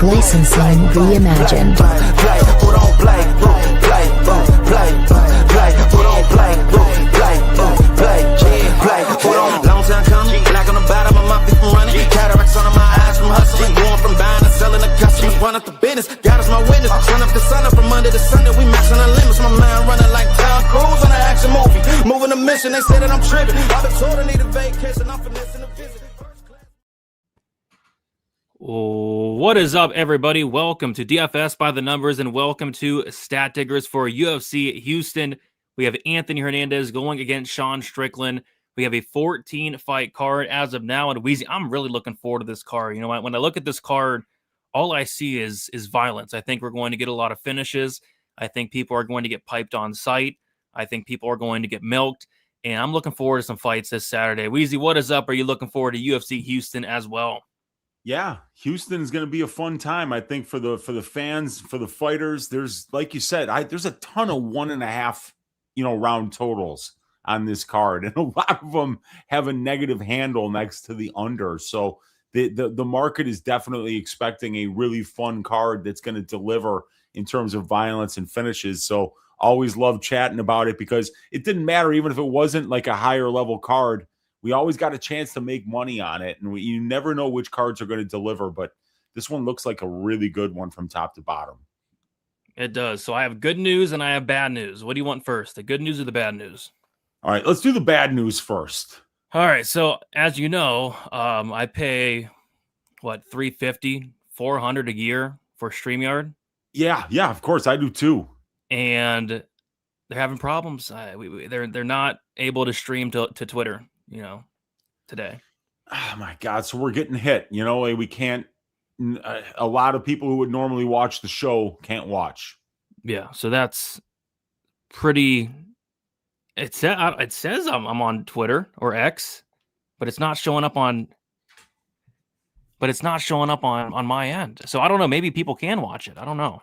licensing reimagined. Long time coming, black on the bottom of my feet from running. Cataracts under my eyes from hustling. Going from buying and selling to customers. Run up the business, God is my witness. Sun up the sun up from under the sun that we maxing the limits. My mind running like Tom Cruise on an action movie. Moving a mission, they say that I'm tripping. I've been told I need a vacation, I'm finessing a visit. What is up, everybody? Welcome to DFS by the Numbers and welcome to Stat Diggers for UFC Houston. We have Anthony Hernandez going against Sean Strickland. We have a 14-fight card as of now, and Weezy, I'm really looking forward to this card. You know, when I look at this card, all I see is violence. I think we're going to get a lot of finishes. I think people are going to get piped on sight. I think people are going to get milked, and I'm looking forward to some fights this Saturday. Weezy, what is up? Are you looking forward to UFC Houston as well? Yeah, Houston is going to be a fun time, I think, for the fans, for the fighters. There's, like you said, there's a ton of 1.5, round totals on this card, and a lot of them have a negative handle next to the under. So the market is definitely expecting a really fun card that's going to deliver in terms of violence and finishes. So always love chatting about it because it didn't matter even if it wasn't like a higher level card. We always got a chance to make money on it, and you never know which cards are going to deliver, but this one looks like a really good one from top to bottom. It does. So I have good news and I have bad news. What do you want first, the good news or the bad news? All right, let's do the bad news first. All right, so as you know, I pay, $350, $400 a year for StreamYard? Yeah, of course, I do too. And they're having problems. They're not able to stream to Twitter, today. Oh my God. So we're getting hit, we can't, a lot of people who would normally watch the show can't watch. Yeah. So that's pretty, it says I'm on Twitter or X, but it's not showing up on my end. So I don't know. Maybe people can watch it. I don't know.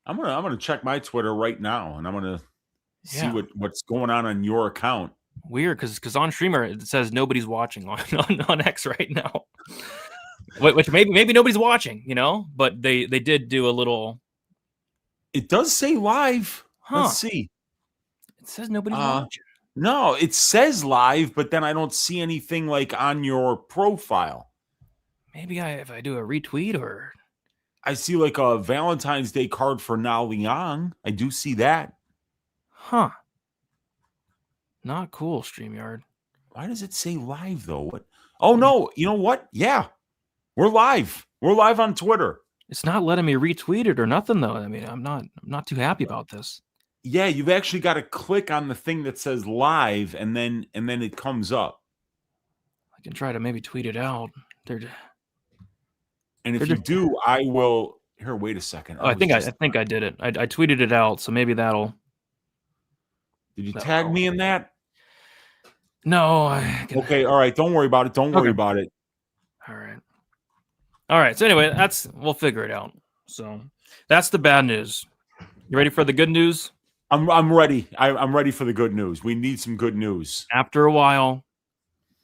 I'm going to check my Twitter right now and I'm going to see what's going on your account. Weird, because on Streamer it says nobody's watching on X right now, which maybe nobody's watching, but they did do a little. It does say live. Huh. Let's see. It says nobody's watching. No, it says live, but then I don't see anything like on your profile. Maybe if I do a retweet or I see like a Valentine's Day card for Lial. I do see that. Huh. Not cool, StreamYard. Why does it say live, though? What? Oh, no. You know what? Yeah. We're live. We're live on Twitter. It's not letting me retweet it or nothing, though. I mean, I'm not too happy about this. Yeah, you've actually got to click on the thing that says live, and then it comes up. I can try to maybe tweet it out. And if you do, I will... Here, wait a second. I think I did it. I tweeted it out, so maybe that'll... Did you tag me in that? No. Okay, all right. Don't worry about it. Don't worry about it. All right. So anyway, we'll figure it out. So that's the bad news. You ready for the good news? I'm ready. I'm ready for the good news. We need some good news. After a while,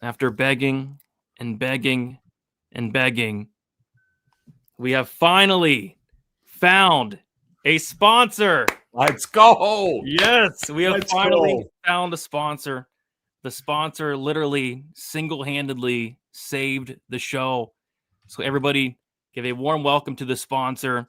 after begging and begging and begging, we have finally found a sponsor. Let's go. Yes, we have finally found a sponsor. The sponsor literally single-handedly saved the show. So everybody give a warm welcome to the sponsor.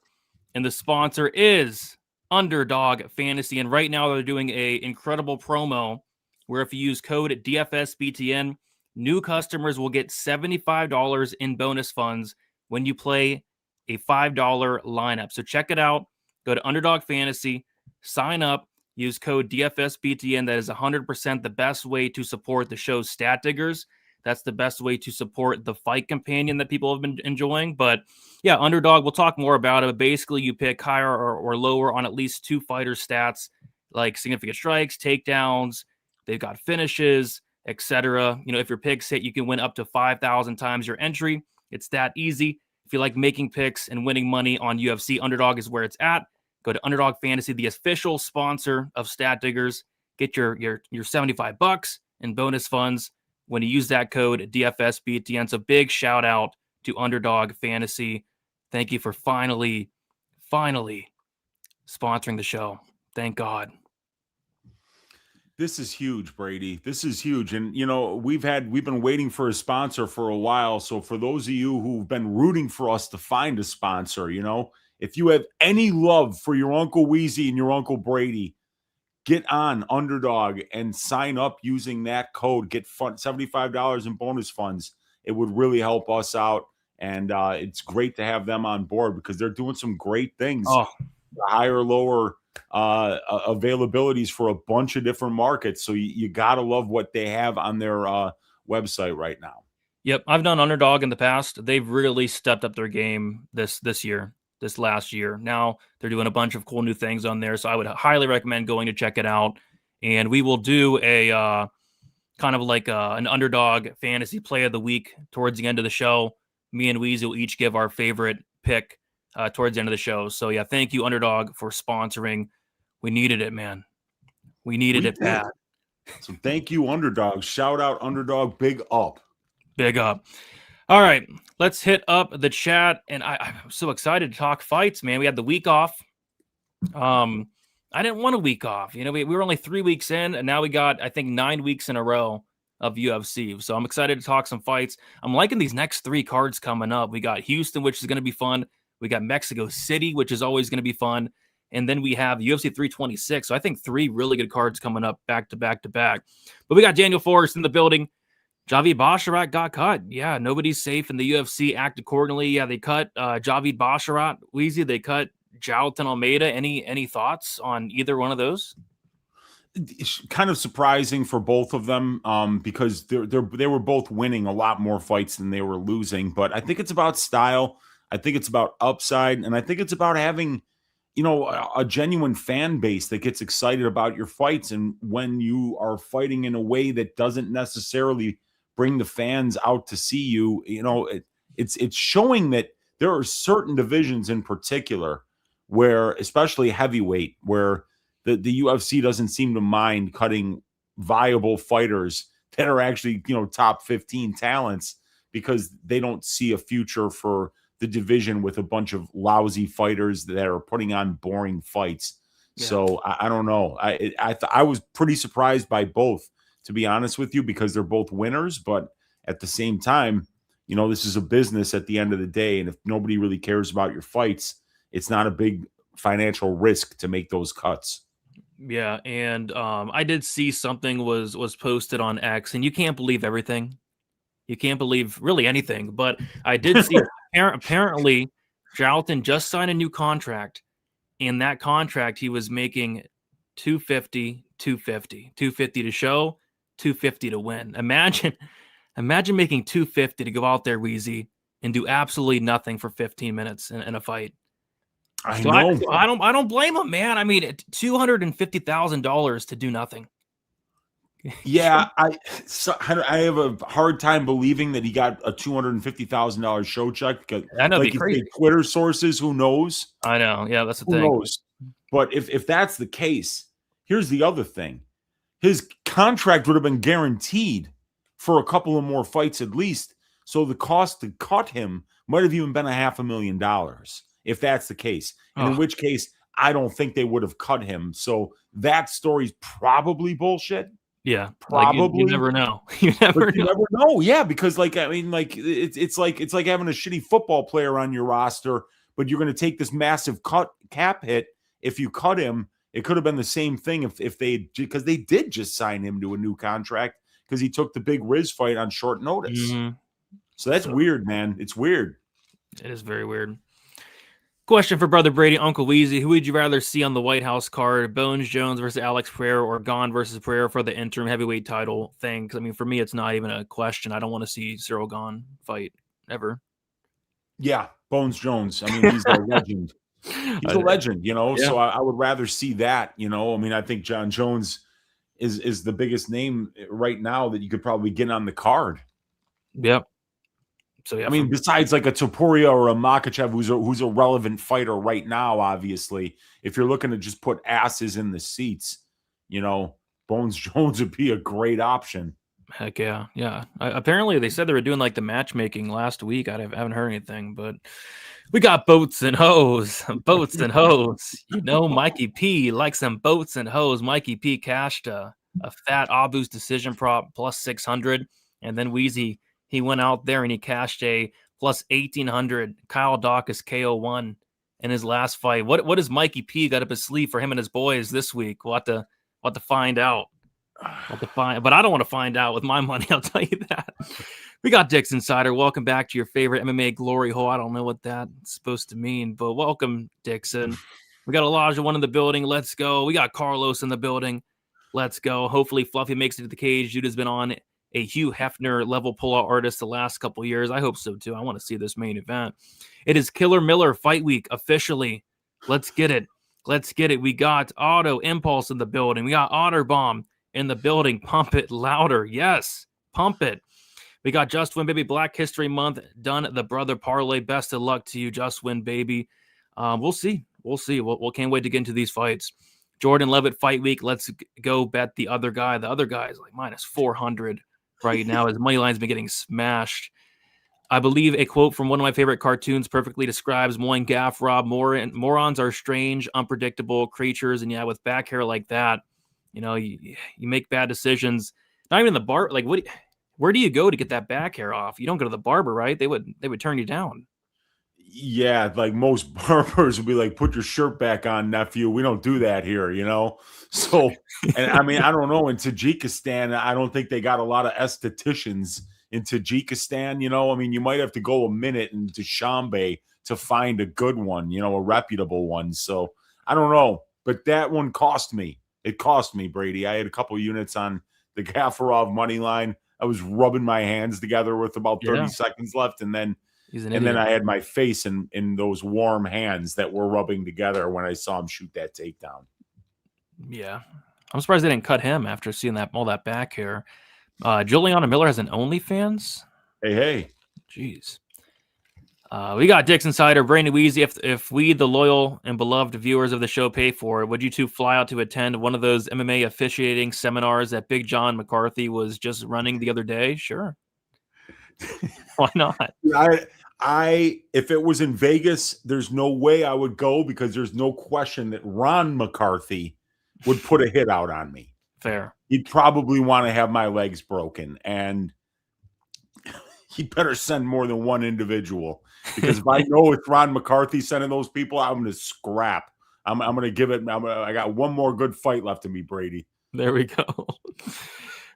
And the sponsor is Underdog Fantasy. And right now they're doing an incredible promo where if you use code DFSBTN, new customers will get $75 in bonus funds when you play a $5 lineup. So check it out. Go to Underdog Fantasy, sign up, use code DFSBTN. That is 100% the best way to support the show's Stat Diggers. That's the best way to support the fight companion that people have been enjoying. But yeah, Underdog, we'll talk more about it. But basically, you pick higher or lower on at least two fighters' stats, like significant strikes, takedowns. They've got finishes, etc. If your picks hit, you can win up to 5,000 times your entry. It's that easy. If you like making picks and winning money on UFC, Underdog is where it's at. Go to Underdog Fantasy, the official sponsor of Stat Diggers. Get your $75 in bonus funds when you use that code DFSBTN. So big shout out to Underdog Fantasy. Thank you for finally sponsoring the show. Thank God. This is huge, Brady. This is huge. And we've been waiting for a sponsor for a while. So for those of you who've been rooting for us to find a sponsor, if you have any love for your Uncle Weezy and your Uncle Brady, get on Underdog and sign up using that code. Get $75 in bonus funds. It would really help us out. And it's great to have them on board because they're doing some great things. Higher, lower availabilities for a bunch of different markets. So you got to love what they have on their website right now. Yep. I've done Underdog in the past. They've really stepped up their game this last year. Now they're doing a bunch of cool new things on there. So I would highly recommend going to check it out. And we will do a kind of like an Underdog Fantasy Play of the Week towards the end of the show. Me and Weezy will each give our favorite pick towards the end of the show. So yeah, thank you, Underdog, for sponsoring. We needed it, man. We needed it bad. So thank you, Underdog. Shout out, Underdog. Big up. Big up. All right, let's hit up the chat. And I'm so excited to talk fights, man. We had the week off. I didn't want a week off. We were only 3 weeks in, and now we got, I think, 9 weeks in a row of UFC. So I'm excited to talk some fights. I'm liking these next 3 cards coming up. We got Houston, which is going to be fun. We got Mexico City, which is always going to be fun. And then we have UFC 326. So I think 3 really good cards coming up back to back to back. But we got Daniel Forrest in the building. Javid Basharat got cut. Yeah, nobody's safe in the UFC. Act accordingly. Yeah, they cut Javid Basharat. Weezy, they cut Jailton Almeida. Any thoughts on either one of those? It's kind of surprising for both of them because they were both winning a lot more fights than they were losing. But I think it's about style. I think it's about upside. And I think it's about having, a genuine fan base that gets excited about your fights. And when you are fighting in a way that doesn't necessarily bring the fans out to see you, it's showing that there are certain divisions in particular where, especially heavyweight, where the UFC doesn't seem to mind cutting viable fighters that are actually, top 15 talents because they don't see a future for the division with a bunch of lousy fighters that are putting on boring fights. Yeah. So I don't know. I was pretty surprised by both, to be honest with you, because they're both winners. But at the same time, this is a business at the end of the day. And if nobody really cares about your fights, it's not a big financial risk to make those cuts. Yeah. And I did see something was posted on X, and you can't believe everything. You can't believe really anything. But I did see apparently Jailton just signed a new contract. In that contract, he was making $250 to show, $250 to win. Imagine making $250 to go out there, Weezy, and do absolutely nothing for 15 minutes in a fight. I know. I don't blame him, man. I mean, $250,000 to do nothing. Yeah, I have a hard time believing that he got a $250,000 show check because I know, like crazy. Twitter sources, who knows? I know. Yeah, that's the thing. Who knows? But if that's the case, here's the other thing. His contract would have been guaranteed for a couple of more fights at least. So the cost to cut him might have even been $500,000 if that's the case. And in which case, I don't think they would have cut him. So that story's probably bullshit. Yeah, probably. Like you never know. You never know. Yeah, because it's like having a shitty football player on your roster, but you're going to take this massive cap hit if you cut him. It could have been the same thing because they did just sign him to a new contract because he took the big Riz fight on short notice. Mm-hmm. So that's weird, man. It's weird. It is very weird. Question for Brother Brady, Uncle Weezy. Who would you rather see on the White House card? Bones Jones versus Alex Pereira or Gane versus Pereira for the interim heavyweight title thing? Because, I mean, for me, it's not even a question. I don't want to see Cyril Gane fight ever. Yeah, Bones Jones. I mean, he's a legend. He's a legend, Yeah. So I would rather see that, I mean, I think John Jones is the biggest name right now that you could probably get on the card. Yep. So yeah, I mean, besides like a Topuria or a Makhachev, who's a relevant fighter right now, obviously, if you're looking to just put asses in the seats, Bones Jones would be a great option. Heck yeah. Yeah. Apparently, they said they were doing like the matchmaking last week. I haven't heard anything, but we got boats and hoes. Boats and hoes. You know, Mikey P likes some boats and hoes. Mikey P cashed a fat Abu's decision prop plus 600. And then Wheezy, he went out there and he cashed a plus 1,800. Kyle Dawkins KO1 in his last fight. What does Mikey P got up his sleeve for him and his boys this week? We'll have to find out. But I don't want to find out with my money. I'll tell you that. We got Dix Insider. Welcome back to your favorite MMA glory hole. I don't know what that's supposed to mean, but welcome, Dixon. We got Elijah one in the building. Let's go. We got Carlos in the building. Let's go. Hopefully, Fluffy makes it to the cage. Jude has been on a Hugh Hefner level pullout artist the last couple years. I hope so too. I want to see this main event. It is Killer Miller Fight Week officially. Let's get it. Let's get it. We got Auto Impulse in the building. We got Otterbomb in the building. Pump it louder. Yes, pump it. We got Just Win Baby Black History Month done. The brother parlay. Best of luck to you, Just Win Baby. We'll see. We'll can't wait to get into these fights. Jordan Leavitt Fight Week. Let's go bet the other guy. The other guy is like minus 400 right now. His money line's been getting smashed. I believe a quote from one of my favorite cartoons perfectly describes Moin Gaff Rob. Morons are strange, unpredictable creatures, and yeah, with back hair like that, you know, you make bad decisions. Not even the bar. Like, where do you go to get that back hair off? You don't go to the barber, right? They would turn you down. Yeah, like most barbers would be like, put your shirt back on, nephew. We don't do that here, you know? So, and I mean, I don't know. In Tajikistan, I don't think they got a lot of estheticians in Tajikistan, you know? I mean, you might have to go a minute into Dushanbe to find a good one, you know, a reputable one. So, I don't know. But that one cost me. It cost me, Brady. I had a couple units on the Gaffarov money line. I was rubbing my hands together with about 30 seconds left, and then I had my face in those warm hands that were rubbing together when I saw him shoot that takedown. Yeah. I'm surprised they didn't cut him after seeing all that back hair. Juliana Miller has an OnlyFans? Hey. Jeez. We got Dix Insider, Brandon Weezy. If we, the loyal and beloved viewers of the show, pay for it, would you two fly out to attend one of those MMA officiating seminars that Big John McCarthy was just running the other day? Sure. Why not? If it was in Vegas, there's no way I would go because there's no question that Ron McCarthy would put a hit out on me. Fair. He'd probably want to have my legs broken, and he better send more than one individual, because if I know it's Ron McCarthy sending those people, I'm going to scrap. I'm going to give it. I got one more good fight left of me, Brady. There we go.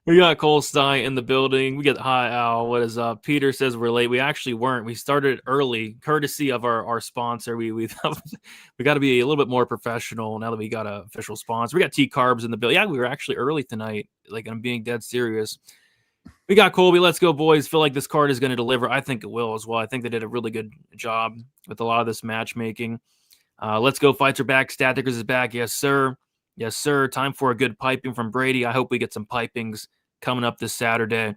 We got Cole Stein in the building. We got Hi Al. What is up? Peter says we're late. We actually weren't. We started early, courtesy of our sponsor. We got to be a little bit more professional now that we got an official sponsor. We got T Carbs in the building. Yeah, we were actually early tonight. Like, I'm being dead serious. We got Colby. Let's go, boys. Feel like this card is going to deliver. I think it will as well. I think they did a really good job with a lot of this matchmaking. Let's go. Fights are back. Statickers is back. Yes, sir. Yes, sir. Time for a good piping from Brady. I hope we get some pipings coming up this Saturday.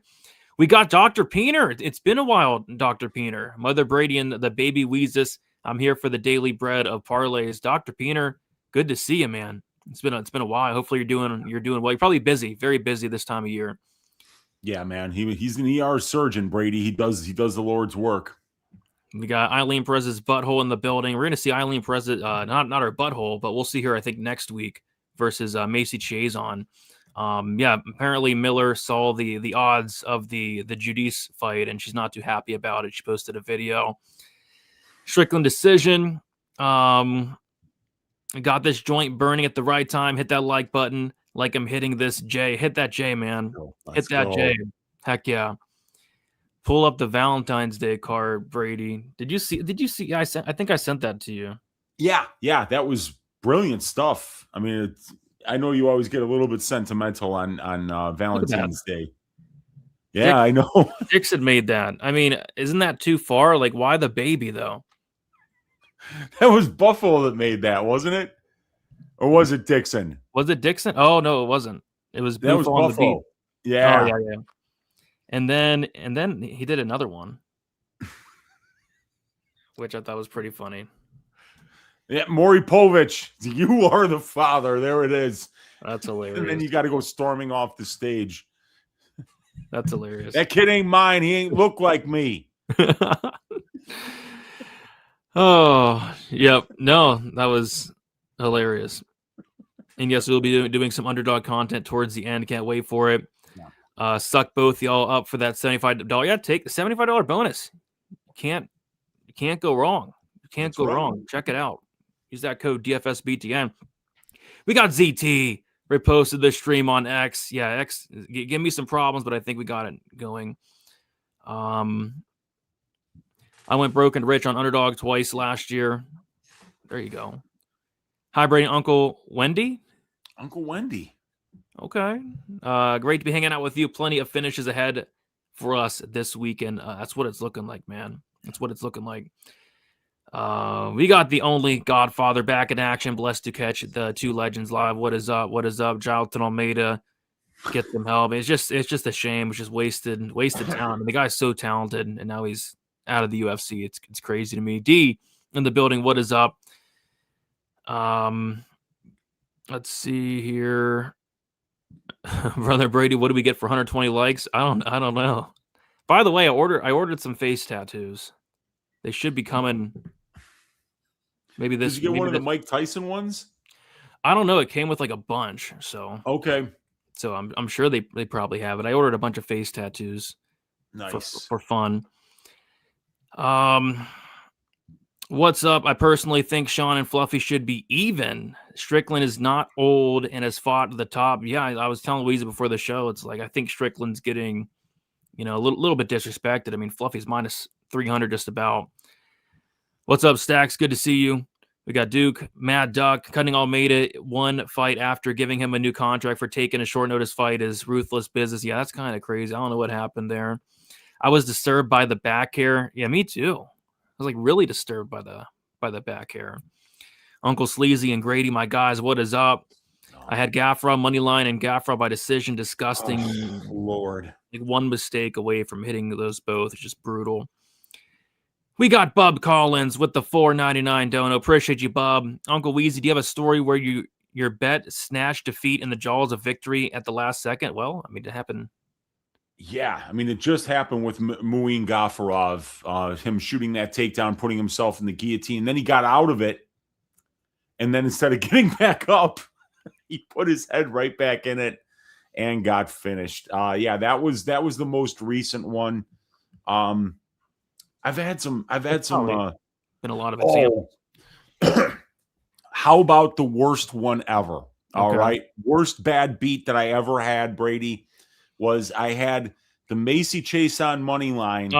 We got Dr. Peener. It's been a while, Dr. Peener. Mother Brady and the baby Weezus. I'm here for the daily bread of parlays. Dr. Peener, good to see you, man. It's been a while. Hopefully you're doing well. You're probably busy, very busy this time of year. Yeah, man. He's an ER surgeon, Brady. He does the Lord's work. We got Eileen Perez's butthole in the building. We're going to see Eileen Perez, not her butthole, but we'll see her, I think, next week versus Macy Chiasson. Apparently Miller saw the odds of the Judice fight, and she's not too happy about it. She posted a video. Strickland decision. Got this joint burning at the right time. Hit that like button like I'm hitting this J. Hit that J, man. Hit that J. Heck yeah. Pull up the Valentine's Day card, Brady. Did you see? I think I sent that to you. Yeah, that was brilliant stuff. I mean, I know you always get a little bit sentimental on Valentine's Day. Yeah, I know. Dix had made that. I mean, isn't that too far? Like, why the baby though? That was Buffalo that made that, wasn't it? Or was it Dixon? Was it Dixon? Oh no, it wasn't. It was Buffalo on the beat. Yeah. Oh, yeah. And then he did another one, which I thought was pretty funny. Yeah, Maury Povich, you are the father. There it is. That's hilarious. And then you got to go storming off the stage. That's hilarious. That kid ain't mine. He ain't look like me. Oh, yep. No, that was hilarious. And yes, we'll be doing some underdog content towards the end. Can't wait for it. Suck both y'all up for that $75. Yeah, take the $75 bonus. You can't go wrong. You can't go wrong. Check it out. Use that code DFSBTN. We got ZT reposted the stream on X. Yeah, X give me some problems, but I think we got it going. I went broken rich on Underdog twice last year. There you go. Hi, Brady. Uncle Wendy. Uncle Wendy. Okay. Great to be hanging out with you. Plenty of finishes ahead for us this weekend. That's what it's looking like, man. That's what it's looking like. We got the only Godfather back in action. Blessed to catch the two legends live. What is up? What is up? Jonathan Almeida. Get some help. It's just a shame. It's just wasted talent. The guy's so talented, and now he's out of the UFC. It's crazy to me. D in the building. What is up? Let's see here. Brother Brady, what do we get for 120 likes? I don't know. By the way, I ordered some face tattoos. They should be coming. Maybe this. Did you get one of the Mike Tyson ones? I don't know. It came with like a bunch. So okay. So I'm sure they probably have it. I ordered a bunch of face tattoos. Nice for fun. What's up? I personally think Sean and Fluffy should be even. Strickland is not old and has fought to the top. Yeah, I was telling Louisa before the show. It's like I think Strickland's getting, a little bit disrespected. I mean, Fluffy's minus 300 just about. What's up, Stacks? Good to see you. We got Duke, Mad Duck, cutting Almeida one fight after giving him a new contract for taking a short notice fight is ruthless business. Yeah, that's kind of crazy. I don't know what happened there. I was disturbed by the back hair. Yeah, me too. I was like really disturbed by the back hair. Uncle Sleazy and Grady, my guys, what is up? I had Gaffra money line and Gaffra by decision. Disgusting. Oh, Lord. Like one mistake away from hitting those both. It's just brutal. We got Bub Collins with the $4.99 dono. Appreciate you, Bub. Uncle Weezy, do you have a story where your bet snatched defeat in the jaws of victory at the last second? Well, I mean, it happened. Yeah, I mean, it just happened with Muin Gafarov, him shooting that takedown, putting himself in the guillotine. Then he got out of it, and then instead of getting back up, he put his head right back in it and got finished. Yeah, that was the most recent one. I've had some. Been a lot of examples. How about the worst one ever? All right, worst bad beat that I ever had, Brady. Was I had the Macy Chase on money line,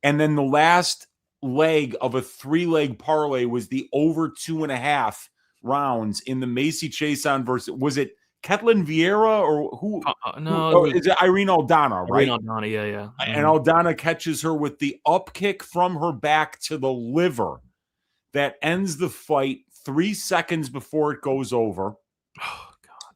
and then the last leg of a 3-leg parlay was the over 2.5 rounds in the Macy Chase on versus, was it Ketlin Vieira or who? No, is it Irene Aldana, right? Irene Aldana, yeah. Mm-hmm. And Aldana catches her with the up kick from her back to the liver that ends the fight 3 seconds before it goes over. Oh God!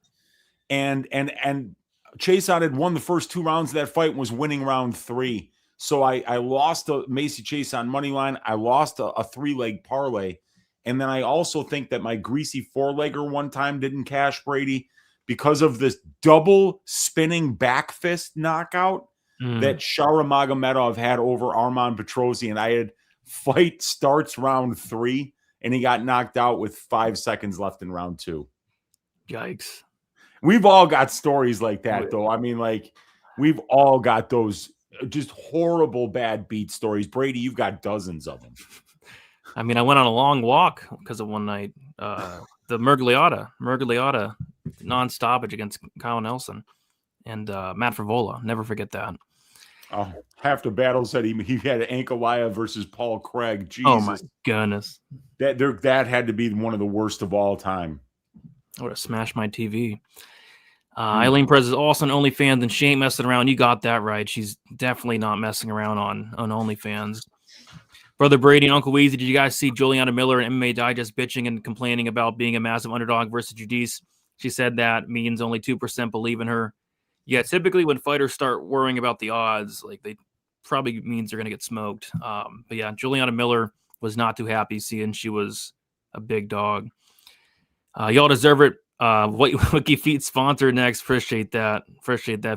And Chason had won the first 2 rounds of that fight and was winning round 3. So I lost a Macy Chase on money line. I lost a 3-leg parlay. And then I also think that my greasy 4-legger one time didn't cash, Brady, because of this double spinning back fist knockout that Shara Magomedov had over Arman Petrosian. I had fight starts round 3, and he got knocked out with 5 seconds left in round 2. Yikes. We've all got stories like that, though. I mean, like, we've all got those just horrible bad beat stories. Brady, you've got dozens of them. I mean, I went on a long walk because of one night. The Murgliata non-stoppage against Kyle Nelson and Matt Frivola. Never forget that. Oh, half the battle said he had Ankalaev versus Paul Craig. Jesus. Oh, my goodness. That had to be one of the worst of all time. I would have smashed my TV. Eileen Perez is also on OnlyFans, and she ain't messing around. You got that right. She's definitely not messing around on OnlyFans. Brother Brady and Uncle Weezy, did you guys see Juliana Miller and MMA Digest bitching and complaining about being a massive underdog versus Judice? She said that means only 2% believe in her. Yeah, typically when fighters start worrying about the odds, like they probably means they're going to get smoked. But yeah, Juliana Miller was not too happy seeing she was a big dog. Y'all deserve it. Wiki Feet sponsor next. Appreciate that.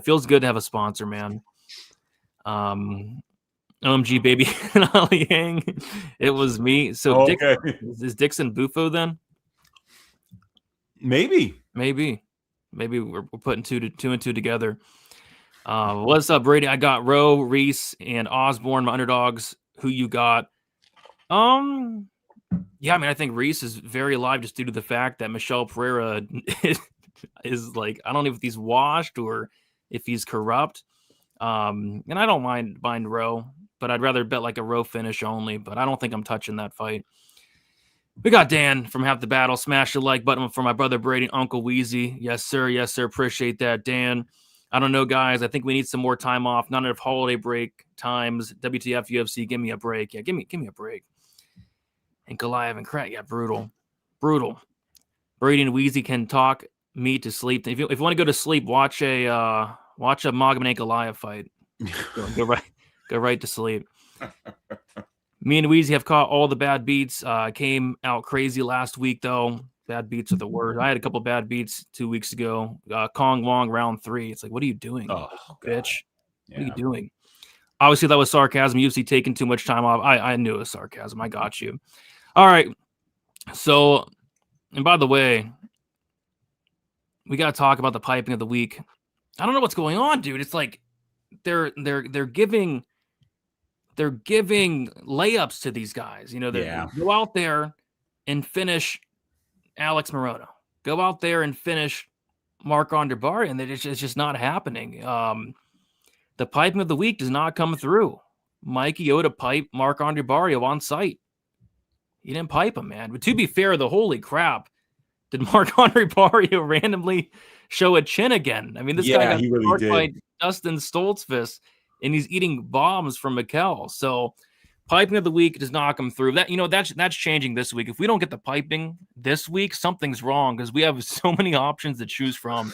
Feels good to have a sponsor, man. OMG baby Ollie Yang. It was me. So okay. Is Dixon Bufo then? Maybe we're putting two and two together. What's up, Brady? I got Rowe, Reese, and Osborne, my underdogs. Who you got? Yeah, I mean, I think Reese is very alive just due to the fact that Michelle Pereira is like, I don't know if he's washed or if he's corrupt. And I don't mind Rowe, but I'd rather bet like a Rowe finish only, but I don't think I'm touching that fight. We got Dan from Half the Battle. Smash the like button for my brother Brady, Uncle Wheezy. Yes, sir. Appreciate that, Dan. I don't know, guys. I think we need some more time off. Not enough holiday break times. WTF UFC, give me a break. Yeah, give me a break. And Goliath and Crack, yeah, brutal. Brady and Wheezy can talk me to sleep. If you want to go to sleep, watch a Magomed and Goliath fight. Go right to sleep. Me and Wheezy have caught all the bad beats. Came out crazy last week, though. Bad beats are the worst. I had a couple bad beats 2 weeks ago. Kong Wong round 3. It's like, what are you doing, bitch? Yeah. What are you doing? Obviously, that was sarcasm. UFC taking too much time off. I knew it was sarcasm. I got you. All right. So, and by the way, we got to talk about the piping of the week. I don't know what's going on, dude. It's like they're giving layups to these guys. You know, go out there and finish Alex Morono. Go out there and finish Marc-Andre Barry, and it's just not happening. The piping of the week does not come through. Mikey Yoda pipe Marc-Andre Barrio on site. He didn't pipe him, man. But to be fair, holy crap, did Marc-Andre Barrio randomly show a chin again? I mean, this guy got really by Dustin Stoltzfus, and he's eating bombs from Mikel. So piping of the week does not come through. That's changing this week. If we don't get the piping this week, something's wrong because we have so many options to choose from.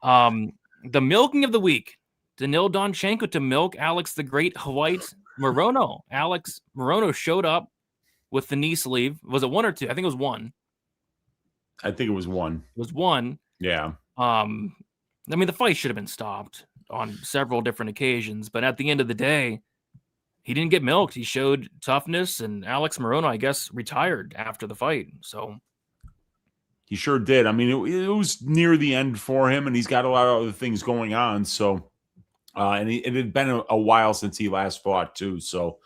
The milking of the week. Danil Donchenko to milk Alex the Great White Morono. Alex Morono showed up with the knee sleeve. Was it 1 or 2? I think it was 1. I think it was 1. It was 1. Yeah. I mean, the fight should have been stopped on several different occasions, but at the end of the day, he didn't get milked. He showed toughness, and Alex Morono, I guess, retired after the fight. So he sure did. I mean, it was near the end for him, and he's got a lot of other things going on. So, and it had been a while since he last fought too. So,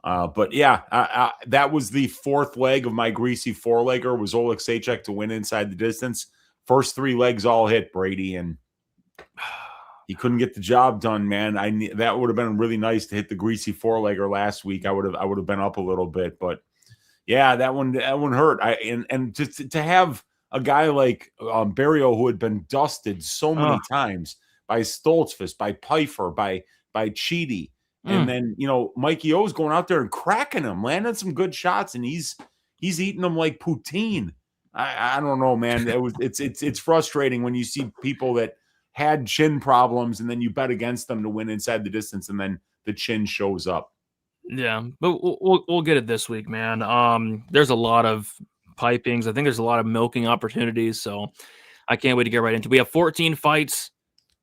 but yeah, that was the 4th leg of my greasy 4-legger. Was Oleg Sachek to win inside the distance. First 3 legs all hit, Brady, and he couldn't get the job done, man. That would have been really nice to hit the greasy 4-legger last week. I would have been up a little bit, but yeah, that one hurt. And to have a guy like Barrio, who had been dusted so many times by Stoltzfus, by Pfeiffer, by Cheedy, and then Mikey O's going out there and cracking him, landing some good shots, and he's eating them like poutine. I don't know, man. It's frustrating when you see people that had chin problems and then you bet against them to win inside the distance, and then the chin shows up. Yeah, but we'll get it this week, man. There's a lot of pipings. I think there's a lot of milking opportunities, so I can't wait to get right into it. We have 14 fights.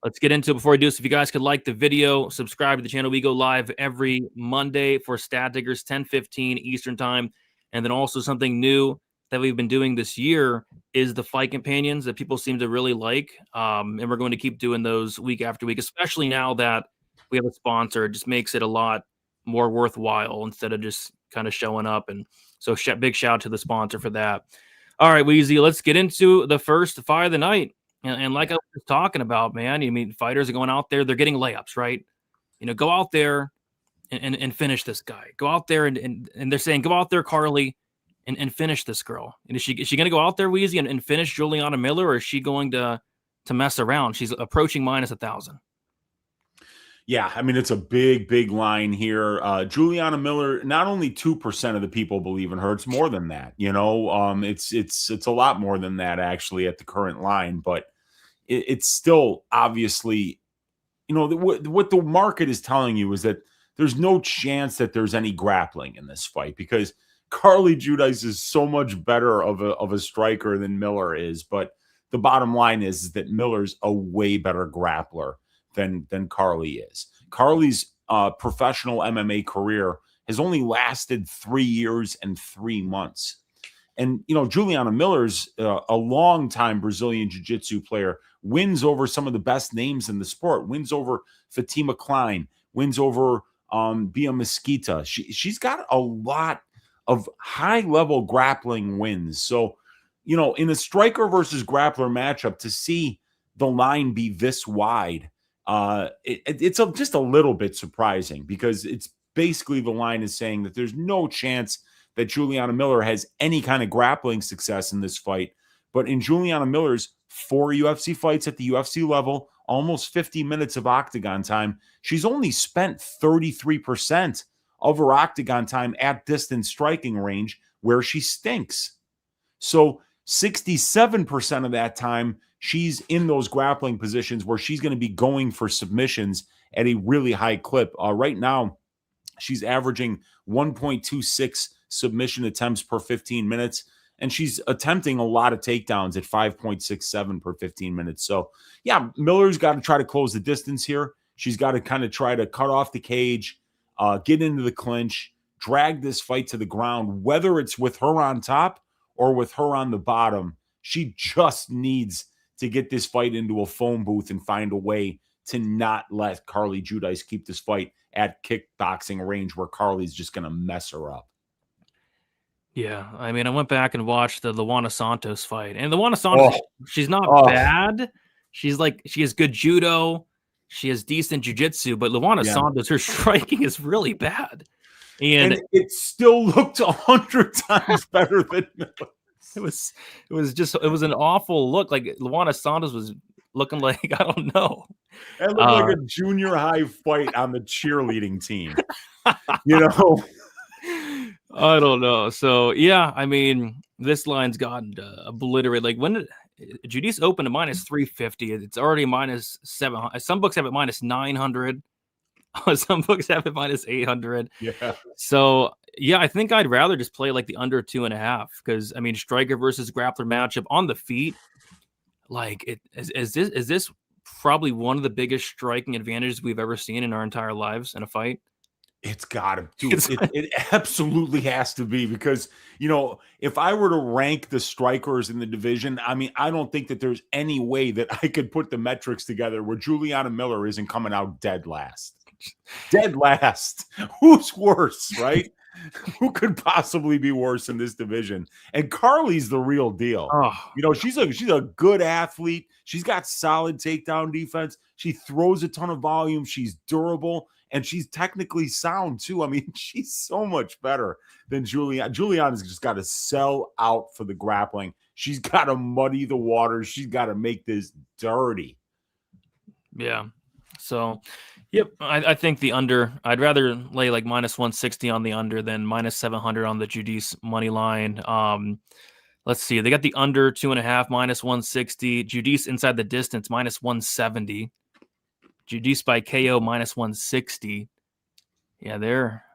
Let's get into it. Before we do this, if you guys could like the video, subscribe to the channel. We go live every Monday for Stat Diggers, 10:15 Eastern time. And then also something new that we've been doing this year is the fight companions that people seem to really like. And we're going to keep doing those week after week, especially now that we have a sponsor. It just makes it a lot more worthwhile instead of just kind of showing up. And so big shout out to the sponsor for that. All right, Weezy, let's get into the first fight of the night. And like I was talking about, man, you mean fighters are going out there, they're getting layups, right? Go out there and finish this guy. Go out there and they're saying, go out there, Carly, and finish this girl. And is she going to go out there, Weezy, and finish Juliana Miller, or is she going to mess around? She's approaching -1,000. Yeah, I mean, it's a big line here. Juliana Miller, not only 2% of the people believe in her, it's more than that. It's a lot more than that, actually, at the current line. But it's still obviously, what the market is telling you is that there's no chance that there's any grappling in this fight because Carly Judice is so much better of a striker than Miller is. But the bottom line is that Miller's a way better grappler than Carly is. Carly's professional MMA career has only lasted 3 years and 3 months. And, Juliana Miller's a long-time Brazilian jiu-jitsu player, wins over some of the best names in the sport, wins over Fatima Klein, wins over Bia Mesquita. She's got a lot of high-level grappling wins. So, in a striker versus grappler matchup, to see the line be this wide, it's just a little bit surprising, because it's basically the line is saying that there's no chance that Juliana Miller has any kind of grappling success in this fight. But in Juliana Miller's 4 UFC fights at the UFC level, almost 50 minutes of octagon time, she's only spent 33% of her octagon time at distance striking range, where she stinks. So 67% of that time, she's in those grappling positions where she's going to be going for submissions at a really high clip. Right now, she's averaging 1.26 submission attempts per 15 minutes, and she's attempting a lot of takedowns at 5.67 per 15 minutes. So, yeah, Miller's got to try to close the distance here. She's got to kind of try to cut off the cage, get into the clinch, drag this fight to the ground, whether it's with her on top or with her on the bottom. She just needs to get this fight into a phone booth and find a way to not let Carly Judice keep this fight at kickboxing range, where Carly's just going to mess her up. Yeah, I mean, I went back and watched the Luana Santos fight, and Luana Santos, she's not bad. She has good judo, she has decent jiu-jitsu, but Luana Santos, her striking is really bad. And it still looked 100 times better than Miller. It was an awful look. Like, Luana Santos was looking like, I don't know. It looked like a junior high fight on the cheerleading team. I don't know. So, yeah, I mean, this line's gotten obliterated. Like, when Judice opened to minus 350, it's already minus 700. Some books have it minus 900. Some books have it minus 800. Yeah. So, yeah, I think I'd rather just play like the under 2.5, because, I mean, striker versus grappler matchup on the feet. Like, is this probably one of the biggest striking advantages we've ever seen in our entire lives in a fight? It's got to do it absolutely has to be, because, if I were to rank the strikers in the division, I mean, I don't think that there's any way that I could put the metrics together where Juliana Miller isn't coming out dead last. Dead last. Who's worse, right? Who could possibly be worse in this division? And Carly's the real deal. She's a good athlete. She's got solid takedown defense. She throws a ton of volume. She's durable, and she's technically sound too. I mean, she's so much better than Juliana. Juliana's just got to sell out for the grappling. She's got to muddy the waters. She's got to make this dirty. Yeah. So, yep, I think the under. I'd rather lay like minus 160 on the under than minus 700 on the Judice money line. Let's see. They got the under 2.5 minus 160. Judice inside the distance minus 170. Judice by KO minus 160. Yeah, they're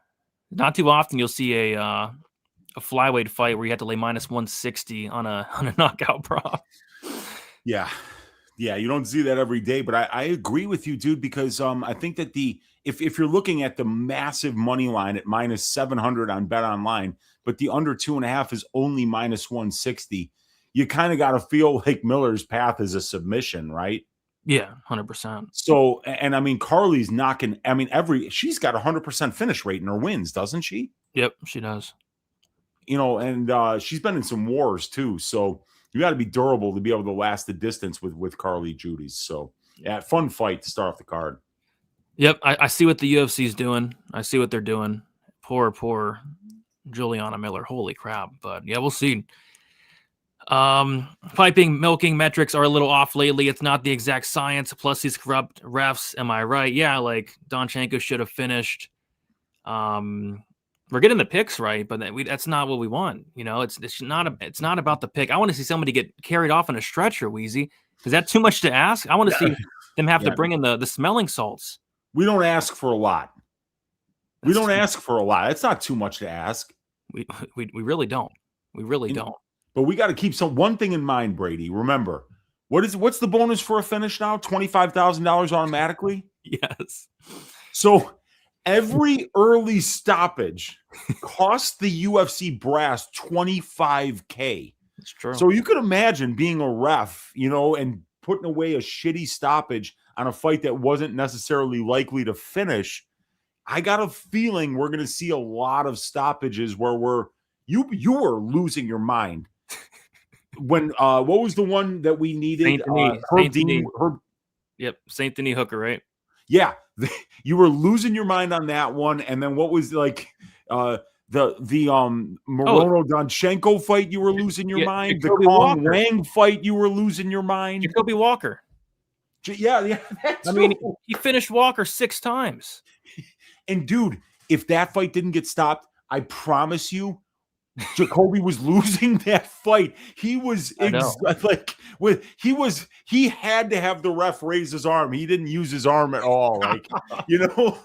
not too often you'll see a flyweight fight where you have to lay minus 160 on a knockout prop. Yeah, you don't see that every day, but I agree with you, dude, because I think that if you're looking at the massive money line at minus 700 on Bet Online, but the under 2.5 is only minus 160, you kind of got to feel like Miller's path is a submission, right? Yeah, 100%. So, and I mean, Carly's knocking. I mean, she's got 100% finish rate in her wins, doesn't she? Yep, she does. And she's been in some wars too, so you got to be durable to be able to last the distance with Carly Judice. So, yeah, fun fight to start off the card. Yep, I see what the UFC's doing. I see what they're doing. Poor Juliana Miller. Holy crap. But, yeah, we'll see. Milking metrics are a little off lately. It's not the exact science. Plus, these corrupt refs. Am I right? Yeah, like Donchenko should have finished. We're getting the picks right, but that's not what we want. It's not about the pick. I want to see somebody get carried off on a stretcher, Wheezy. Is that too much to ask? I want to see them have to bring in the smelling salts. We don't ask for a lot. Ask for a lot. It's not too much to ask. We really don't. We really don't. But we got to keep one thing in mind, Brady. Remember, What's the bonus for a finish now? $25,000 automatically? Yes. So every early stoppage cost the UFC brass $25K. It's true. So you could imagine being a ref, and putting away a shitty stoppage on a fight that wasn't necessarily likely to finish. I got a feeling we're going to see a lot of stoppages where you were losing your mind. When what was the one that we needed? Saint Denis hooker, right? Yeah, you were losing your mind on that one. And then what was the Morono-Donchenko fight? You were losing your mind. Jacoby The Kong Wang fight, you were losing your mind. Jacoby Walker. Yeah. He finished Walker 6 times. And dude, if that fight didn't get stopped, I promise you, Jacoby was losing that fight. He was he had to have the ref raise his arm. He didn't use his arm at all. The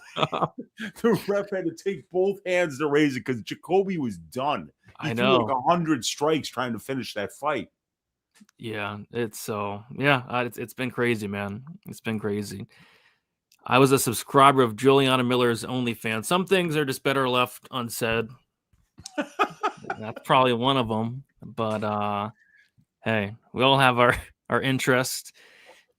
ref had to take both hands to raise it because Jacoby was done. He threw like 100 strikes trying to finish that fight. Yeah, it's been crazy, man. It's been crazy. I was a subscriber of Juliana Miller's OnlyFans. Some things are just better left unsaid. That's probably one of them. But hey, we all have our interest.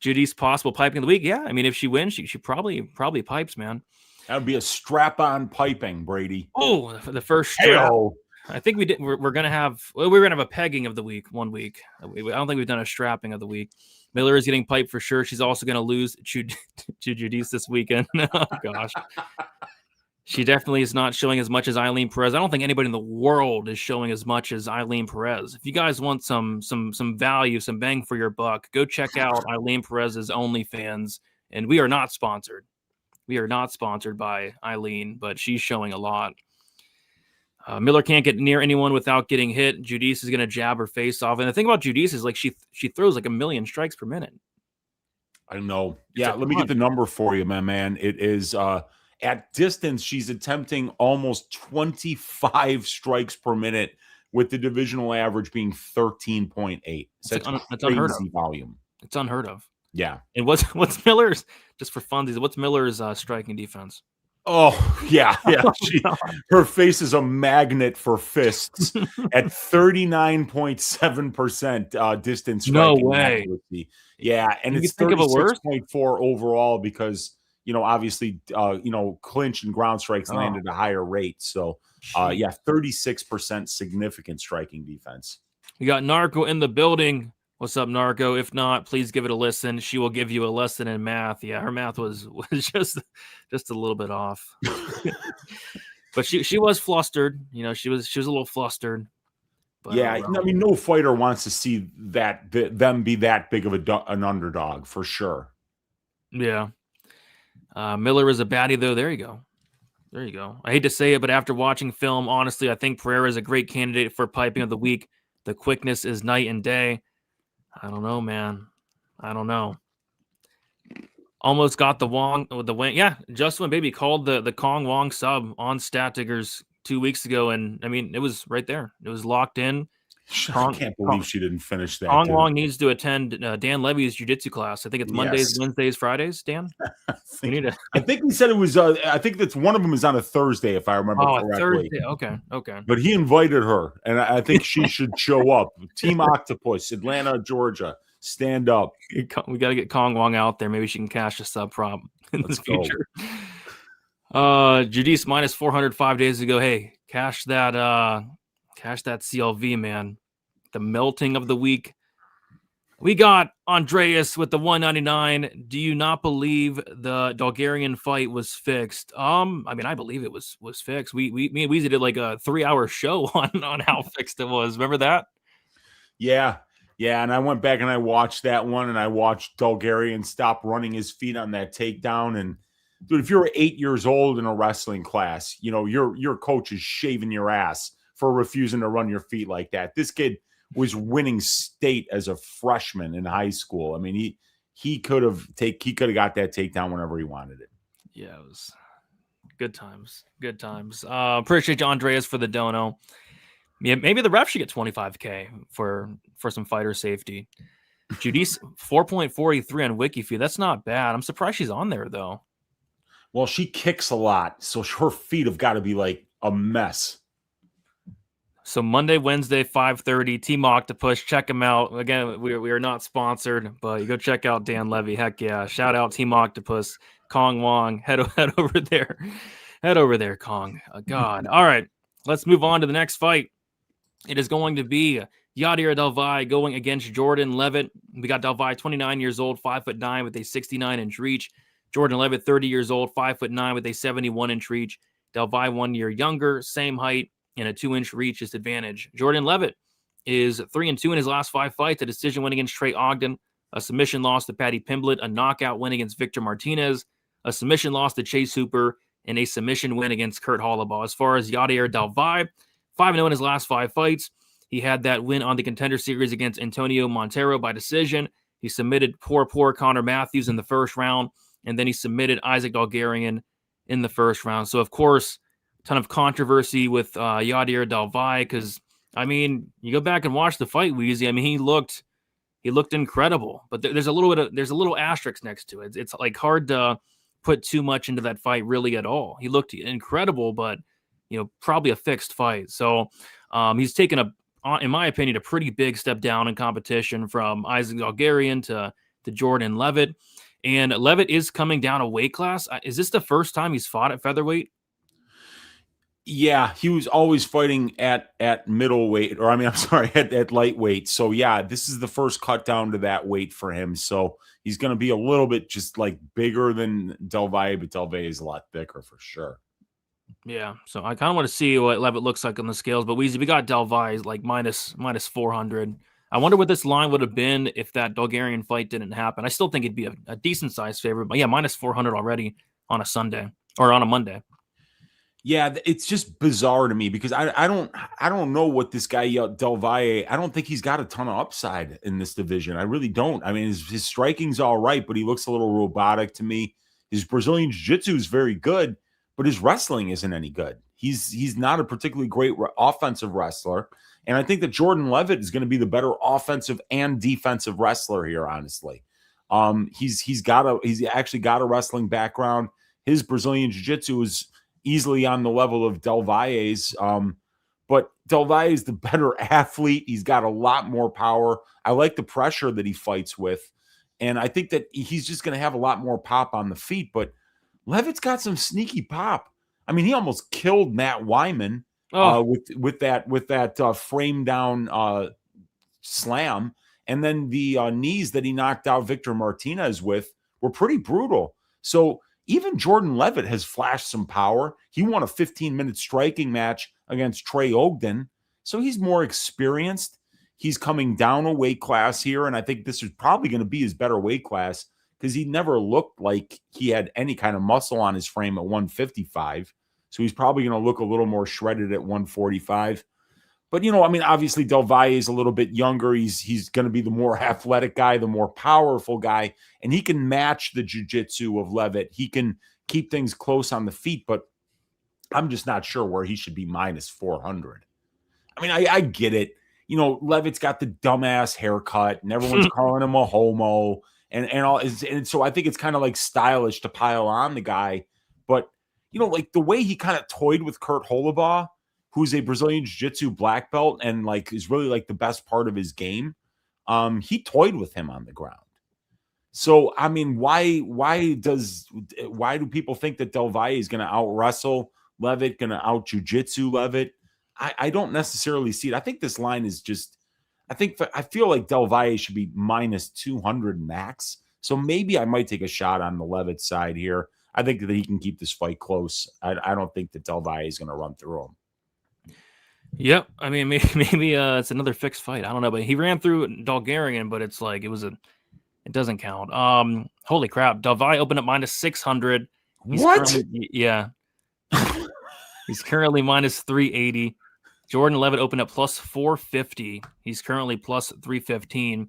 Judice possible piping of the week. Yeah, I mean, if she wins, she probably pipes, man. That would be a strap-on piping, Brady. Oh, the first strap. I think we're gonna have a pegging of the week 1 week. I don't think we've done a strapping of the week. Miller is getting piped for sure. She's also gonna lose to Judice this weekend. Oh gosh. She definitely is not showing as much as Eileen Perez. I don't think anybody in the world is showing as much as Eileen Perez. If you guys want some value, some bang for your buck, go check out Eileen Perez's OnlyFans. And we are not sponsored. We are not sponsored by Eileen, but she's showing a lot. Miller can't get near anyone without getting hit. Judice is going to jab her face off. And the thing about Judice is she throws like 1 million strikes per minute. I know. Yeah, let me get the number for you, my man. It is at distance, she's attempting almost 25 strikes per minute, with the divisional average being 13.8. That's unheard of. Volume. It's unheard of. Yeah. And what's Miller's, just for funsies, what's Miller's striking defense? Oh, yeah. Her face is a magnet for fists at 39.7% distance striking. No way. Accuracy. Yeah, and you it's 36.4 overall because, obviously, clinch and ground strikes land at a higher rate. So, 36% significant striking defense. We got Narco in the building. What's up, Narco? If not, please give it a listen. She will give you a lesson in math. Yeah, her math was just a little bit off. But she was flustered. She was a little flustered. But, no fighter wants to see them be that big of an underdog for sure. Yeah. Miller is a baddie, though. There you go. I hate to say it, but after watching film, honestly, I think Pereira is a great candidate for piping of the week. The quickness is night and day. I don't know, man. I don't know. Almost got the Wong with the win. Yeah, Justin Baby called the Kong Wong sub on Stat Diggers 2 weeks ago, and I mean it was right there. It was locked in. I can't believe she didn't finish that. Kong Wong needs to attend Dan Levy's jiu-jitsu class. I think it's Mondays, Wednesdays, Fridays. Dan, I think he said it was. I think that's one of them is on a Thursday, if I remember correctly. Thursday. Okay. But he invited her, and I think she should show up. Team Octopus, Atlanta, Georgia, stand up. We got to get Kong Wong out there. Maybe she can cash a sub prop in the future. Judice minus 400 5 days ago. Hey, cash that CLV, man. The melting of the week. We got Andreas with the 199. Do you not believe the Bulgarian fight was fixed? I mean, I believe it was fixed. Me and Weezy did like a 3-hour show on how fixed it was. Remember that? Yeah. And I went back and I watched that one, and I watched Bulgarian stop running his feet on that takedown. And dude, if you're 8 years old in a wrestling class, your coach is shaving your ass for refusing to run your feet like that. This kid was winning state as a freshman in high school. I mean, he could have got that takedown whenever he wanted it. Yeah, it was good times. Appreciate you, Andreas, for the dono. Yeah, maybe the ref should get $25K for some fighter safety. Judice 4.43 on WikiFeed. That's not bad. I'm surprised she's on there though. Well, she kicks a lot, so her feet have got to be like a mess. So Monday, Wednesday, 5:30, Team Octopus. Check them out. Again, we are not sponsored, but you go check out Dan Levy. Heck yeah. Shout out Team Octopus. Kong Wong. Head over there. Head over there, Kong. God. All right. Let's move on to the next fight. It is going to be Yadir Del Valle going against Jordan Leavitt. We got Del Valle, 29 years old, 5'9" with a 69-inch reach. Jordan Leavitt, 30 years old, 5'9" with a 71-inch reach. Del Valle 1 year younger, same height, and a 2-inch reach disadvantage. Jordan Leavitt is 3-2 in his last 5 fights, a decision win against Trey Ogden, a submission loss to Patty Pimblett, a knockout win against Victor Martinez, a submission loss to Chase Hooper, and a submission win against Kurt Hollabaugh. As far as Yadir Del Valle, 5-0 in his last 5 fights. He had that win on the Contender Series against Antonio Montero by decision. He submitted poor Connor Matthews in the first round, and then he submitted Isaac Dalgarian in the first round. So, of course, a ton of controversy with Yadir Del Valle because, I mean, you go back and watch the fight, Weezy. I mean, he looked incredible, but there's a little asterisk next to it. It's like hard to put too much into that fight really at all. He looked incredible, but probably a fixed fight. So he's taken in my opinion, a pretty big step down in competition from Isaac Dalgarian to Jordan Leavitt. And Leavitt is coming down a weight class. Is this the first time he's fought at featherweight? Yeah, he was always fighting at middleweight, or at lightweight. So yeah, this is the first cut down to that weight for him. So he's going to be a little bit just like bigger than Del Valle, but Del Valle is a lot thicker for sure. Yeah, so I kind of want to see what Leavitt looks like on the scales. But we got Del Valle like minus 400. I wonder what this line would have been if that Dalgarian fight didn't happen. I still think it'd be a decent sized favorite, but yeah, minus 400 already on a Sunday or on a Monday. Yeah, it's just bizarre to me because I don't know what this guy Del Valle. I don't think he's got a ton of upside in this division. I really don't. I mean, his striking's all right, but he looks a little robotic to me. His Brazilian jiu-jitsu is very good, but his wrestling isn't any good. He's not a particularly great offensive wrestler, and I think that Jordan Leavitt is going to be the better offensive and defensive wrestler here. Honestly, he's actually got a wrestling background. His Brazilian jiu-jitsu is easily on the level of Del Valle's, but Del Valle is the better athlete. He's got a lot more power. I like the pressure that he fights with, and I think that he's just going to have a lot more pop on the feet. But Leavitt's got some sneaky pop. I mean, he almost killed Matt Wyman with that frame down slam, and then the knees that he knocked out Victor Martinez with were pretty brutal. So even Jordan Leavitt has flashed some power. He won a 15-minute striking match against Trey Ogden, so he's more experienced. He's coming down a weight class here, and I think this is probably going to be his better weight class because he never looked like he had any kind of muscle on his frame at 155. So he's probably going to look a little more shredded at 145. But, obviously Del Valle is a little bit younger. He's going to be the more athletic guy, the more powerful guy, and he can match the jiu-jitsu of Leavitt. He can keep things close on the feet, but I'm just not sure where he should be minus 400. I mean, I get it. Leavitt's got the dumbass haircut, and everyone's calling him a homo, and so I think it's kind of like stylish to pile on the guy. But, like the way he kind of toyed with Kurt Hollabaugh, who's a Brazilian Jiu-Jitsu black belt and like is really like the best part of his game. He toyed with him on the ground. So, I mean, why do people think that Del Valle is going to out wrestle Leavitt, going to out jiu-jitsu Leavitt? I don't necessarily see it. I think this line is just, I feel like Del Valle should be minus 200 max. So maybe I might take a shot on the Leavitt side here. I think that he can keep this fight close. I don't think that Del Valle is going to run through him. Yep. I mean, maybe it's another fixed fight. I don't know, but he ran through Dalgarian, but it's like it doesn't count. Holy crap. Del Valle opened up minus 600. What? Yeah. He's currently minus 380. Jordan Leavitt opened up plus 450. He's currently plus 315.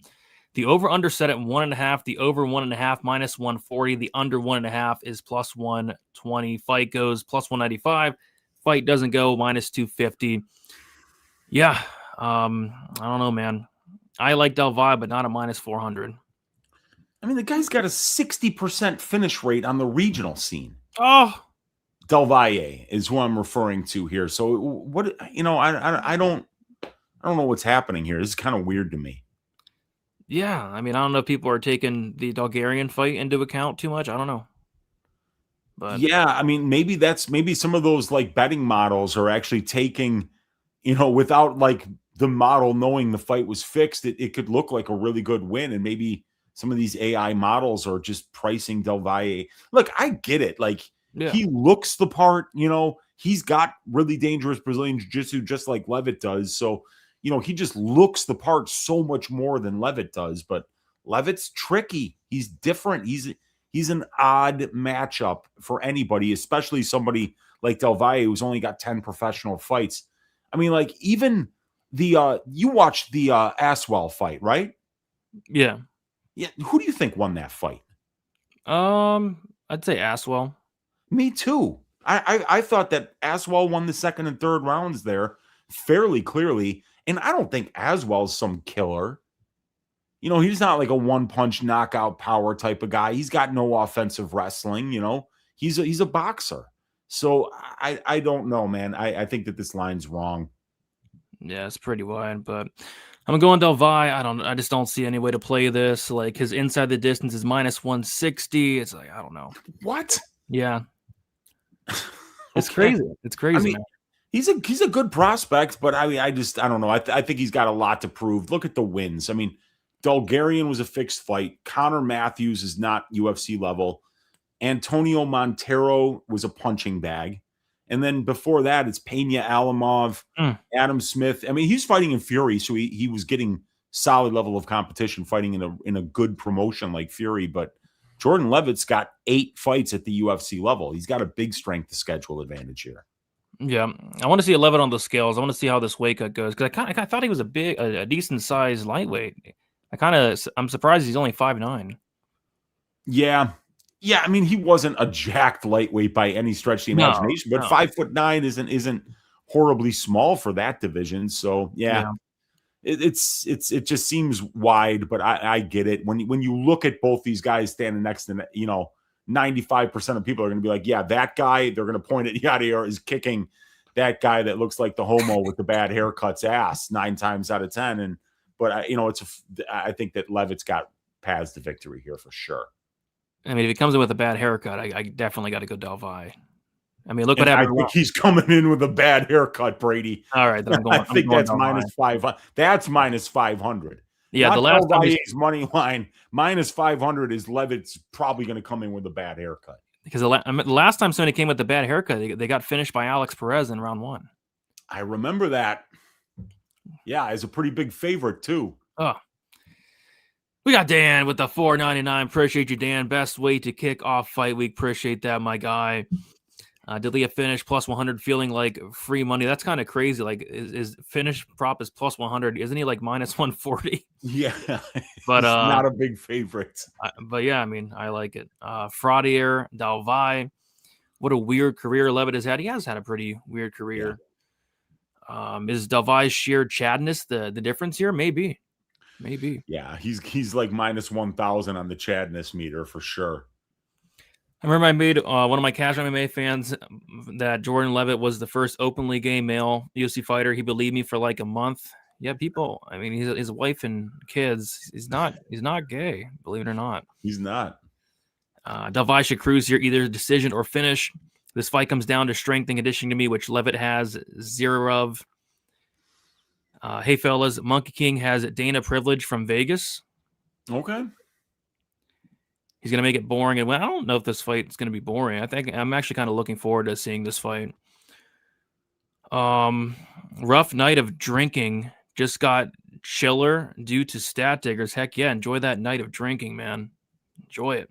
The over-under set at 1.5. The over 1.5 minus 140. The under 1.5 is plus 120. Fight goes plus 195. Fight doesn't go minus 250. Yeah. I don't know, man. I like Del Valle, but not a minus 400. I mean, the guy's got a 60% finish rate on the regional scene. Oh, Del Valle is who I'm referring to here. So what, I don't know what's happening here. This is kind of weird to me. yeah. I mean, I don't know if people are taking the Bulgarian fight into account too much. I don't know. But yeah, I mean, maybe some of those like betting models are actually taking, without like the model knowing the fight was fixed, it could look like a really good win. And maybe some of these AI models are just pricing Del Valle. Look, I get it. Like, yeah, he looks the part, he's got really dangerous Brazilian jiu-jitsu just like Leavitt does. So, he just looks the part so much more than Leavitt does. But Leavitt's tricky. He's different. He's an odd matchup for anybody, especially somebody like Del Valle who's only got 10 professional fights. I mean, like, even you watched the Aswell fight, right? yeah. Yeah. Who do you think won that fight? I'd say Aswell. Me too. I thought that Aswell won the second and third rounds there fairly clearly. And I don't think Aswell's some killer. He's not like a one-punch knockout power type of guy. He's got no offensive wrestling, He's a boxer. So I don't know, man. I think that this line's wrong. Yeah, it's pretty wide, but I'm going Del Valle. I just don't see any way to play this. Like, his inside the distance is minus 160. It's like, I don't know. What? Yeah. It's Okay. crazy. It's crazy, I mean, man. he's a good prospect, but I mean, I don't know. I think he's got a lot to prove. Look at the wins. I mean, Bulgarian was a fixed fight. Connor Matthews is not UFC level. Antonio Montero was a punching bag. And then before that, it's Pena Alamov, Adam Smith. I mean, he's fighting in Fury, so he was getting solid level of competition, fighting in a good promotion like Fury. But Jordan Leavitt's got 8 fights at the UFC level. He's got a big strength to schedule advantage here. Yeah, I want to see 11 on the scales. I want to see how this weight cut goes because I thought he was a decent sized lightweight. I'm surprised he's only 5'9". Yeah. I mean, he wasn't a jacked lightweight by any stretch of the imagination, but 5'9" isn't horribly small for that division. So yeah. It just seems wide, but I get it. When you look at both these guys standing next to 95% of people are going to be like, yeah, that guy, they're going to point at Yadier is kicking that guy that looks like the homo with the bad haircut's ass 9 times out of 10. But I think that Leavitt's got paths to victory here for sure. I mean, if he comes in with a bad haircut, I definitely got to go Del Valle. I mean, look what happened. I think he's coming in with a bad haircut, Brady. All right, then I'm going. I think that's minus 500. That's minus 500. Yeah, the last time money line minus 500 is Leavitt's probably going to come in with a bad haircut. Because the last time somebody came with a bad haircut, they got finished by Alex Perez in round 1. I remember that. Yeah, as a pretty big favorite too. Oh, we got Dan with the $4.99. Appreciate you, Dan. Best way to kick off fight week. Appreciate that, my guy. Delia finish plus 100, feeling like free money. That's kind of crazy. Like, is finish prop is plus 100? Isn't he like minus 140? Yeah, but not a big favorite. But yeah, I mean, I like it. Fraudier, Del Valle. What a weird career Leavitt has had. He has had a pretty weird career. Yeah. Is Del Valle's sheer chadness the difference here? Maybe. Yeah, he's like minus 1,000 on the chadness meter for sure. I remember I made one of my casual MMA fans that Jordan Leavitt was the first openly gay male UFC fighter. He believed me for like a month. Yeah, people. I mean, his wife and kids. He's not gay, believe it or not. He's not. Del Valle should cruise here, either decision or finish. This fight comes down to strength and conditioning to me, which Leavitt has 0 of. Hey, fellas, Monkey King has Dana privilege from Vegas. Okay. He's going to make it boring. And I don't know if this fight is going to be boring. I think I'm actually kind of looking forward to seeing this fight. Rough night of drinking. Just got chiller due to stat diggers. Heck yeah. Enjoy that night of drinking, man. Enjoy it.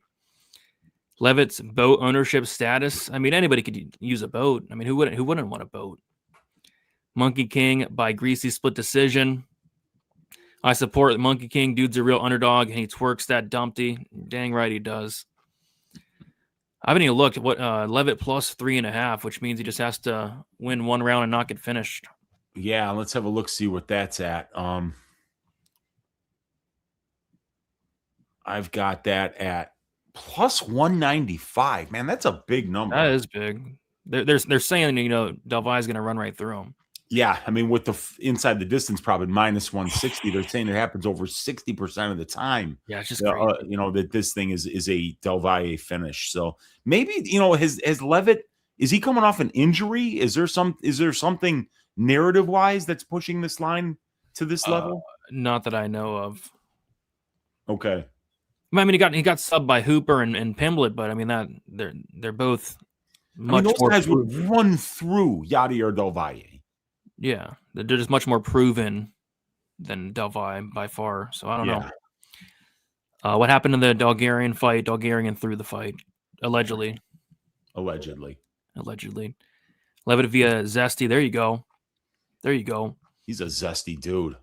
Leavitt's boat ownership status. I mean, anybody could use a boat. I mean, who wouldn't want a boat? Monkey King by greasy split decision. I support Monkey King. Dude's a real underdog, and he twerks that Dumpty. Dang right he does. I haven't even looked. What Leavitt plus 3.5, which means he just has to win 1 round and not get finished. Yeah, let's have a look, see what that's at. I've got that at plus 195. Man, that's a big number. That is big. They're saying, Del Valle is going to run right through him. Yeah, I mean, with the inside the distance, probably minus 160. They're saying it happens over 60% of the time. Yeah, it's just crazy. That this thing is a Del Valle finish. So maybe has Leavitt, is he coming off an injury? Is there something narrative wise that's pushing this line to this level? Not that I know of. Okay. I mean, he got subbed by Hooper and Pimblett, but I mean that they're both much those more guys would run through Yadier Del Valle. Yeah, they're just much more proven than Del Valle by far. So I don't know. What happened in the Dalgarian fight? Dalgarian threw the fight, allegedly. Allegedly. Leavitt via Zesty. There you go. He's a zesty dude.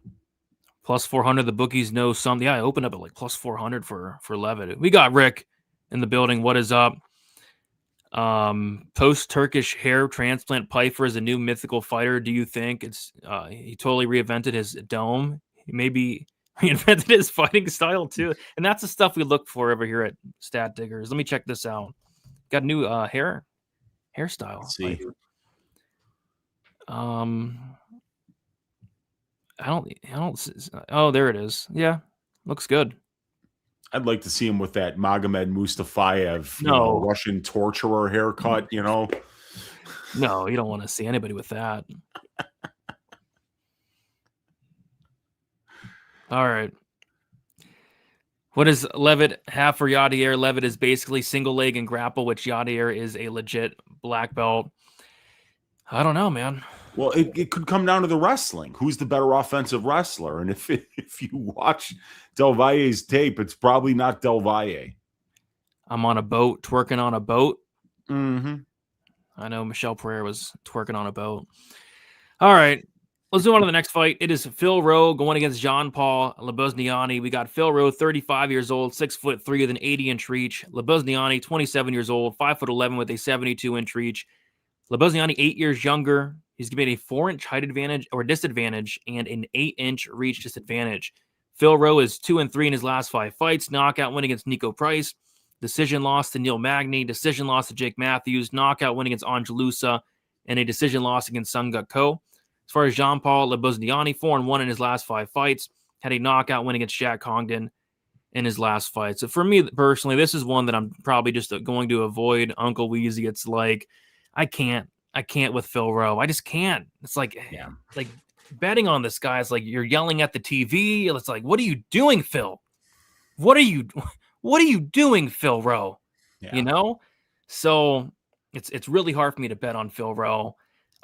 Plus 400. The bookies know something. Yeah, I opened up at like plus 400 for Leavitt. We got Rick in the building. What is up? Post Turkish hair transplant Piper is a new mythical fighter. Do you think it's he totally reinvented his dome? He maybe reinvented his fighting style too. And that's the stuff we look for over here at Stat Diggers. Let me check this out. Got a new hairstyle. Let's see. I don't. Oh, there it is. Yeah, looks good. I'd like to see him with that Magomed Mustafayev, Russian torturer haircut, No, you don't want to see anybody with that. All right. What is Leavitt have for Yadier? Leavitt is basically single leg and grapple, which Yadier is a legit black belt. I don't know, man. Well, it could come down to the wrestling. Who's the better offensive wrestler? And if you watch Del Valle's tape, it's probably not Del Valle. I'm on a boat, twerking on a boat. Mm-hmm. I know Michelle Pereira was twerking on a boat. All right, let's move on to the next fight. It is Phil Rowe going against Jean-Paul Lebosnoyani. We got Phil Rowe, 35 years old, 6'3" with an 80-inch reach. Lebosnoyani, 27 years old, 5'11" with a 72-inch reach. Lebosnoyani, 8 years younger. He's given a 4-inch height advantage or disadvantage and an 8-inch reach disadvantage. Phil Rowe is 2-3 in his last 5 fights. Knockout win against Nico Price. Decision loss to Neil Magny. Decision loss to Jake Matthews. Knockout win against Angelusa. And a decision loss against Sunguk Ko. As far as Jean-Paul Lebosnoyani, 4-1 in his last 5 fights. Had a knockout win against Jack Congdon in his last fight. So for me personally, this is one that I'm probably just going to avoid. Uncle Weezy, it's like, I can't with Phil Rowe. I just can't. It's like, like betting on this guy is like you're yelling at the TV. It's like, what are you doing, Phil? What are you doing, Phil Rowe? Yeah. So it's really hard for me to bet on Phil Rowe.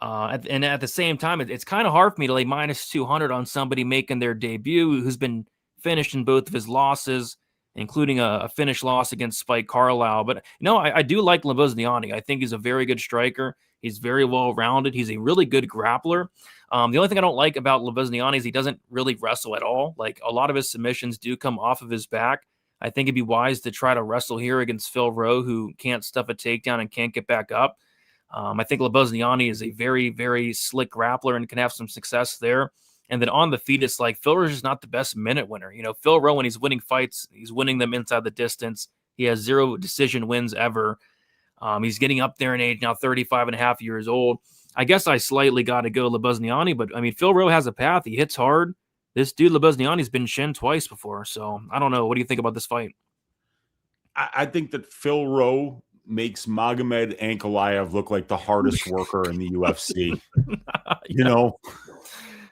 And at the same time, it's kind of hard for me to lay minus 200 on somebody making their debut who's been finished in both of his losses, including a finish loss against Spike Carlisle. But I do like Lebosnoyani. I think he's a very good striker. He's very well-rounded. He's a really good grappler. The only thing I don't like about Lebosnoyani is he doesn't really wrestle at all. Like, a lot of his submissions do come off of his back. I think it'd be wise to try to wrestle here against Phil Rowe, who can't stuff a takedown and can't get back up. I think Lebosnoyani is a very, very slick grappler and can have some success there. And then on the feet, it's like Phil Rowe's just not the best minute winner. Phil Rowe, when he's winning fights, he's winning them inside the distance. He has 0 decision wins ever. He's getting up there in age now, 35 and a half years old. I guess I slightly got to go Lebosnoyani, but I mean, Phil Rowe has a path. He hits hard. This dude, Lebosnoyani's been shinned twice before. So I don't know. What do you think about this fight? I think that Phil Rowe makes Magomed Ankalaev look like the hardest worker in the UFC.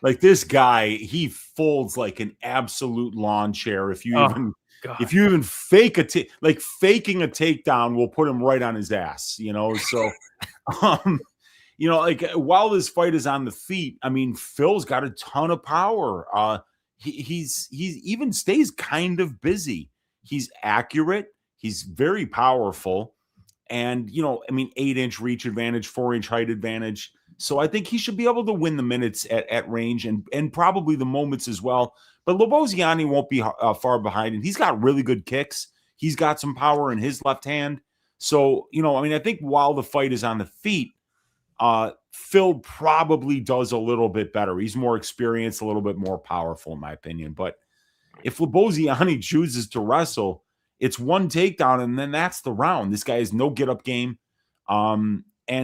Like this guy, he folds like an absolute lawn chair. If you even fake faking a takedown will put him right on his ass, So, like while this fight is on the feet, I mean, Phil's got a ton of power. He's even stays kind of busy. He's accurate. He's very powerful. And, 8-inch reach advantage, 4-inch height advantage. So I think he should be able to win the minutes at range and probably the moments as well. But Lebosnoyani won't be far behind, and he's got really good kicks. He's got some power in his left hand. So, I think while the fight is on the feet, Phil probably does a little bit better. He's more experienced, a little bit more powerful, in my opinion. But, If Lebosnoyani chooses to wrestle, it's one takedown, and then that's the round. This guy has no get-up game, and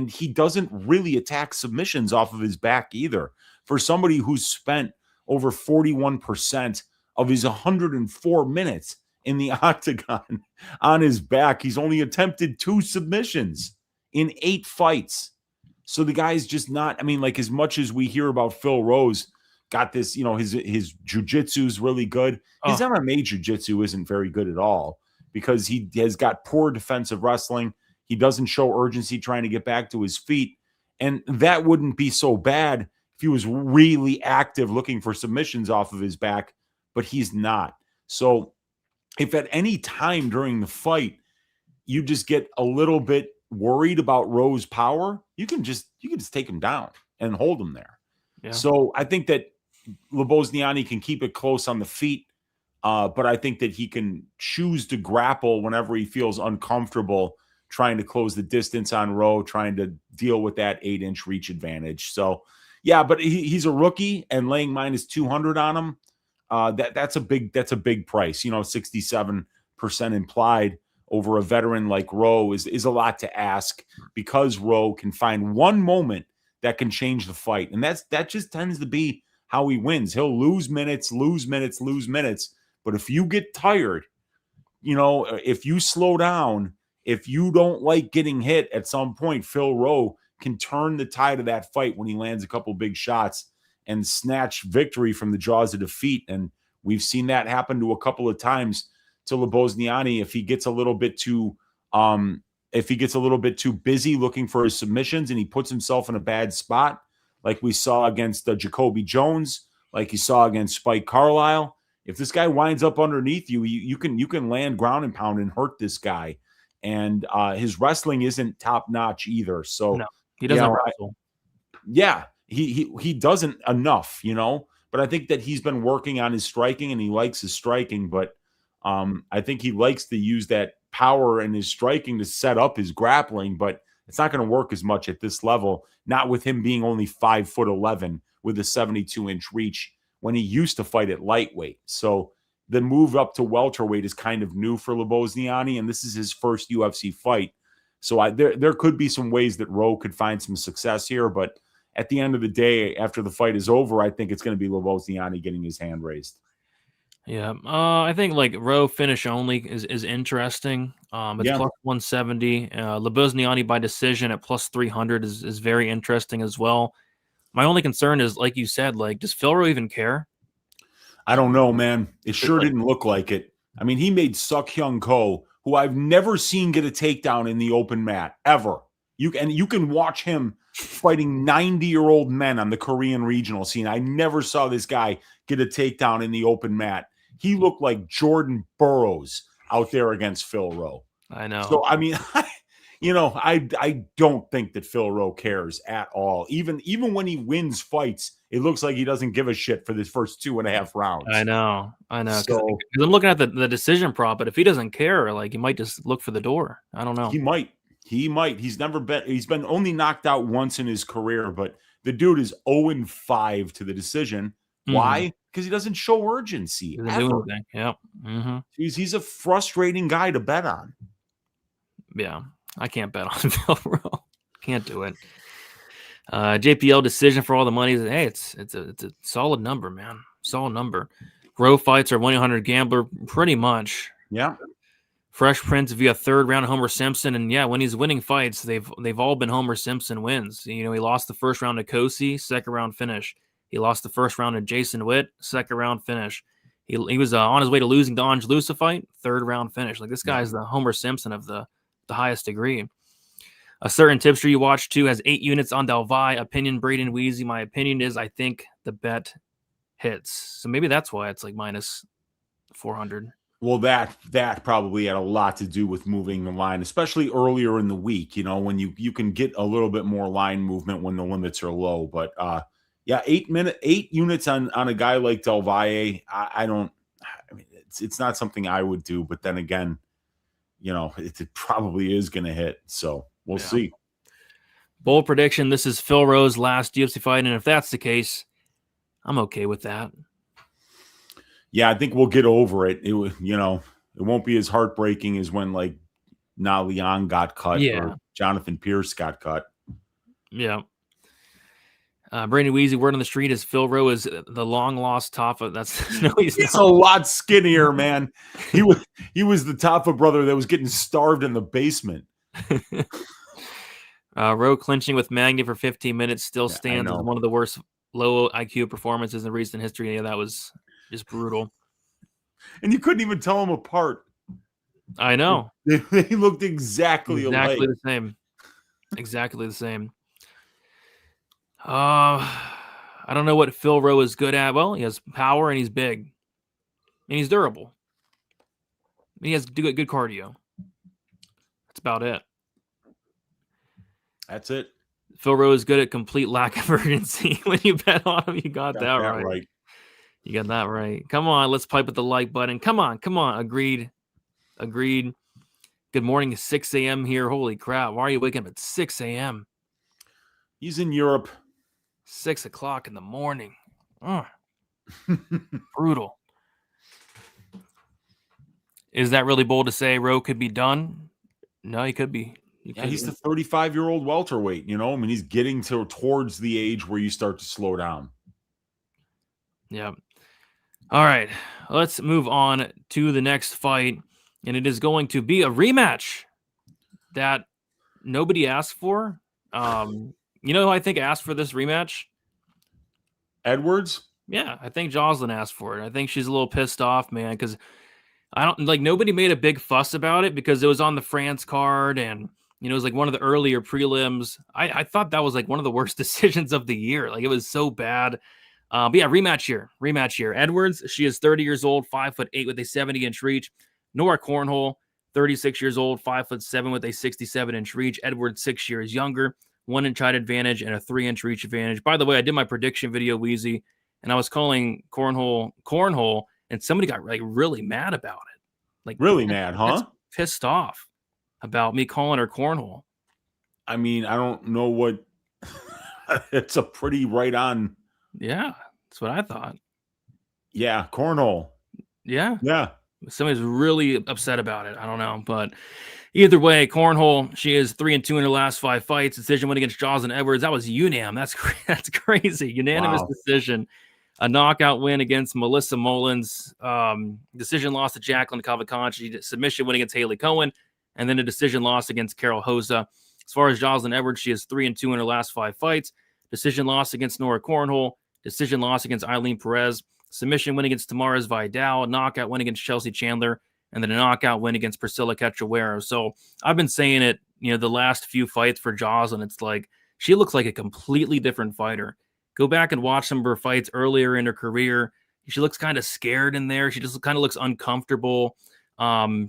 he doesn't really attack submissions off of his back either. For somebody who's spent over 41% of his 104 minutes in the octagon on his back, he's only attempted 2 submissions in 8 fights. So the guy's just not, I mean, like, as much as we hear about Phil Rowe's got this, you know, his jiu-jitsu is really good. His MMA jiu-jitsu isn't very good at all because he has got poor defensive wrestling. He doesn't show urgency trying to get back to his feet. And that wouldn't be so bad if he was really active looking for submissions off of his back, but he's not. So if at any time during the fight you just get a little bit worried about Rowe's power, you can just take him down and hold him there. Yeah. So I think that Lebosnoyani can keep it close on the feet, but I think that he can choose to grapple whenever he feels uncomfortable trying to close the distance on Rowe, trying to deal with that 8-inch reach advantage. So, yeah, but he's a rookie, and laying minus 200 on him, that's a big price. You know, 67% implied over a veteran like Rowe is a lot to ask, because Rowe can find one moment that can change the fight, and that just tends to be how he wins. He'll lose minutes, but if you get tired, you know, if you slow down, if you don't like getting hit at some point, Phil Rowe can turn the tide of that fight when he lands a couple big shots and snatch victory from the jaws of defeat. And we've seen that happen to a couple of times to Lebosnoyani if he gets a little bit too busy looking for his submissions and he puts himself in a bad spot, like we saw against Jacoby Jones, like you saw against Spike Carlisle. If this guy winds up underneath you, you can land ground and pound and hurt this guy. And his wrestling isn't top notch either. So no, he doesn't wrestle. He doesn't enough, you know. But I think that he's been working on his striking, and he likes his striking. But I think he likes to use that power and his striking to set up his grappling. But it's not going to work as much at this level. Not with him being only 5'11" with a 72-inch reach when he used to fight at lightweight. So the move up to welterweight is kind of new for Lebosnoyani, and this is his first UFC fight. So there could be some ways that Rowe could find some success here, but at the end of the day, after the fight is over, I think it's going to be Lebosnoyani getting his hand raised. Yeah, I think like Rowe finish only is interesting. It's plus 170. Lebosnoyani by decision at plus 300 is very interesting as well. My only concern is, like you said, like, does Phil Rowe even care? I don't know, man. It sure didn't look like it. I mean, he made Suk Hyung Ko, who I've never seen get a takedown in the open mat, ever. You can watch him fighting 90-year-old men on the Korean regional scene. I never saw this guy get a takedown in the open mat. He looked like Jordan Burroughs out there against Phil Rowe. I know. So, I mean, I don't think that Phil Rowe cares at all. Even when he wins fights, it looks like he doesn't give a shit for this first 2.5 rounds. I know. So, I'm looking at the decision prop, but if he doesn't care, like, he might just look for the door. I don't know. He might. He's been only knocked out once in his career, but the dude is 0-5 to the decision. Mm-hmm. Why? Because he doesn't show urgency. He doesn't do anything. Yep. Mm-hmm. He's a frustrating guy to bet on. Yeah. I can't bet on Phil Rowe. Can't do it. JPL decision for all the money. Hey, it's a solid number, man. Solid number. Rowe fights are 1-800 gambler, pretty much. Yeah. Fresh Prince via third round Homer Simpson, and yeah, when he's winning fights, they've all been Homer Simpson wins. You know, he lost the first round to Kosi, second round finish. He lost the first round to Jason Witt, second round finish. He was on his way to losing to Ange Lusa fight, third round finish. Like, this guy's the Homer Simpson of the highest degree. A certain tipster you watch too has 8 units on Del Valle. Opinion Braden Wheezy. My opinion is I think the bet hits. So maybe that's why it's like minus 400. Well, that probably had a lot to do with moving the line, especially earlier in the week, you know, when you can get a little bit more line movement when the limits are low. But 8 units on a guy like Del Valle, I mean, it's not something I would do, but then again, you know, it probably is going to hit. So we'll see. Bold prediction. This is Phil Rowe's last UFC fight. And if that's the case, I'm okay with that. Yeah, I think we'll get over it. It won't be as heartbreaking as when like Leon got cut or Jonathan Pierce got cut. Yeah. Brandon Weezy, word on the street is Phil Rowe is the long lost Taffa. That's no, he's a lot skinnier, man. He was the Taffa brother that was getting starved in the basement. Rowe clinching with Magny for 15 minutes still stands as one of the worst low IQ performances in recent history. Yeah, that was just brutal. And you couldn't even tell them apart. I know. They looked exactly alike. The same. Exactly the same. I don't know what Phil Rowe is good at. Well, he has power and he's big. And he's durable. And he has good cardio. That's about it. That's it. Phil Rowe is good at complete lack of urgency. When you bet on him, you got that right. You got that right. Come on, let's pipe with the like button. Come on. Agreed. Good morning, 6 a.m. here. Holy crap. Why are you waking up at 6 a.m.? He's in Europe. 6 o'clock in the morning. Brutal. Is that really bold to say Rowe could be done? No, he could be. He's the 35-year-old welterweight, I mean, he's getting towards the age where you start to slow down. Yeah. All right. Let's move on to the next fight. And it is going to be a rematch that nobody asked for. You know who I think asked for this rematch? Edwards? Yeah, I think Jocelyn asked for it. I think she's a little pissed off, man, because nobody made a big fuss about it because it was on the France card and it was like one of the earlier prelims. I thought that was like one of the worst decisions of the year. Like it was so bad. But yeah, rematch here. Edwards, she is 30 years old, 5'8" with a 70-inch reach. Nora Cornhole, 36 years old, 5'7" with a 67-inch reach. Edwards, 6 years younger, 1-inch height advantage and a 3-inch reach advantage. By the way, I did my prediction video, Wheezy, and I was calling Cornhole, and somebody got like really mad about it. Like really mad, huh? Pissed off about me calling her Cornhole. I mean, I don't know what. It's a pretty right on. Yeah, that's what I thought. Yeah, Cornhole. Yeah. Yeah. Somebody's really upset about it. I don't know, but either way, Cornhole, she is 3-2 in her last 5 fights. Decision win against Jocelyn Edwards. That was UNAM. That's crazy. Unanimous decision. A knockout win against Melissa Mullins. Decision loss to Jacqueline Cavalcanti. Submission win against Haley Cohen. And then a decision loss against Carol Hosa. As far as Jocelyn Edwards, she is 3-2 in her last 5 fights. Decision loss against Nora Cornhole. Decision loss against Eileen Perez. Submission win against Tamara's Vidal, a knockout win against Chelsea Chandler, and then a knockout win against Priscilla Cachoeira. So I've been saying it, the last few fights for Jocelyn, it's like she looks like a completely different fighter. Go back and watch some of her fights earlier in her career. She looks kind of scared in there. She just kind of looks uncomfortable.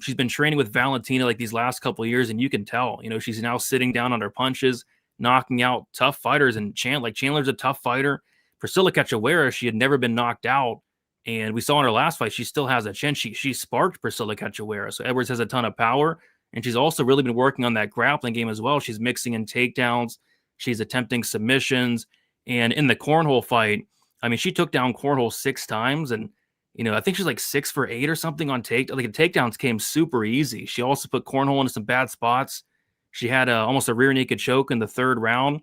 She's been training with Valentina like these last couple of years, and you can tell, she's now sitting down on her punches, knocking out tough fighters. And Chandler's a tough fighter. Priscilla Cachoeira, she had never been knocked out, and we saw in her last fight, she still has a chin. She sparked Priscilla Cachoeira. So Edwards has a ton of power, and she's also really been working on that grappling game as well. She's mixing in takedowns. She's attempting submissions. And in the Cornhole fight, I mean, she took down Cornhole 6 times, and, I think she's like 6 for 8 or something on the takedowns came super easy. She also put Cornhole into some bad spots. She had almost a rear naked choke in the 3rd round.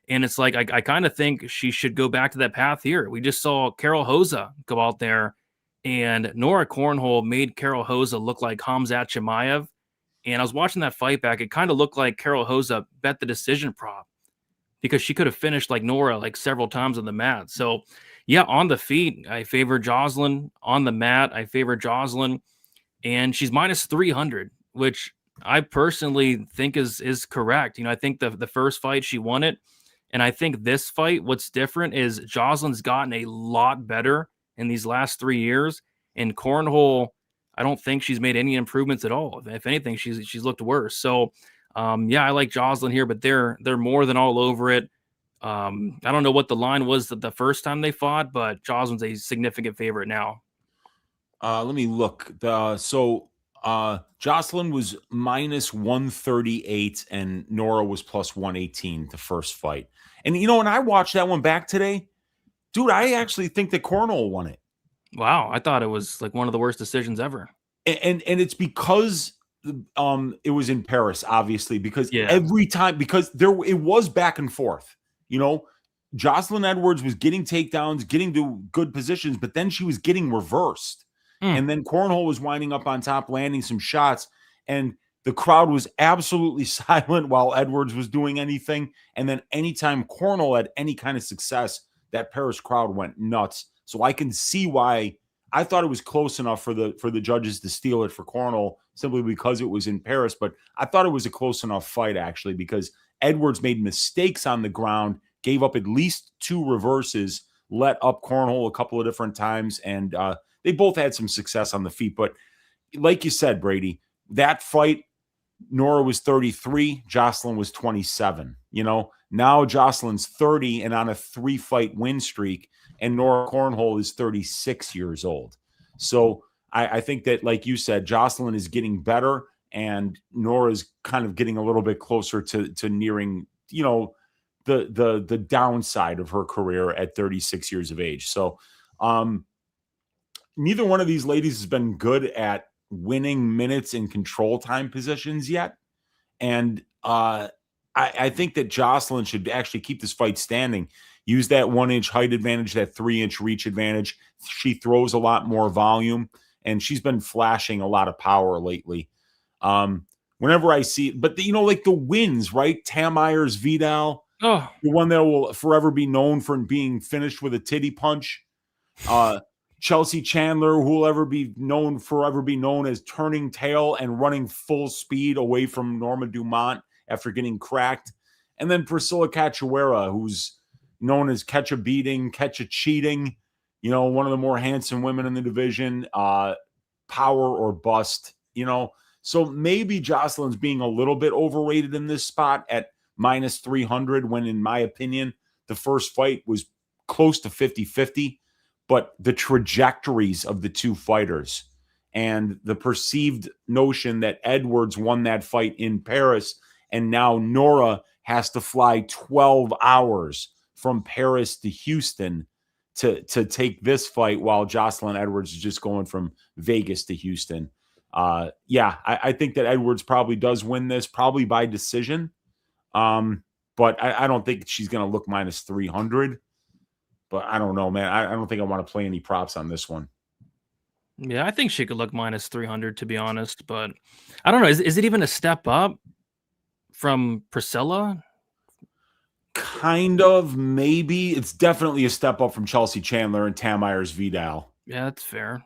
And it's like, I kind of think she should go back to that path here. We just saw Carol Hosa go out there, and Nora Cornhole made Carol Hosa look like Khamzat Chimaev. And I was watching that fight back. It kind of looked like Carol Hosa bet the decision prop because she could have finished like Nora like several times on the mat. So yeah, on the feet, I favor Jocelyn. On the mat, I favor Jocelyn. And she's minus 300, which I personally think is correct. I think the first fight she won it. And I think this fight, what's different is Jocelyn's gotten a lot better in these last 3 years. And Cornhole, I don't think she's made any improvements at all. If anything, she's looked worse. So, yeah, I like Jocelyn here, but they're more than all over it. I don't know what the line was the first time they fought, but Jocelyn's a significant favorite now. Let me look. Jocelyn was minus 138 and Nora was plus 118 the first fight. And when I watched that one back today, dude, I actually think that Cornhole won it. Wow, I thought it was like one of the worst decisions ever. And it's because it was in Paris, obviously, because Yeah. every time, because it was back and forth, you know. Jocelyn Edwards was getting takedowns, getting to good positions, but then she was getting reversed. And then Cornhole was winding up on top, landing some shots, and the crowd was absolutely silent while Edwards was doing anything. And then anytime Cornhole had any kind of success, that Paris crowd went nuts. So I can see why. I thought it was close enough for the judges to steal it for Cornell simply because it was in Paris, but I thought it was a close enough fight actually because Edwards made mistakes on the ground, gave up at least 2 reverses, let up Cornhole a couple of different times, and they both had some success on the feet. But like you said, Brady, that fight, Nora was 33, Jocelyn was 27. You know, now Jocelyn's 30 and on a 3-fight win streak, and Nora Cornhole is 36 years old. So I think that, like you said, Jocelyn is getting better, and Nora's kind of getting a little bit closer to nearing, you know, the downside of her career at 36 years of age. So neither one of these ladies has been good at winning minutes in control time positions yet. And I think that Jocelyn should actually keep this fight standing. Use that 1-inch height advantage, that 3-inch reach advantage. She throws a lot more volume, and she's been flashing a lot of power lately. Whenever I see, but you know, like the wins, right? Tamires Vidal, the one that will forever be known for being finished with a titty punch. Chelsea Chandler, who will forever be known as turning tail and running full speed away from Norma Dumont after getting cracked. And then Priscilla Cachoeira, who's known as catch a beating, catch a cheating, you know, one of the more handsome women in the division, power or bust, you know. So maybe Jocelyn's being a little bit overrated in this spot at minus 300, when in my opinion, the first fight was close to 50-50. But the trajectories of the two fighters and the perceived notion that Edwards won that fight in Paris, and now Nora has to fly 12 hours from Paris to Houston to take this fight, while Jocelyn Edwards is just going from Vegas to Houston. I think that Edwards probably does win this, probably by decision. But I don't think she's going to look minus 300. But I don't know, man. I don't think I want to play any props on this one. Yeah, I think she could look minus 300, to be honest. But I don't know. Is it even a step up from Priscilla? Kind of, maybe. It's definitely a step up from Chelsea Chandler and Tamires Vidal. Yeah, that's fair.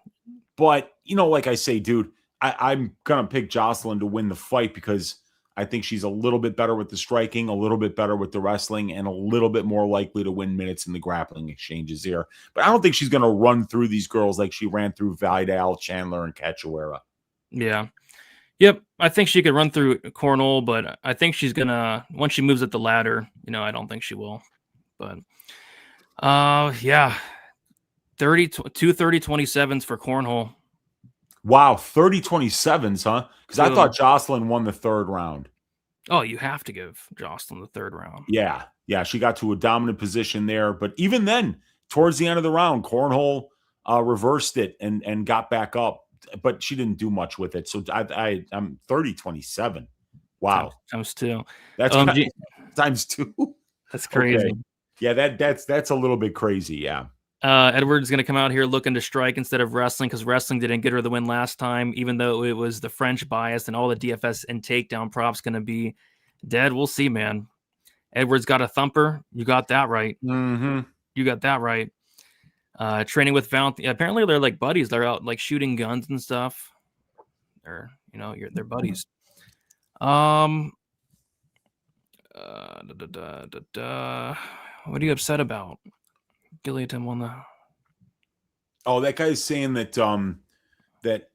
But, you know, like I say, dude, I'm going to pick Jocelyn to win the fight because I think she's a little bit better with the striking, a little bit better with the wrestling, and a little bit more likely to win minutes in the grappling exchanges here. But I don't think she's going to run through these girls like she ran through Vidal, Chandler, and Cachoeira. Yeah. Yep. I think she could run through Cornolle, but I think she's going to, once she moves up the ladder, you know, I don't think she will. But, yeah. 27s for Cornhole. Wow, 27s, huh? Because I thought Jocelyn won the third round. Oh, you have to give Jocelyn the third round. Yeah, she got to a dominant position there. But even then, towards the end of the round, Cornhole reversed it and got back up. But she didn't do much with it. So I'm 30-27. Wow. Times 2. That's times 2. That's crazy. Okay. Yeah, that's a little bit crazy, yeah. Edwards is going to come out here looking to strike instead of wrestling, because wrestling didn't get her the win last time, even though it was the French bias and all the DFS and takedown props going to be dead. We'll see, man. Edwards got a thumper. You got that right. Mm-hmm. You got that right. Training with Valle. Apparently they're like buddies. They're out like shooting guns and stuff. Or, you know, they're buddies. What are you upset about? Gilliam on the. Oh, that guy's saying that that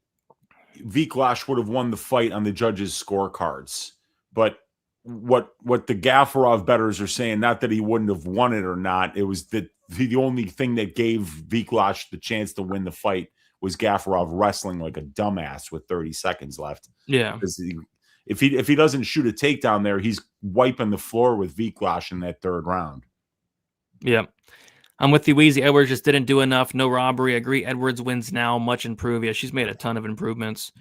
Viklash would have won the fight on the judges' scorecards, but what the Gafarov bettors are saying, not that he wouldn't have won it or not, it was that the only thing that gave Viklash the chance to win the fight was Gafarov wrestling like a dumbass with 30 seconds left. Yeah, because if he doesn't shoot a takedown there, he's wiping the floor with Viklash in that third round. Yeah. I'm with you, Weezy. Edwards just didn't do enough. No robbery. I agree. Edwards wins now. Much improved. Yeah, she's made a ton of improvements.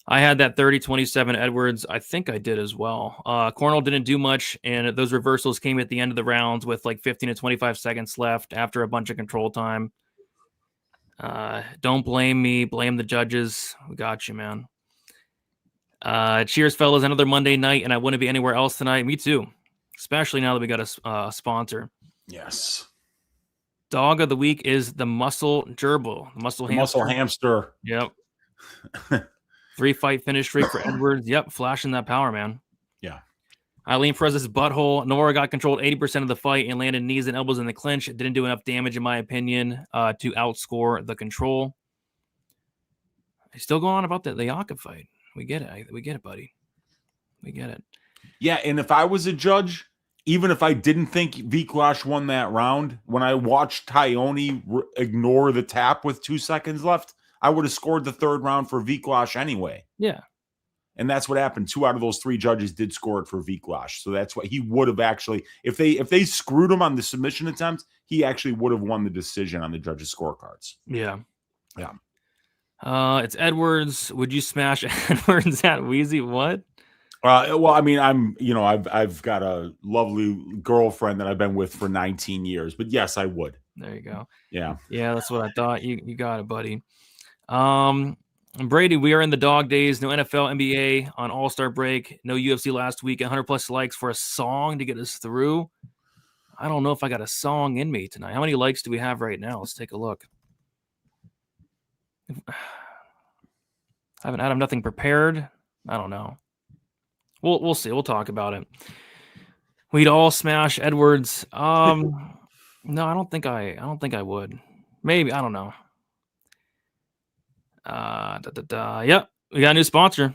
I had that 30-27 Edwards. I think I did as well. Cornolle didn't do much, and those reversals came at the end of the rounds with like 15 to 25 seconds left after a bunch of control time. Don't blame me. Blame the judges. We got you, man. Cheers, fellas. Another Monday night, and I wouldn't be anywhere else tonight. Me too. Especially now that we got a sponsor. Yes. Dog of the week is the Muscle Gerbil. Muscle Hamster. Yep. 3-fight finish streak for Edwards. Yep, flashing that power, man. Yeah. Eileen Perez's butthole. Nora got controlled 80% of the fight and landed knees and elbows in the clinch. It didn't do enough damage, in my opinion, to outscore the control. I still go on about the Yaka fight. We get it. We get it, buddy. We get it. Yeah, and if I was a judge, even if I didn't think Viklash won that round, when I watched Tyone ignore the tap with 2 seconds left, I would have scored the third round for Viklash anyway. Yeah. And that's what happened. 2 out of those 3 judges did score it for Viklash. So that's what he would have actually, if they screwed him on the submission attempt, he actually would have won the decision on the judges' scorecards. Yeah. Yeah. It's Edwards. Would you smash Edwards at Wheezy? What? Well, I mean, I've got a lovely girlfriend that I've been with for 19 years, but yes, I would. There you go. Yeah. Yeah, that's what I thought. You got it, buddy. Brady, we are in the dog days. No NFL, NBA on All-Star break. No UFC last week. 100 plus likes for a song to get us through. I don't know if I got a song in me tonight. How many likes do we have right now? Let's take a look. I haven't had nothing prepared. I don't know. We'll see. We'll talk about it. We'd all smash Edwards. No, I don't think I would. Maybe, I don't know. Yep, we got a new sponsor.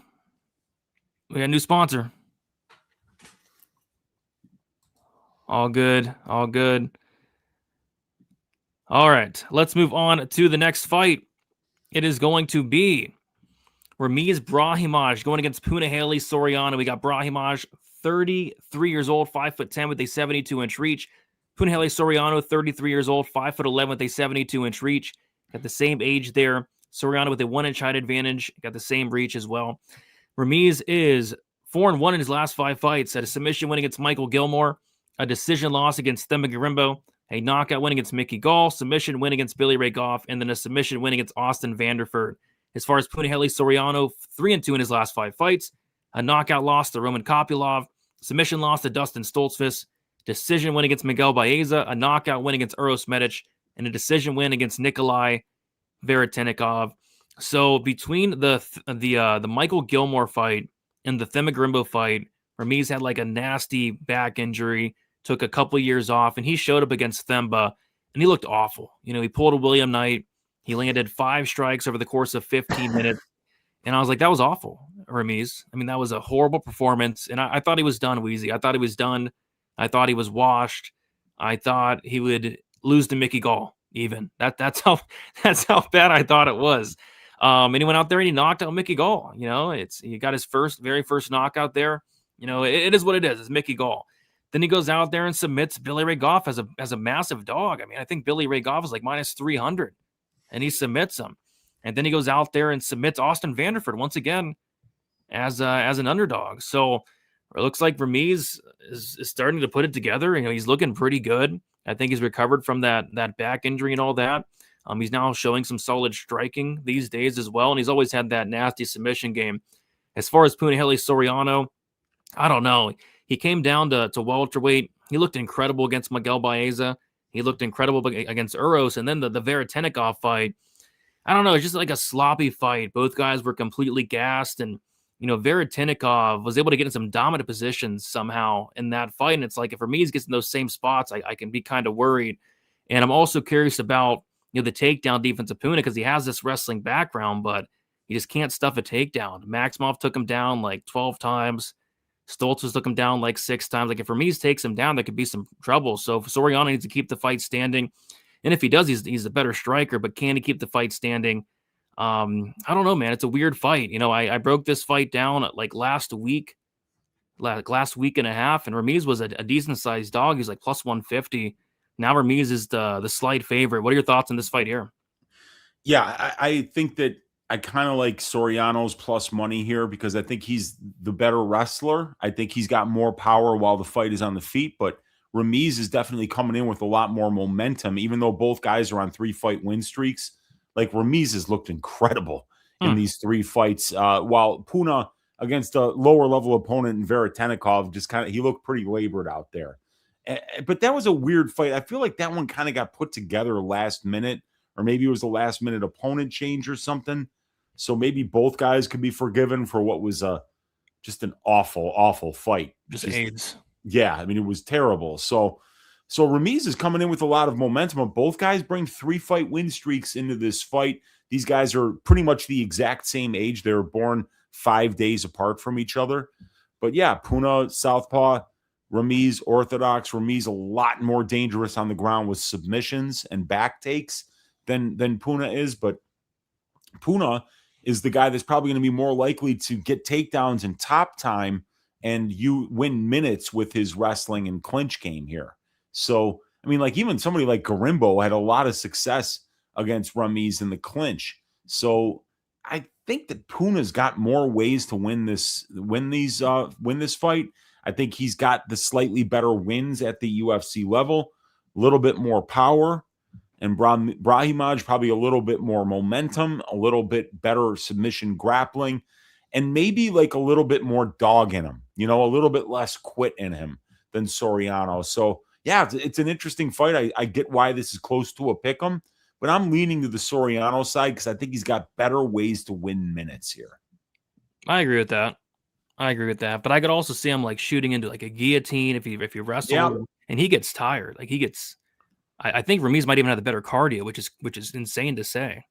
All good. All right, let's move on to the next fight. It is going to be Brahimaj going against Punahele Soriano. We got Brahimaj, 33 years old, 5'10" with a 72-inch reach. Punahele Soriano, 33 years old, 5'11" with a 72-inch reach. Got the same age there. Soriano with a 1-inch height advantage. Got the same reach as well. Ramiz is 4-1 in his last 5 fights. Had a submission win against Michael Gilmore, a decision loss against Themba Garimbo, a knockout win against Mickey Gall, submission win against Billy Ray Goff, and then a submission win against Austin Vanderford. As far as Punahele Soriano, 3-2 in his last 5 fights, a knockout loss to Roman Kopylov, submission loss to Dustin Stoltzfus, decision win against Miguel Baeza, a knockout win against Uros Medic, and a decision win against Nikolai Veretennikov. So between the Michael Gilmore fight and the Themba Garimbo fight, Ramiz had like a nasty back injury, took a couple years off, and he showed up against Themba, and he looked awful. You know, he pulled a William Knight. He landed 5 strikes over the course of 15 minutes. And I was like, that was awful, Ramiz. I mean, that was a horrible performance. And I thought he was done, Wheezy. I thought he was done. I thought he was washed. I thought he would lose to Mickey Gall, even. That's how bad I thought it was. And he went out there and he knocked out Mickey Gall. You know, he got his very first knockout there. You know, it is what it is. It's Mickey Gall. Then he goes out there and submits Billy Ray Goff as a massive dog. I mean, I think Billy Ray Goff is like minus 300, and he submits him. And then he goes out there and submits Austin Vanderford once again as an underdog. So it looks like Ramiz is starting to put it together. You know, he's looking pretty good. I think he's recovered from that back injury and all that. He's now showing some solid striking these days as well, and he's always had that nasty submission game. As far as Punahele Soriano, I don't know. He came down to welterweight. He looked incredible against Miguel Baeza. He looked incredible against Uros. And then the Veretennikov fight, I don't know, it's just like a sloppy fight. Both guys were completely gassed. And, you know, Veretennikov was able to get in some dominant positions somehow in that fight. And it's like, if Ramiz gets in those same spots, I can be kind of worried. And I'm also curious about, you know, the takedown defense of Puna, because he has this wrestling background, but he just can't stuff a takedown. Maximov took him down like 12 times. Stoltzfus took him down like 6 times. Like, if Ramiz takes him down, there could be some trouble. So Soriano needs to keep the fight standing. And if he does, he's a better striker, but can he keep the fight standing? I don't know, man. It's a weird fight. You know, I broke this fight down like last week and a half, and Ramiz was a decent sized dog. He's like plus 150. Now Ramiz is the slight favorite. What are your thoughts on this fight here? Yeah, I think that I kind of like Soriano's plus money here because I think he's the better wrestler. I think he's got more power while the fight is on the feet, but Ramiz is definitely coming in with a lot more momentum, even though both guys are on 3-fight win streaks. Like Ramiz has looked incredible in these 3 fights, while Puna against a lower level opponent in Veretenikov just he looked pretty labored out there. But that was a weird fight. I feel like that one kind of got put together last minute, or maybe it was a last minute opponent change or something. So maybe both guys could be forgiven for what was just an awful, awful fight. Just AIDS. Yeah, I mean, it was terrible. So Ramiz is coming in with a lot of momentum. But both guys bring 3-fight win streaks into this fight. These guys are pretty much the exact same age. They were born 5 days apart from each other. But yeah, Puna, southpaw, Ramiz, orthodox. Ramiz a lot more dangerous on the ground with submissions and back takes than Puna is. But Puna is the guy that's probably going to be more likely to get takedowns in top time and you win minutes with his wrestling and clinch game here. So, I mean, like even somebody like Garimbo had a lot of success against Ramiz in the clinch. So I think that Puna's got more ways to win this fight. I think he's got the slightly better wins at the UFC level, a little bit more power, and Brahimaj probably a little bit more momentum, a little bit better submission grappling, and maybe like a little bit more dog in him, a little bit less quit in him than Soriano. So yeah, it's an interesting fight. I get why this is close to a pick'em, but I'm leaning to the Soriano side because I think he's got better ways to win minutes here. I agree with that. But I could also see him like shooting into like a guillotine if he wrestles and he gets tired. Like I think Ramiz might even have the better cardio, which is insane to say.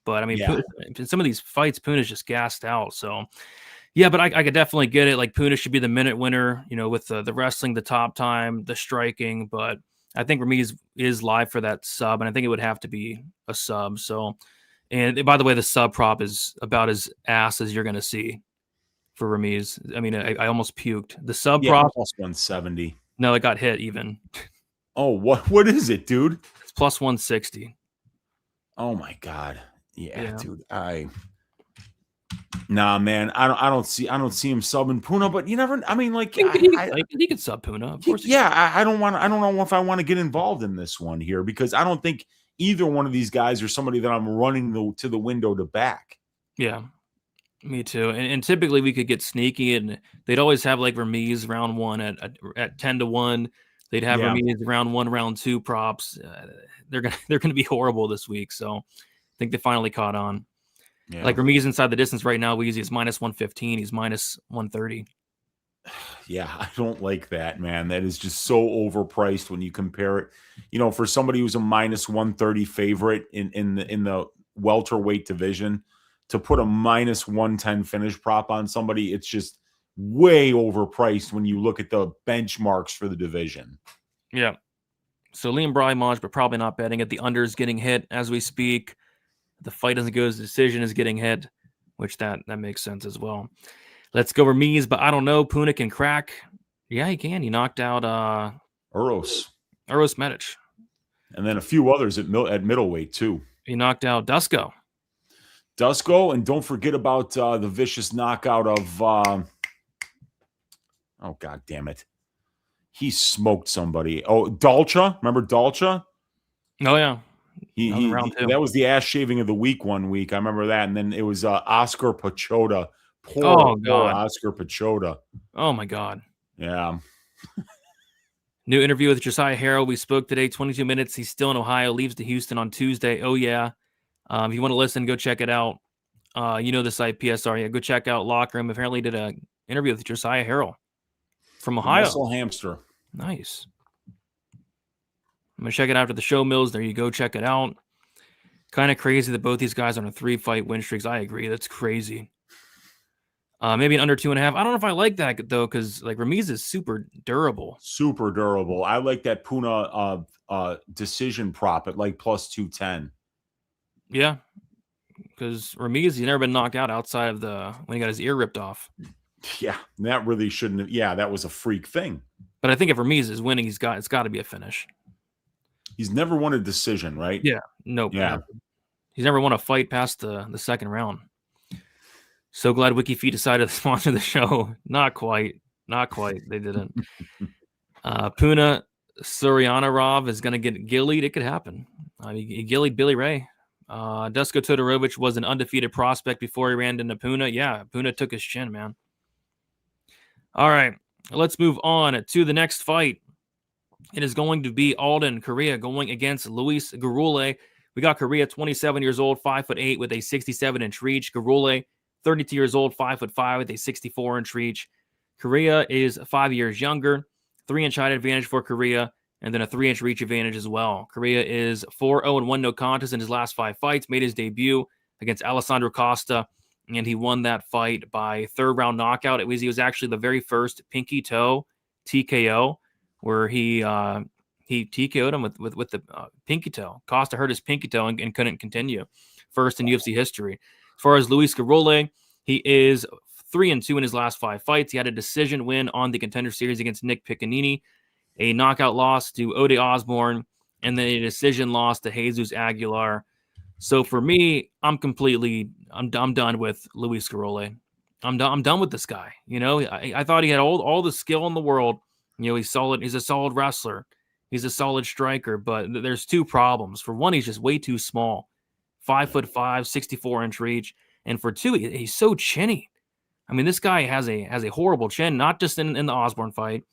But I mean, in some of these fights, Puna's just gassed out. So yeah, but I could definitely get it. Like Puna should be the minute winner, with the wrestling, the top time, the striking. But I think Ramiz is live for that sub, and I think it would have to be a sub. So, and by the way, the sub prop is about as ass as you're going to see for Ramiz. I mean, I almost puked. The sub prop plus 170. No, it got hit even. Oh, what is it, dude? It's plus 160. Oh my God. Yeah, dude. Nah, man. I don't see him subbing Puna, but you never. I mean, like he could sub Puna, of course. I don't know if I want to get involved in this one here because I don't think either one of these guys are somebody that I'm running to the window to back. Yeah, me too. And typically we could get sneaky, and they'd always have like Ramiz round 1 at 10-1. They'd have Ramiz round 1, round 2 props. They're gonna be horrible this week. So I think they finally caught on. Yeah. Like Ramiz inside the distance right now, Weezy is minus 115. He's minus 130. Yeah, I don't like that, man. That is just so overpriced when you compare it. For somebody who's a minus 130 favorite in the welterweight division, to put a minus 110 finish prop on somebody, it's just way overpriced when you look at the benchmarks for the division. Yeah. So Liam Brahimaj, but probably not betting it. The under is getting hit as we speak. The fight doesn't go as the decision is getting hit, which that makes sense as well. Let's go Ramiz, but I don't know. Puna can crack. Yeah, he can. He knocked out Uros Medic. And then a few others at middleweight too. He knocked out Dusko, and don't forget about the vicious knockout of oh God damn it. He smoked somebody. Oh, Dalcha. Remember Dalcha? Oh yeah. That was the ass shaving of the week one week. I remember that. And then it was Oscar Pachoda. Poor Oscar Pachoda. Oh my God. Yeah. New interview with Josiah Harrell. We spoke today, 22 minutes. He's still in Ohio, leaves to Houston on Tuesday. Oh yeah. If you want to listen, go check it out. The site PSR. Yeah, go check out Locker Room. Apparently did an interview with Josiah Harrell from Ohio. Muscle hamster. Nice. I'm going to check it out at the show mills. There you go. Check it out. Kind of crazy that both these guys are on a 3-fight win streaks. I agree. That's crazy. Maybe an under 2.5. I don't know if I like that, though, because like Ramiz is super durable. Super durable. I like that Puna decision prop at like plus 210. Yeah. Because Ramiz, he's never been knocked out outside of when he got his ear ripped off. Yeah. That really shouldn't have. Yeah, that was a freak thing. But I think if Ramiz is winning, it's got to be a finish. He's never won a decision, right? Yeah. Nope. Yeah. Never. He's never won a fight past the second round. So glad WikiFeet decided to sponsor the show. Not quite. Not quite. They didn't. Puna Soriano is going to get gillied. It could happen. He gillied Billy Ray. Dusko Todorovic was an undefeated prospect before he ran into Puna. Yeah, Puna took his chin, man. All right, let's move on to the next fight. It is going to be Alden Correa going against Luis Gule. We got Correa, 27 years old, 5'8" with a 67-inch reach. Gule, 32 years old, 5'5" with a 64-inch reach. Correa is 5 years younger, 3-inch height advantage for Correa, and then a 3-inch reach advantage as well. Correa is 4-0-1 no contest in his last 5 fights, made his debut against Alessandro Costa, and he won that fight by third-round knockout. He was actually the very first pinky toe TKO, where he TKO'd him with the pinky toe. Costa hurt his pinky toe and couldn't continue. First in UFC history. As far as Luis Gule, he is 3-2 in his last 5 fights. He had a decision win on the Contender Series against Nick Piccinini, a knockout loss to Ode Osborne, and then a decision loss to Jesus Aguilar. So for me, I'm done with Luis Gule. I'm done with this guy. You know, I thought he had all the skill in the world. You know, he's solid. He's a solid wrestler. He's a solid striker, but there's 2 problems. For one, he's just way too small. 5'5", 64-inch reach. And for 2, he's so chinny. I mean, this guy has a horrible chin, not just in the Osborne fight,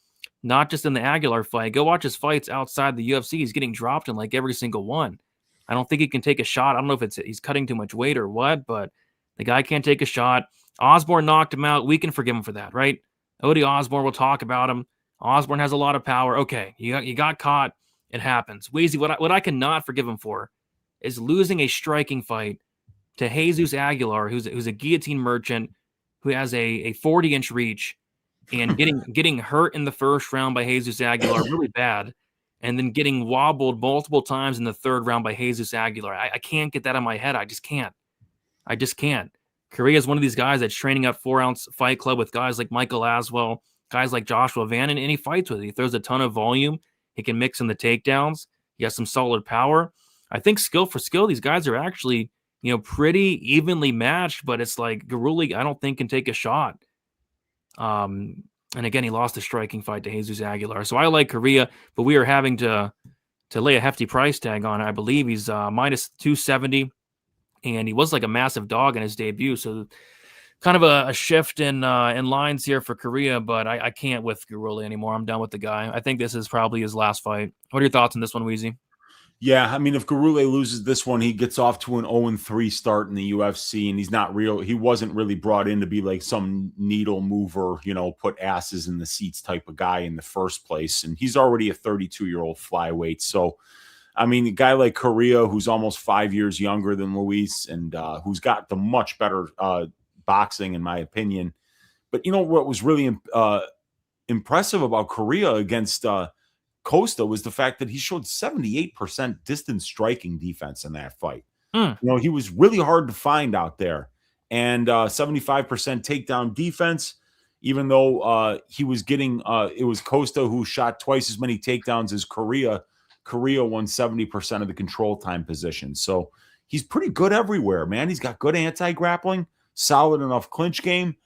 not just in the Aguilar fight. Go watch his fights outside the UFC. He's getting dropped in like every single one. I don't think he can take a shot. I don't know if he's cutting too much weight or what, but the guy can't take a shot. Osborne knocked him out. We can forgive him for that, right? Ode Osborne, will talk about him. Osborne has a lot of power. Okay, you got caught. It happens. Weezy, what I cannot forgive him for is losing a striking fight to Jesus Aguilar, who's a guillotine merchant, who has a 40-inch reach, and getting hurt in the first round by Jesus Aguilar really bad, and then getting wobbled multiple times in the third round by Jesus Aguilar. I can't get that in my head. I just can't. Correa is one of these guys that's training at 4-ounce Fight Club with guys like Michael Aswell, guys like Joshua Van, and he fights with it. He throws a ton of volume. He can mix in the takedowns. He has some solid power. I think skill for skill, these guys are actually, you know, pretty evenly matched, but it's like Gule, I don't think, can take a shot. And again, he lost the striking fight to Jesus Aguilar. So I like Correa, but we are having to lay a hefty price tag on it. I believe he's minus 270, and he was like a massive dog in his debut. So kind of a shift in lines here for Correa, but I can't with Gule anymore. I'm done with the guy. I think this is probably his last fight. What are your thoughts on this one, Weezy? Yeah, I mean, if Gule loses this one, he gets off to an 0-3 start in the UFC, and he wasn't really brought in to be like some needle mover, you know, put asses in the seats type of guy in the first place. And he's already a 32-year-old flyweight. So, I mean, a guy like Correa, who's almost 5 years younger than Luis, and who's got the much better boxing, in my opinion. But you know what was really impressive about Correa against Costa was the fact that he showed 78% distance striking defense in that fight. You know, he was really hard to find out there, and 75% takedown defense, even though he was getting it was Costa who shot twice as many takedowns as Correa. Correa won 70% of the control time positions. So he's pretty good everywhere, man. He's got good anti-grappling, solid enough clinch game,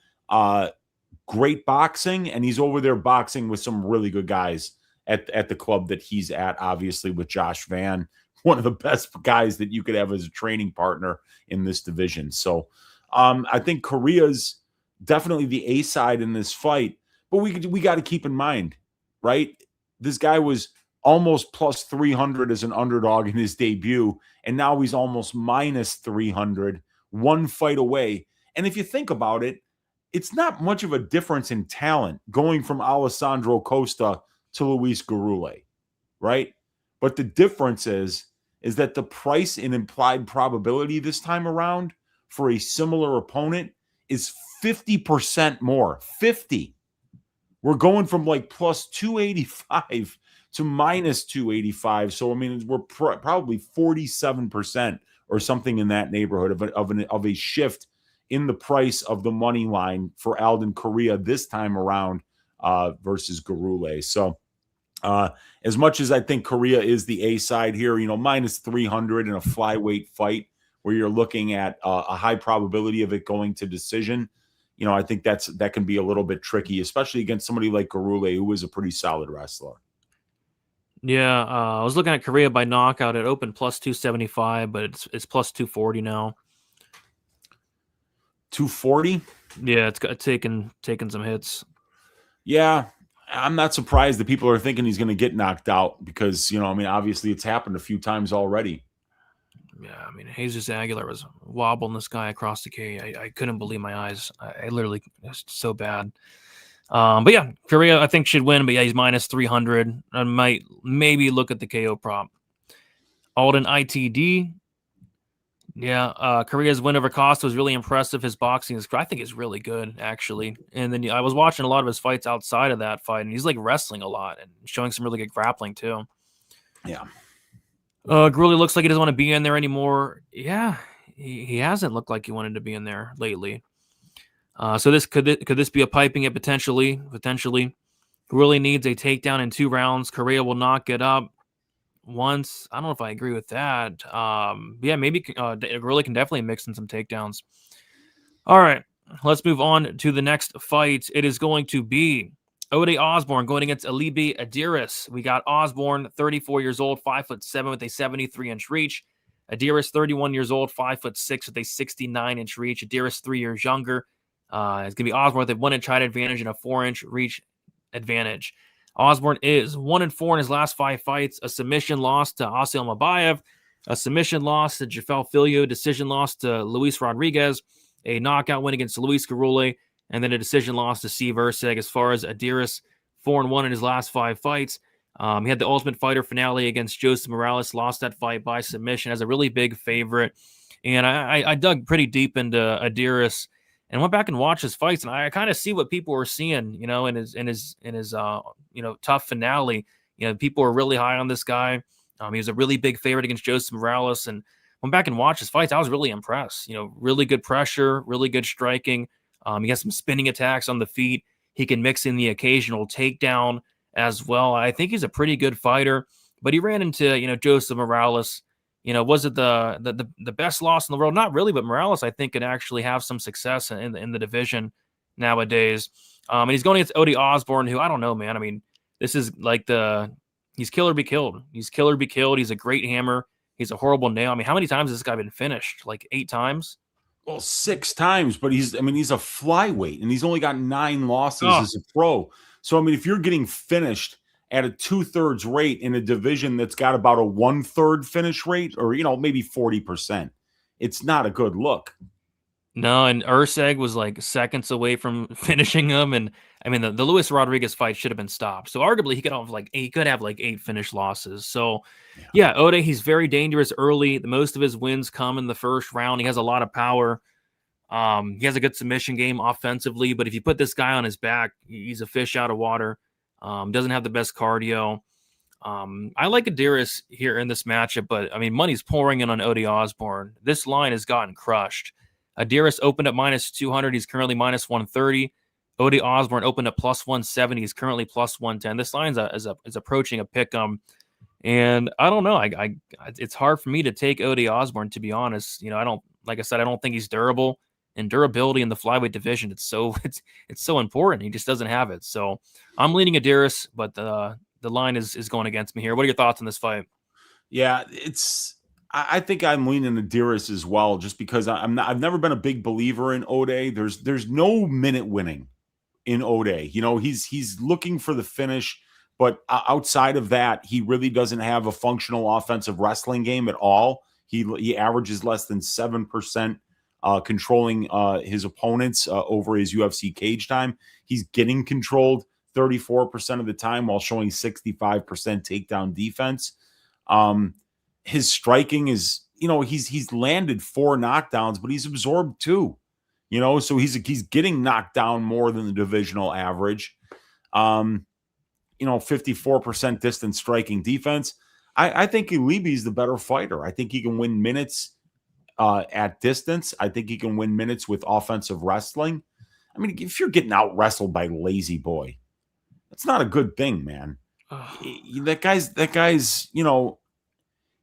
great boxing, and he's over there boxing with some really good guys at the club that he's at, obviously with Josh Van, one of the best guys that you could have as a training partner in this division. So I think Correa's definitely the A side in this fight, but we got to keep in mind, right? This guy was almost plus 300 as an underdog in his debut, and now he's almost minus 300, one fight away. And if you think about it, it's not much of a difference in talent going from Alessandro Costa to Luis Gule, right? But the difference is that the price and implied probability this time around for a similar opponent is 50% more. 50. We're going from like plus 285 to minus 285. So, I mean, we're probably 47% or something in that neighborhood of a shift in the price of the money line for Alden Correa this time around versus Gule. So As much as I think Korea is the A side here, minus 300 in a flyweight fight where you're looking at a high probability of it going to decision. I think that can be a little bit tricky, especially against somebody like Gule, who is a pretty solid wrestler. Yeah, I was looking at Korea by knockout. It opened plus 275, but it's plus 240 now. 240? Yeah, it's got taken some hits. Yeah, I'm not surprised that people are thinking he's going to get knocked out because, obviously it's happened a few times already. Yeah, Jesus Aguilar was wobbling this guy across the cage. I couldn't believe my eyes. I literally, it's so bad. But yeah, Korea I think should win. But yeah, he's minus 300. I might maybe look at the KO prop. Alden ITD. Yeah, Korea's win over Costa was really impressive. His boxing I think is really good actually. And then I was watching a lot of his fights outside of that fight, and he's like wrestling a lot and showing some really good grappling too. Yeah. Gule looks like he doesn't want to be in there anymore. Yeah, he hasn't looked like he wanted to be in there lately. So could this be a piping it potentially? Gule needs a takedown in 2 rounds. Korea will not get up once. I don't know if I agree with that. Yeah, maybe Gule can definitely mix in some takedowns. All right, let's move on to the next fight. It is going to be Ode Osborne going against Idrris. We got Osborne, 34 years old, 5'7" with a 73-inch reach. Idrris, 31 years old, 5'6" with a 69-inch reach. Idrris, 3 years younger. It's going to be Osborne with a 1-inch height advantage and a 4-inch reach advantage. Osborne is 1-4 in his last 5 fights. A submission loss to Asil Mabayev, a submission loss to Jafel Filio, decision loss to Luis Rodriguez, a knockout win against Luis Gule, and then a decision loss to C. Verseg. As far as Idrris, 4-1 in his last 5 fights. He had the Ultimate Fighter finale against Joseph Morales, lost that fight by submission as a really big favorite. And I dug pretty deep into Idrris and went back and watched his fights, and I kind of see what people were seeing, in his tough finale. People were really high on this guy. He was a really big favorite against Joseph Morales, and went back and watched his fights. I was really impressed. Really good pressure, really good striking. He has some spinning attacks on the feet. He can mix in the occasional takedown as well. I think he's a pretty good fighter, but he ran into, Joseph Morales. Was it the best loss in the world? Not really, but Morales, I think, could actually have some success in the division nowadays. And he's going against Ode Osborne, who I don't know, man. This is like he's kill or be killed. He's kill or be killed. He's a great hammer. He's a horrible nail. How many times has this guy been finished? Like 8 times? Well, 6 times, but he's a flyweight, and he's only got 9 losses as a pro. So, if you're getting finished at a 2/3 rate in a division that's got about a 1/3 finish rate, or, maybe 40%, it's not a good look. No, and Verseg was like seconds away from finishing him. And the Luis Rodriguez fight should have been stopped. So arguably he could have 8 finish losses. So yeah, Ode, he's very dangerous early. Most of his wins come in the first round. He has a lot of power. He has a good submission game offensively, but if you put this guy on his back, he's a fish out of water. Doesn't have the best cardio. I like Idrris here in this matchup, but money's pouring in on Ode Osborne. This line has gotten crushed. Idrris opened up minus 200. He's currently minus 130. Ode Osborne opened up plus 170. He's currently plus 110. This line is approaching a pick'em, and I don't know. It's hard for me to take Ode Osborne, to be honest. I don't think he's durable, and durability in the flyweight division, it's so important. He just doesn't have it. So I'm leaning Idrris, but the line is going against me here. What are your thoughts on this fight? Yeah, I think I'm leaning Idrris as well, just because I've never been a big believer in Ode. There's no minute winning in Ode. He's looking for the finish, but outside of that, he really doesn't have a functional offensive wrestling game at all. He averages less than 7% controlling his opponents over his UFC cage time. He's getting controlled 34% of the time while showing 65% takedown defense. His striking is, he's landed 4 knockdowns, but he's absorbed 2. So he's getting knocked down more than the divisional average. 54% distance striking defense. I think Leavitt's the better fighter. I think he can win minutes at distance. I think he can win minutes with offensive wrestling. If you're getting out wrestled by Lazy Boy, that's not a good thing, man. That guy's,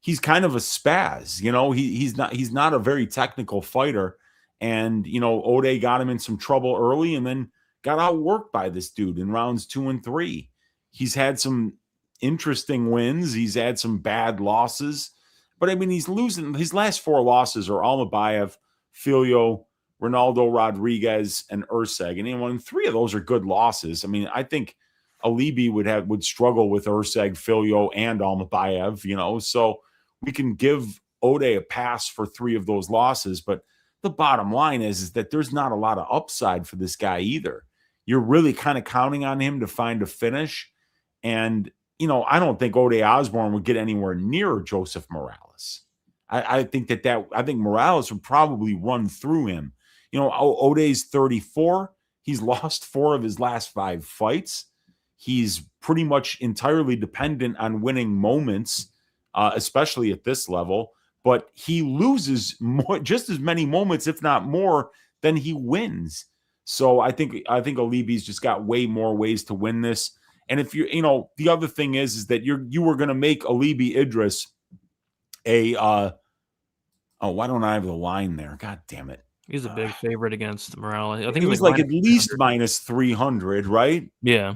he's kind of a spaz. He's not a very technical fighter. And, Ode got him in some trouble early and then got outworked by this dude in rounds 2 and 3. He's had some interesting wins. He's had some bad losses. But, I mean, he's losing. His last 4 losses are Almabayev, Filio, Ronaldo Rodriguez, and Urseg. And 3 of those are good losses. I mean, I think Alibi would struggle with Urseg, Filio, and Almabayev, so we can give Ode a pass for 3 of those losses. But the bottom line is that there's not a lot of upside for this guy either. You're really kind of counting on him to find a finish. And, I don't think Ode Osborne would get anywhere near Joseph Morales. I think I think Morales would probably run through him. Ode's 34. He's lost 4 of his last 5 fights. He's pretty much entirely dependent on winning moments, especially at this level. But he loses just as many moments, if not more, than he wins. So I think Alibi's just got way more ways to win this. And if the other thing is that you were going to make Alibi Idrris a why don't I have the line there? God damn it. He's a big favorite against Morales. I think he was like at least minus 300, right? Yeah.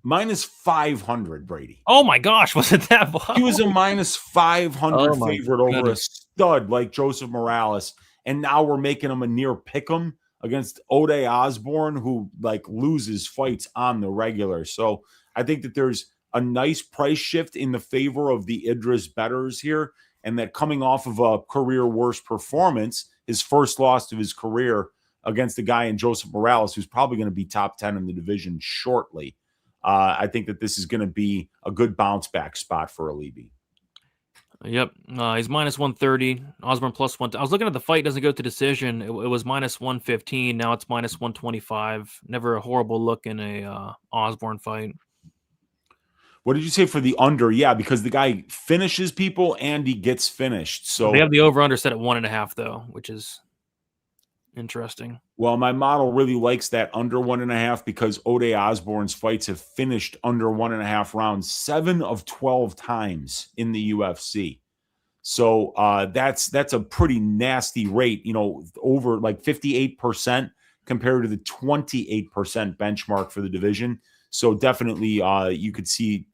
Minus 500, Brady. Oh my gosh, was it that low? He was a minus 500 favorite over a stud like Joseph Morales. And now we're making him a near pick'em against Ode Osborne, who loses fights on the regular. So I think that there's a nice price shift in the favor of the Idris bettors here, and that coming off of a career worst performance, his first loss of his career against a guy in Joseph Morales, who's probably going to be top 10 in the division shortly. I think that this is going to be a good bounce back spot for Alibi. Yep. He's minus 130. Osborne plus 1. I was looking at the fight. Doesn't go to decision. It was minus 115. Now it's minus 125. Never a horrible look in a Osborne fight. What did you say for the under? Yeah, because the guy finishes people and he gets finished. So they have the over-under set at 1.5 though, which is interesting. Well, my model really likes that under 1.5 because Ode Osborne's fights have finished under 1.5 rounds 7 of 12 times in the UFC. So that's a pretty nasty rate, over 58% compared to the 28% benchmark for the division. So definitely you could see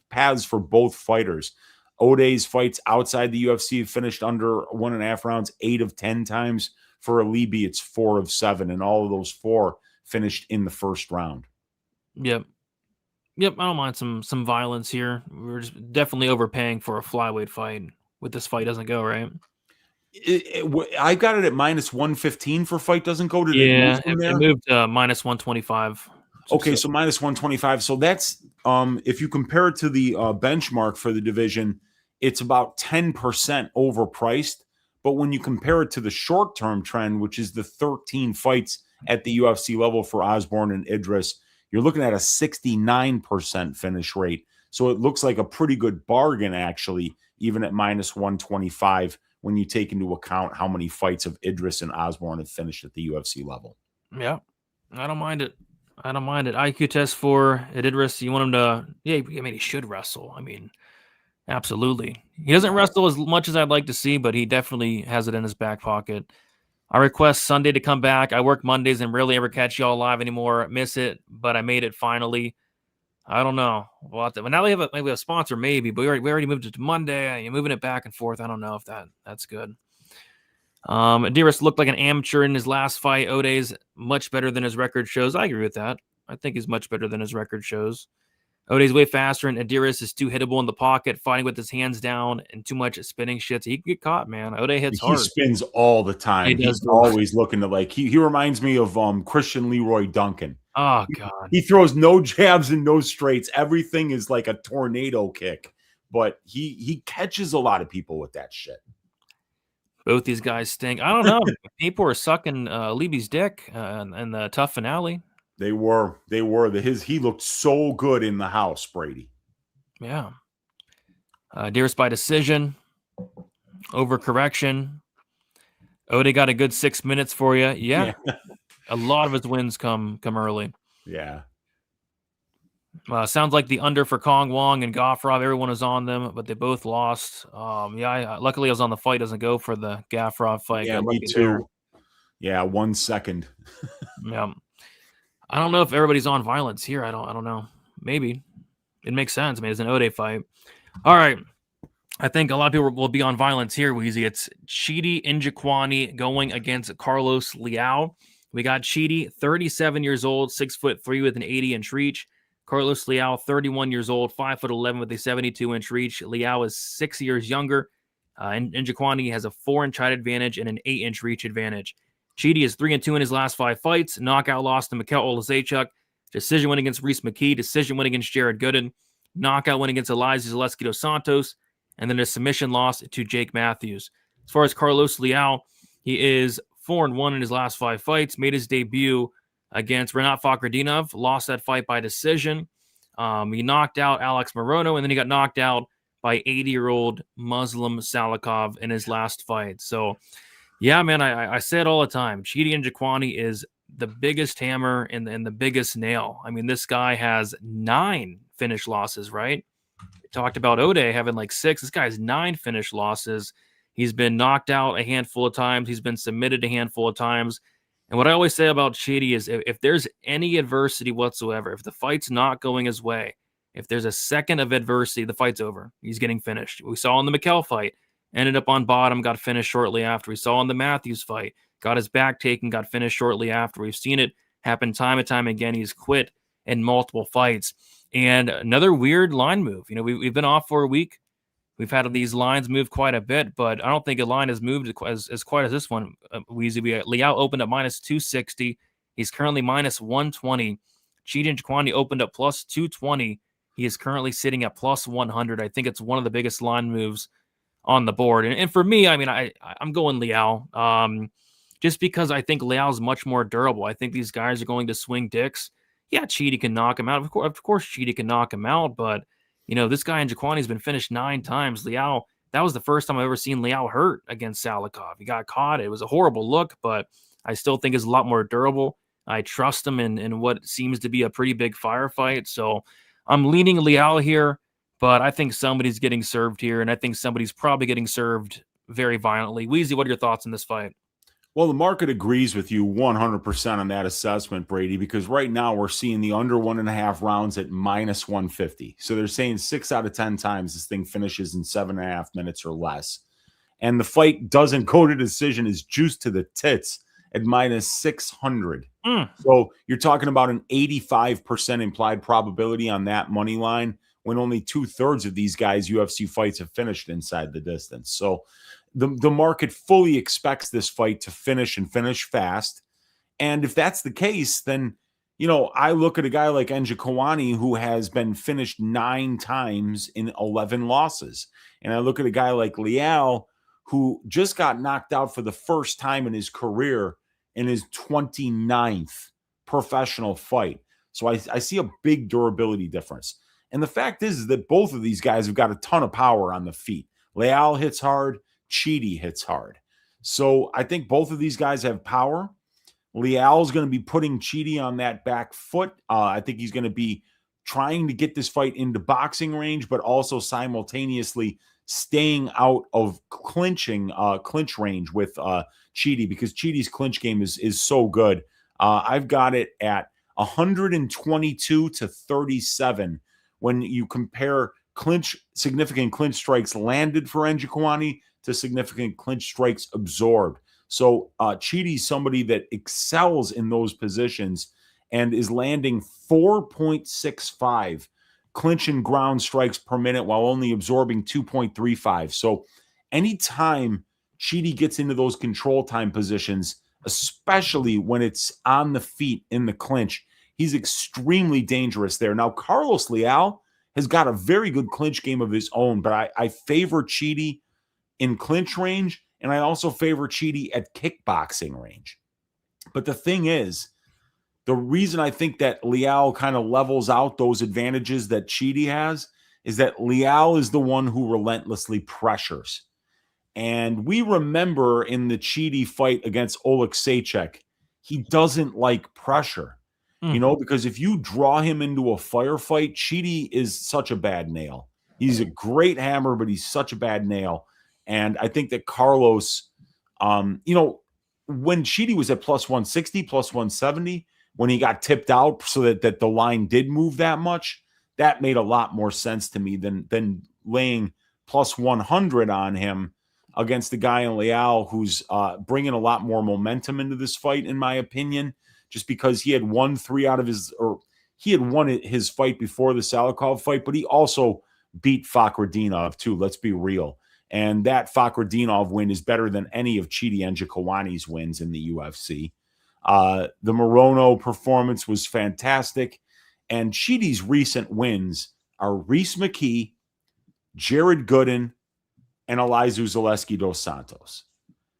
paths for both fighters. Ode's fights outside the UFC have finished under 1.5 rounds 8 of 10 times. For Alibi, it's 4 of 7, and all of those 4 finished in the first round. Yep. I don't mind some violence here. We're just definitely overpaying for a flyweight fight. With this fight doesn't go, right? I got it at minus 115 for fight doesn't go. It moved minus 125. Okay, so minus 125. So that's if you compare it to the benchmark for the division, it's about 10% overpriced. But when you compare it to the short-term trend, which is the 13 fights at the UFC level for Osborne and Idris, you're looking at a 69% finish rate. So it looks like a pretty good bargain, actually, even at minus 125 when you take into account how many fights of Idris and Osborne have finished at the UFC level. Yeah, I don't mind it. IQ test for Idris. You want him to, he should wrestle. Absolutely. He doesn't wrestle as much as I'd like to see, but he definitely has it in his back pocket. I request Sunday to come back. I work Mondays and rarely ever catch y'all live anymore. Miss it, but I made it finally. I don't know. Well, now they have maybe a sponsor, maybe, but we already moved it to Monday. You're moving it back and forth. I don't know if that's good. Idrris looked like an amateur in his last fight. Ode's much better than his record shows. I agree with that. I think he's much better than his record shows. Ode's way faster, and Idrris is too hittable in the pocket, fighting with his hands down and too much spinning shit. He can get caught, man. Ode hits hard. He spins all the time. He's always looking to he reminds me of Christian Leroy Duncan. Oh, God. He throws no jabs and no straights. Everything is like a tornado kick, but he catches a lot of people with that shit. Both these guys stink. I don't know. People are sucking Libby's dick in the tough finale. They were. He looked so good in the house, Brady. Yeah. Idrris by decision. Overcorrection. Ode got a good 6 minutes for you. Yeah. A lot of his wins come early. Yeah. Sounds like the under for Kong Wong and Goffrov. Everyone was on them, but they both lost. Luckily I was on the fight. Doesn't go for the Goffrov fight. Yeah, Got me lucky too. there. Yeah, 1 second. Yeah. I don't know if everybody's on violence here. I don't know. Maybe. It makes sense. I mean, it's an Ode fight. All right. I think a lot of people will be on violence here, Weezy. It's Chidi Inquani going against Carlos Lial. We got Chidi, 37 years old, 6'3" with an 80-inch reach. Carlos Lial, 31 years old, 5'11" with a 72-inch reach. Lial is 6 years younger. And Inquani has a 4-inch height advantage and an 8-inch reach advantage. Chidi is 3-2 in his last 5 fights. Knockout loss to Mikhail Oleszejczuk. Decision win against Reese McKee. Decision win against Jared Gooden. Knockout win against Elias Zaleski dos Santos. And then a submission loss to Jake Matthews. As far as Carlos Lial, he is 4-1 in his last 5 fights. Made his debut against Renat Fakhretdinov. Lost that fight by decision. He knocked out Alex Morono, and then he got knocked out by 80-year-old Muslim Salikov in his last fight. So, yeah, man, I say it all the time. Chidi Inquani is the biggest hammer and the biggest nail. I mean, this guy has 9 finish losses, right? We talked about Ode having like 6. This guy has 9 finish losses. He's been knocked out a handful of times. He's been submitted a handful of times. And what I always say about Chidi is if there's any adversity whatsoever, if the fight's not going his way, if there's a second of adversity, the fight's over. He's getting finished. We saw in the Mikkel fight, ended up on bottom, got finished shortly after. We saw in the Matthews fight, got his back taken, got finished shortly after. We've seen it happen time and time again. He's quit in multiple fights. And another weird line move. You know, we've been off for a week. We've had these lines move quite a bit, but I don't think a line has moved as quite as this one, Weezy. Lial opened up minus 260. He's currently minus 120. Chidi Inquani opened up plus 220. He is currently sitting at plus 100. I think it's one of the biggest line moves on the board. And for me, I mean, I'm going Lial. Just because I think Lial is much more durable. I think these guys are going to swing dicks. Yeah, Chidi can knock him out. Of course, Chidi can knock him out, but you know, this guy Inquani has been finished 9 times. Lial, that was the first time I've ever seen Lial hurt against Salikov. He got caught. It was a horrible look, but I still think is a lot more durable. I trust him in what seems to be a pretty big firefight. So I'm leaning Lial here, but I think somebody's getting served here, and I think somebody's probably getting served very violently. Weezy, what are your thoughts on this fight? Well, the market agrees with you 100% on that assessment, Brady, because right now we're seeing the under 1.5 rounds at minus 150. So they're saying 6 out of 10 times this thing finishes in 7.5 minutes or less. And the fight doesn't go to decision, is juiced to the tits at minus 600. So you're talking about an 85% implied probability on that money line when only 2/3 of these guys' UFC fights have finished inside the distance. So the market fully expects this fight to finish and finish fast. And if that's the case, then, you know, I look at a guy like Inquani who has been finished 9 times in 11 losses. And I look at a guy like Lial who just got knocked out for the first time in his career in his 29th professional fight. So I see a big durability difference. And the fact is that both of these guys have got a ton of power on the feet. Lial hits hard. Chidi hits hard. So I think both of these guys have power. Lial is going to be putting Chidi on that back foot. I think he's going to be trying to get this fight into boxing range, but also simultaneously staying out of clinch range with Chidi, because Chidi's clinch game is so good. I've got it at 122 to 37 when you compare significant clinch strikes landed for Inquani to significant clinch strikes absorbed. So Chidi's somebody that excels in those positions and is landing 4.65 clinch and ground strikes per minute while only absorbing 2.35. So anytime Chidi gets into those control time positions, especially when it's on the feet in the clinch, he's extremely dangerous there. Now, Carlos Lial has got a very good clinch game of his own, but I favor Chidi in clinch range, and I also favor Chidi at kickboxing range. But the thing is, the reason I think that Lial kind of levels out those advantages that Chidi has is that Lial is the one who relentlessly pressures. And we remember in the Chidi fight against Oleszejczuk, he doesn't like pressure. you know, because if you draw him into a firefight, Chidi is such a bad nail. He's a great hammer, but he's such a bad nail. And I think that Carlos, you know, when Chidi was at plus 160, plus 170, when he got tipped out so that the line did move that much, that made a lot more sense to me than laying plus 100 on him against the guy in Lial who's bringing a lot more momentum into this fight, in my opinion, just because he had won he had won his fight before the Salikov fight, but he also beat Fakhretdinov too. Let's be real. And that Fakhretdinov win is better than any of Chidi Njokuani's wins in the UFC. The Morono performance was fantastic. And Chidi's recent wins are Reese McKee, Jared Gooden, and Elizeu Zaleski dos Santos.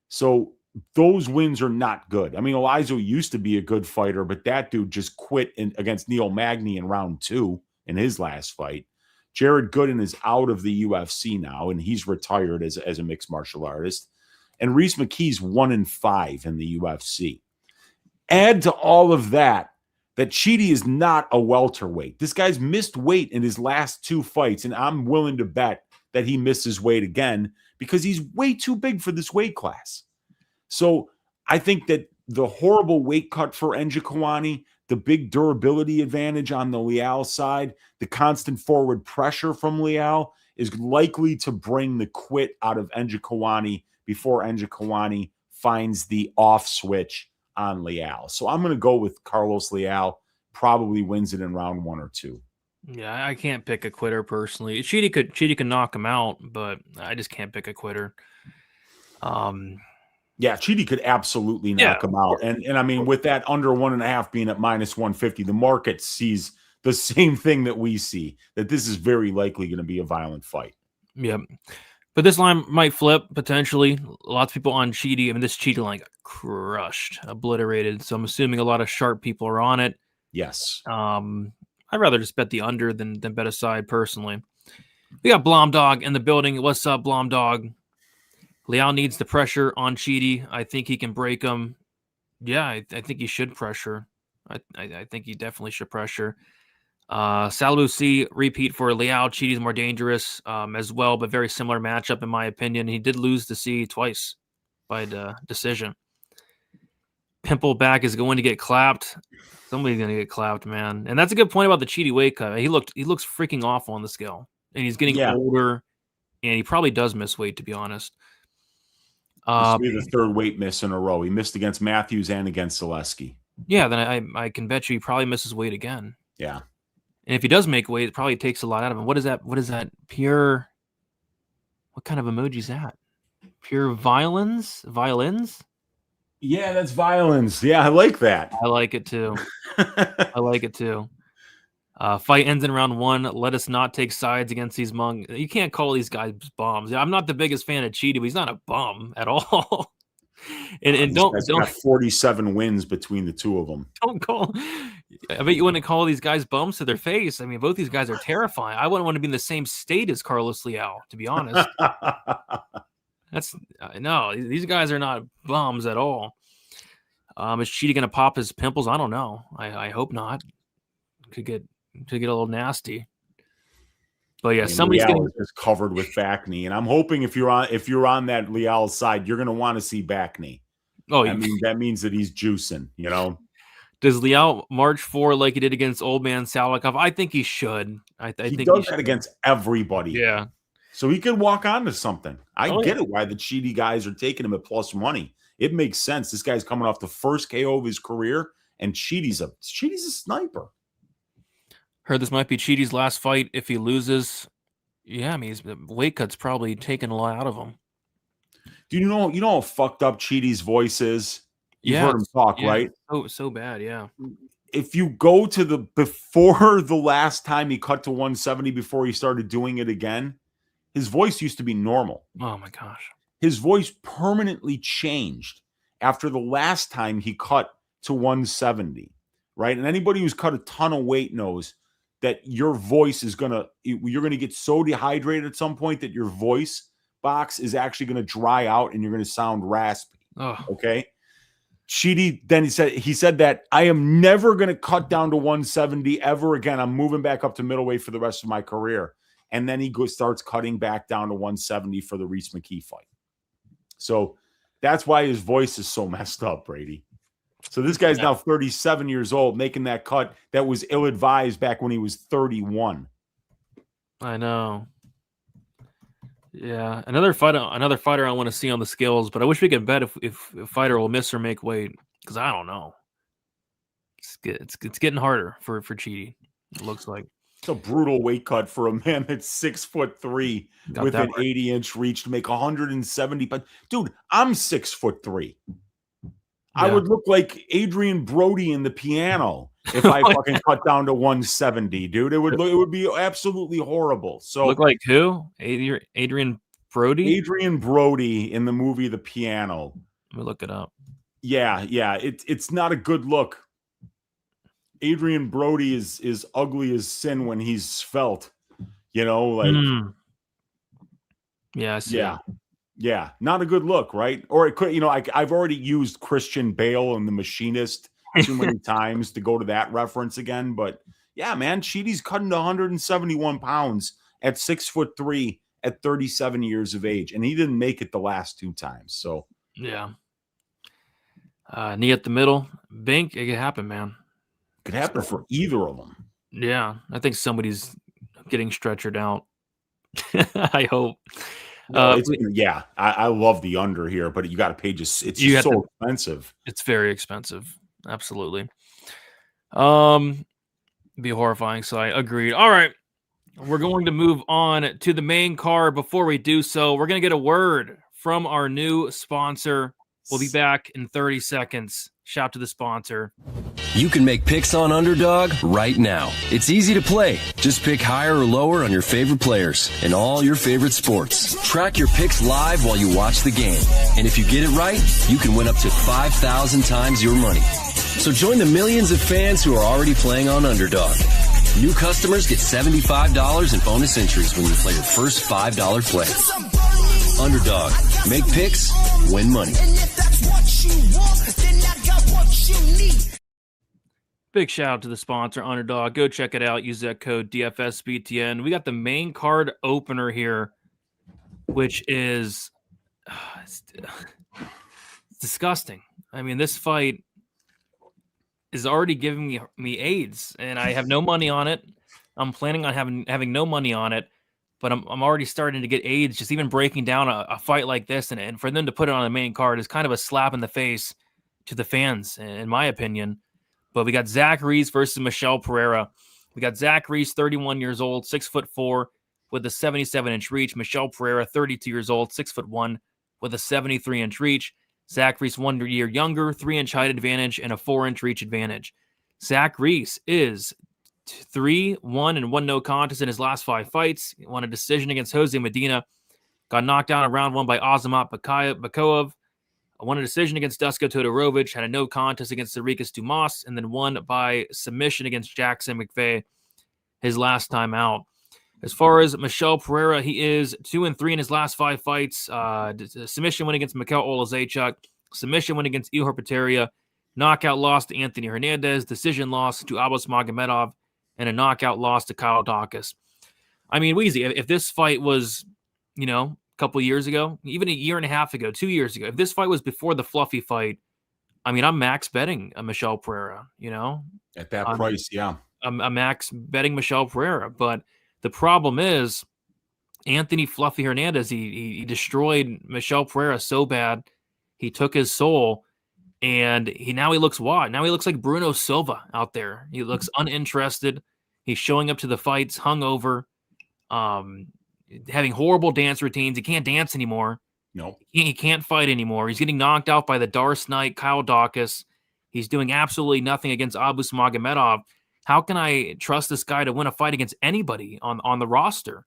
So those wins are not good. I mean, Elizeu used to be a good fighter, but that dude just quit against Neil Magny in round 2 in his last fight. Jared Gooden is out of the UFC now, and he's retired as a mixed martial artist. And Reese McKee's 1-5 in the UFC. Add to all of that Chidi is not a welterweight. This guy's missed weight in his last 2 fights, and I'm willing to bet that he misses weight again because he's way too big for this weight class. So I think that the horrible weight cut for Njokuani, the big durability advantage on the Lial side, the constant forward pressure from Lial is likely to bring the quit out of Njokuani before Njokuani finds the off switch on Lial. So I'm going to go with Carlos Lial, probably wins it in round 1 or 2. Yeah, I can't pick a quitter personally. Chidi could knock him out, but I just can't pick a quitter. Yeah, Chidi could absolutely knock him out. And I mean, with that under 1.5 being at minus 150, the market sees the same thing that we see, that this is very likely going to be a violent fight. Yeah. But this line might flip, potentially. Lots of people on Chidi. I mean, this Chidi line got crushed, obliterated. So I'm assuming a lot of sharp people are on it. Yes. I'd rather just bet the under than bet a side, personally. We got Blomdog in the building. What's up, Blomdog? Lial needs the pressure on Chidi. I think he can break him. Yeah, I think he should pressure. I think he definitely should pressure. Salabusi repeat for Lial. Chidi's more dangerous as well, but very similar matchup in my opinion. He did lose to C twice by decision. Pimple back is going to get clapped. Somebody's going to get clapped, man. And that's a good point about the Chidi weight cut. He looks freaking awful on the scale, and he's getting older, and he probably does miss weight, to be honest. This will be the 3rd weight miss in a row. He missed against Matthews and against Zaleski. Yeah, then I can bet you he probably misses weight again. Yeah. And if he does make weight, it probably takes a lot out of him. What is that? What is that? Pure. What kind of emoji is that? Pure violins? Violins? Yeah, that's violence. Yeah, I like that. I like it too. I like it too. Fight ends in round 1. Let us not take sides against these Hmong. You can't call these guys bums. I'm not the biggest fan of Chidi, but he's not a bum at all. and don't got 47 wins between the two of them. Don't call. I bet you wouldn't call these guys bums to their face. I mean, both these guys are terrifying. I wouldn't want to be in the same state as Carlos Lial, to be honest. No, these guys are not bums at all. Is Chidi going to pop his pimples? I don't know. I hope not. Could get a little nasty. But yeah, somebody's getting just covered with back knee, and I'm hoping if you're on that Lial side, you're going to want to see back knee. Oh, that means that he's juicing. You know. Does Lial march forward like he did against old man Salikov? I think he should. I think he does that against everybody. Yeah. So he could walk on to something. I get it why the Chidi guys are taking him at plus money. It makes sense. This guy's coming off the first KO of his career, and Chidi's a sniper. Heard this might be Chidi's last fight if he loses. Yeah, I mean, his weight cut's probably taken a lot out of him. Do you know how fucked up Chidi's voice is? You've heard him talk, right? So bad, yeah. If you go to before the last time he cut to 170 before he started doing it again, his voice used to be normal. Oh my gosh. His voice permanently changed after the last time he cut to 170, right? And anybody who's cut a ton of weight knows that your voice is you're going to get so dehydrated at some point that your voice box is actually going to dry out and you're going to sound raspy. Oh. Okay. Chidi, then he said that I am never going to cut down to 170 ever again. I'm moving back up to middleweight for the rest of my career. And then he starts cutting back down to 170 for the Reese McKee fight. So that's why his voice is so messed up, Brady. So this guy's now 37 years old, making that cut that was ill-advised back when he was 31. I know. Yeah, another fighter I want to see on the scales, but I wish we could bet if a fighter will miss or make weight, because I don't know. It's getting harder for Chidi. It looks like it's a brutal weight cut for a man that's 6'3" with an 80-inch reach to make 170. But dude, I'm 6'3". Yeah. I would look like Adrian Brody in The Piano if I fucking cut down to 170, dude. It would be absolutely horrible. So look like who? Adrian Brody? Adrian Brody in the movie The Piano. Let me look it up. Yeah. It's not a good look. Adrian Brody is ugly as sin when he's svelte. You know, like yeah, I see. Yeah, not a good look, right? Or it could, I've already used Christian Bale and The Machinist too many times to go to that reference again. But yeah, man, Chidi's cutting to 171 pounds at 6'3" at 37 years of age, and he didn't make it the last two times. So yeah, knee at the middle, Bink, it could happen, man. Could happen for either of them. Yeah, I think somebody's getting stretchered out. I hope. No, I love the under here, but you got to pay it's just so expensive. It's very expensive. Absolutely. Be horrifying. So I agreed. All right. We're going to move on to the main card. Before we do so, we're going to get a word from our new sponsor. We'll be back in 30 seconds. Shout to the sponsor. You can make picks on Underdog right now. It's easy to play. Just pick higher or lower on your favorite players and all your favorite sports. Track your picks live while you watch the game. And if you get it right, you can win up to 5,000 times your money. So join the millions of fans who are already playing on Underdog. New customers get $75 in bonus entries when you play your first $5 play. Underdog. Make picks, win money. Big shout out to the sponsor, Underdog. Go check it out. Use that code DFSBTN. We got the main card opener here, which is it's disgusting. I mean, this fight is already giving me AIDS, and I have no money on it. I'm planning on having no money on it, but I'm already starting to get AIDS just even breaking down a fight like this, and for them to put it on the main card is kind of a slap in the face to the fans, in my opinion. But we got Zach Reese versus Michelle Pereira. We got Zach Reese, 31 years old, 6'4", with a 77-inch reach. Michelle Pereira, 32 years old, 6'1", with a 73-inch reach. Zach Reese, 1 year younger, 3-inch height advantage, and a 4-inch reach advantage. Zach Reese is 3-1 and 1 no contest in his last 5 fights. He won a decision against Jose Medina. Got knocked down in round 1 by Azamat Bakov. Won a decision against Dusko Todorovic, had a no contest against Enriquez Dumas, and then won by submission against Jackson McVeigh his last time out. As far as Michelle Pereira, he is 2-3 in his last 5 fights. Submission win against Mikhail Olazechuk, submission win against Ihor Peteria, knockout loss to Anthony Hernandez, decision loss to Abbas Magomedov, and a knockout loss to Kyle Dawkins. I mean, Weezy, if this fight was, couple years ago, even a year and a half ago, 2 years ago, if this fight was before the Fluffy fight, I mean, I'm max betting a Michelle Pereira, At that price, yeah. I'm max betting Michelle Pereira. But the problem is Anthony Fluffy Hernandez, he destroyed Michelle Pereira so bad, he took his soul, and he looks what? Now he looks like Bruno Silva out there. He looks uninterested. He's showing up to the fights hungover. Having horrible dance routines. He can't dance anymore. No. He can't fight anymore. He's getting knocked out by the Darce Knight, Kyle Dawkins. He's doing absolutely nothing against Abbas Magomedov. How can I trust this guy to win a fight against anybody on the roster?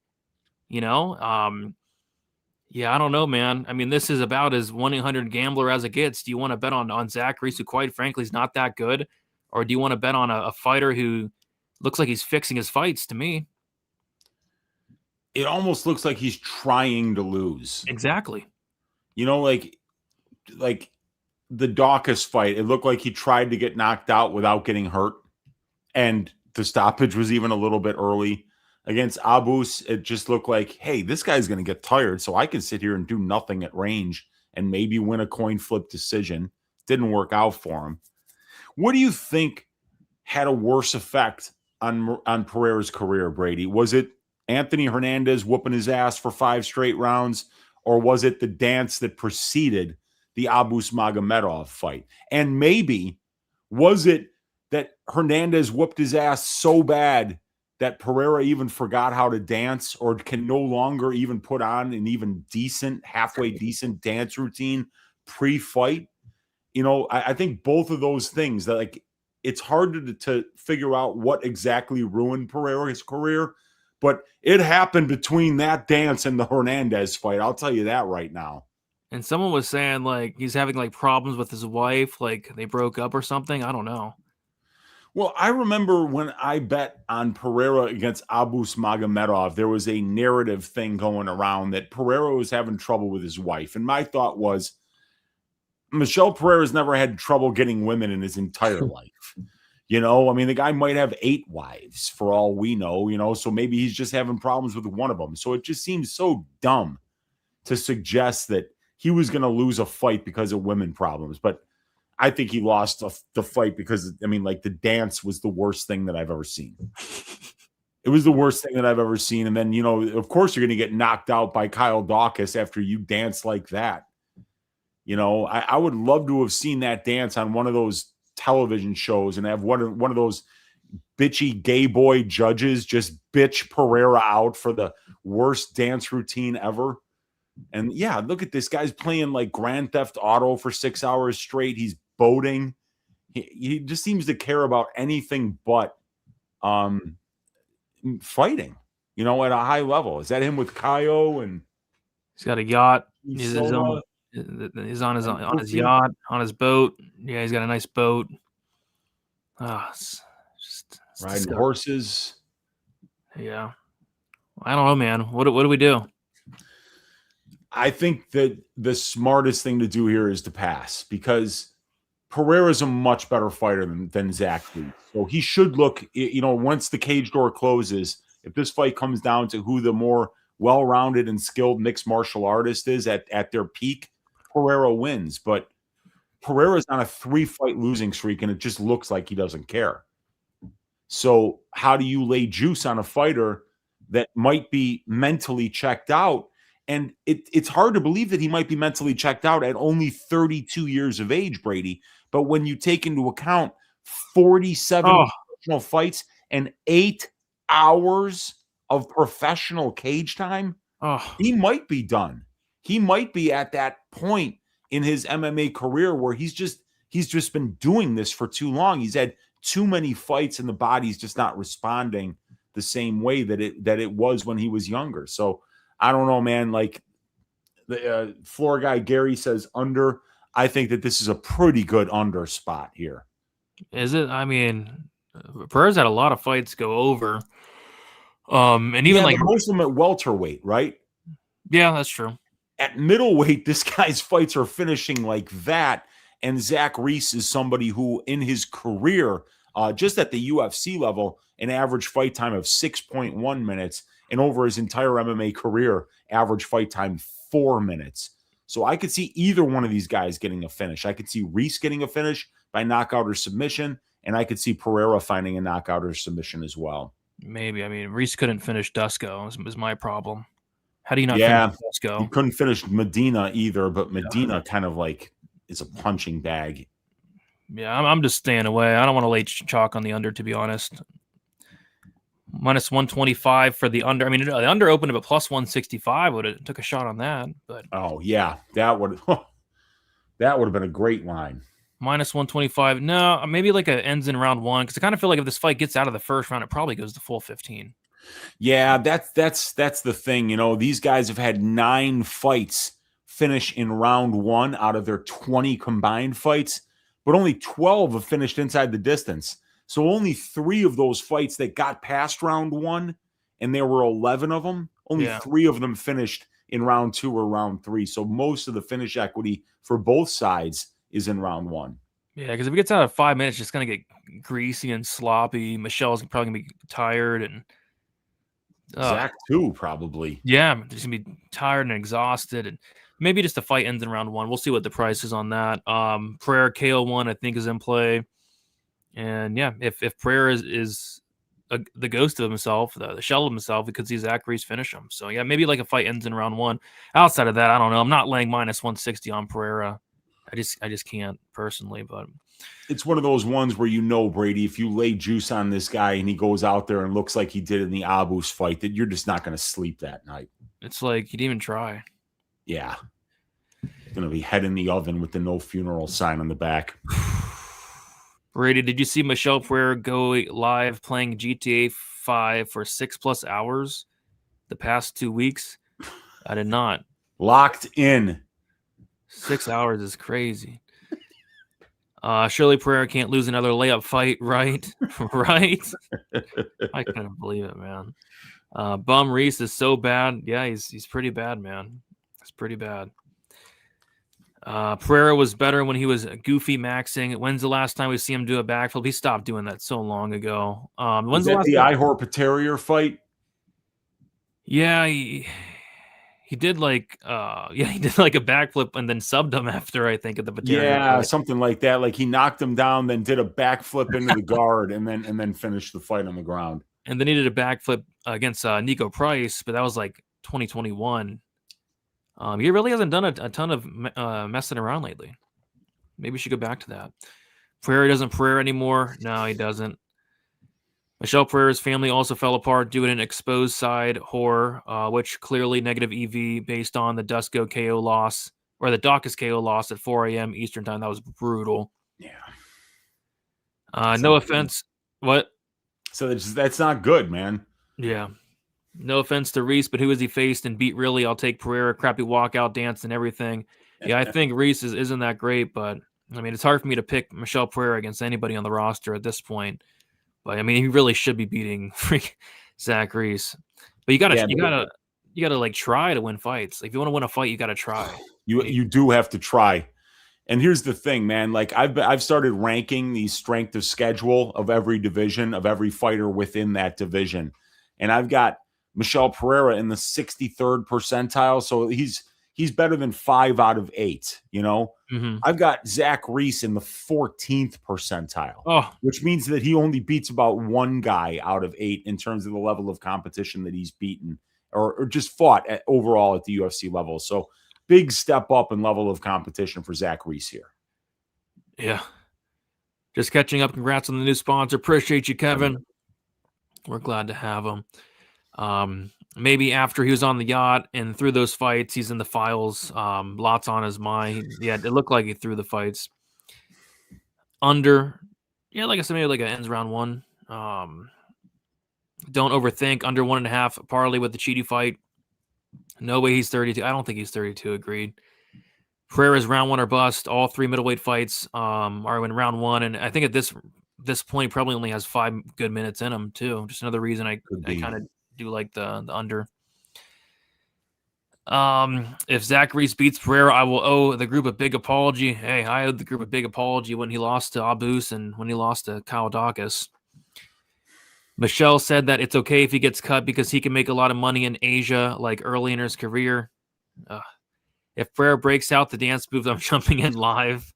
Yeah, I don't know, man. I mean, this is about as 1-800 gambler as it gets. Do you want to bet on Zach Reese, who quite frankly is not that good? Or do you want to bet on a fighter who looks like he's fixing his fights to me? It almost looks like he's trying to lose. Exactly. Like the Dawkins fight, it looked like he tried to get knocked out without getting hurt. And the stoppage was even a little bit early. Against Abus, it just looked like, hey, this guy's going to get tired, so I can sit here and do nothing at range and maybe win a coin flip decision. Didn't work out for him. What do you think had a worse effect on Pereira's career, Brady? Was it Anthony Hernandez whooping his ass for 5 straight rounds, or was it the dance that preceded the Abus Magomedov fight? And maybe was it that Hernandez whooped his ass so bad that Pereira even forgot how to dance, or can no longer even put on an even decent, halfway decent dance routine pre-fight? You know, I think both of those things, that like, it's hard to figure out what exactly ruined Pereira's career, but it happened between that dance and the Hernandez fight. I'll tell you that right now. And someone was saying like he's having like problems with his wife, like they broke up or something. I don't know. Well, I remember when I bet on Pereira against Abus Magomedov, there was a narrative thing going around that Pereira was having trouble with his wife. And my thought was, Michel Pereira's never had trouble getting women in his entire life. You know, I mean, the guy might have 8 wives for all we know, you know, so maybe he's just having problems with one of them. So it just seems so dumb to suggest that he was going to lose a fight because of women problems. But I think he lost the fight because, I mean, like, the dance was the worst thing that I've ever seen. It was the worst thing that I've ever seen. And then, you know, of course you're going to get knocked out by Kyle Dawkins after you dance like that. You know, I would love to have seen that dance on one of those television shows and have one of those bitchy gay boy judges just bitch Pereira out for the worst dance routine ever. And yeah, look at this guy's playing like Grand Theft Auto for 6 hours straight. He's boating. He just seems to care about anything but fighting, you know, at a high level. Is that him with Kaio? And he's got a yacht. He's on his yacht, on his boat. Yeah, he's got a nice boat. It's riding horses. Yeah. I don't know, man. What do we do? I think that the smartest thing to do here is to pass, because Pereira's a much better fighter than Zach Lee. So he should look, you know, once the cage door closes, if this fight comes down to who the more well-rounded and skilled mixed martial artist is at their peak, Pereira wins. But Pereira's on a 3-fight losing streak, and it just looks like he doesn't care. So how do you lay juice on a fighter that might be mentally checked out? And it's hard to believe that he might be mentally checked out at only 32 years of age, Brady. But when you take into account 47 professional fights and 8 hours of professional cage time, he might be done. He might be at that point in his MMA career where he's just been doing this for too long. He's had too many fights, and the body's just not responding the same way that it was when he was younger. So I don't know, man. Like, the floor guy Gary says under. I think that this is a pretty good under spot here. Is it? I mean, Pereira's had a lot of fights go over. And even like most of them at welterweight, right? Yeah, that's true. At middleweight, this guy's fights are finishing like that. And Zach Reese is somebody who, in his career, just at the UFC level, an average fight time of 6.1 minutes, and over his entire MMA career, average fight time 4 minutes. So I could see either one of these guys getting a finish. I could see Reese getting a finish by knockout or submission, and I could see Pereira finding a knockout or submission as well. Maybe. I mean, Reese couldn't finish Dusko is my problem. How do you not finish Dusko? He couldn't finish Medina either, but Medina kind of like is a punching bag. Yeah, I'm just staying away. I don't want to lay chalk on the under, to be honest. Minus 125 for the under. I mean, the under opened up at plus 165. Would have took a shot on that, but that would have been a great line. Minus 125. No, maybe like a ends in round 1, because I kind of feel like if this fight gets out of the first round, it probably goes to full 15. Yeah, that's the thing. You know, these guys have had 9 fights finish in round 1 out of their 20 combined fights, but only 12 have finished inside the distance. So only 3 of those fights that got past round 1, and there were 11 of them, only 3 of them finished in round 2 or round 3. So most of the finish equity for both sides is in round 1. Yeah, because if it gets out of 5 minutes, it's just going to get greasy and sloppy. Michelle's probably going to be tired. And Zach, too, probably. Yeah, just going to be tired and exhausted. And maybe just the fight ends in round 1. We'll see what the price is on that. Pereira KO1, I think, is in play. And yeah, if Pereira is the ghost of himself, the shell of himself, we could see Zach Reese finish him. So yeah, maybe like a fight ends in round 1. Outside of that, I don't know. I'm not laying minus 160 on Pereira. I just can't personally, but it's one of those ones where Brady, if you lay juice on this guy and he goes out there and looks like he did in the Abus fight, that you're just not going to sleep that night. It's like he didn't even try. Yeah. Going to be head in the oven with the no funeral sign on the back. Brady, did you see Michelle Pereira go live playing GTA 5 for 6+ hours the past 2 weeks? I did not. Locked in. 6 hours is crazy. Shirley Pereira can't lose another layup fight, right? Right? I couldn't believe it, man. Bum Reese is so bad. Yeah, he's pretty bad, man. It's pretty bad. Pereira was better when he was goofy maxing. When's the last time we see him do a backflip? He stopped doing that so long ago. When's the Ihorp Terrier fight? Yeah, he did like he did like a backflip and then subbed him after, I think, at the Paterian. Yeah, fight. something like that. Like he knocked him down, then did a backflip into the guard, and then finished the fight on the ground. And then he did a backflip against Nico Price, but that was like 2021. He really hasn't done a ton of messing around lately. Maybe we should go back to that. Pereira doesn't Pereira anymore. No, he doesn't. Michelle Pereira's family also fell apart due to an exposed side horror, which clearly negative EV based on the Dusko KO loss, or the Dawkins KO loss at 4 a.m. Eastern time. That was brutal. Yeah. No offense. What? So that's not good, man. Yeah. No offense to Reese, but who has he faced and beat really? I'll take Pereira, crappy walkout dance and everything. Yeah, I think Reese isn't that great, but I mean, it's hard for me to pick Michelle Pereira against anybody on the roster at this point. But I mean, he really should be beating Zach Reese. But you gotta like try to win fights. Like, if you want to win a fight, you gotta try. You do have to try. And here's the thing, man. Like I've started ranking the strength of schedule of every division, of every fighter within that division, and I've got Michelle Pereira in the 63rd percentile. So he's better than 5 out of 8, Mm-hmm. I've got Zach Reese in the 14th percentile, which means that he only beats about 1 guy out of 8 in terms of the level of competition that he's beaten or just fought overall at the UFC level. So big step up in level of competition for Zach Reese here. Yeah. Just catching up. Congrats on the new sponsor. Appreciate you, Kevin. We're glad to have him. Maybe after he was on the yacht and through those fights, he's in the files. Lots on his mind. Yeah, it looked like he threw the fights. Under, yeah, like I said, maybe like an ends round 1. Don't overthink. Under 1.5. Parlay with the Cheaty fight. No way he's 32. I don't think he's 32. Agreed. Pereira's round 1 or bust. All 3 middleweight fights are in round 1, and I think at this point he probably only has 5 good minutes in him too. Just another reason I kind of do like the under. If Zach Reese beats Pereira, I will owe the group a big apology. Hey, I owed the group a big apology when he lost to Abus and when he lost to Kyle Dawkins. Michelle said that it's okay if he gets cut because he can make a lot of money in Asia, like early in his career. If Pereira breaks out the dance move, I'm jumping in live.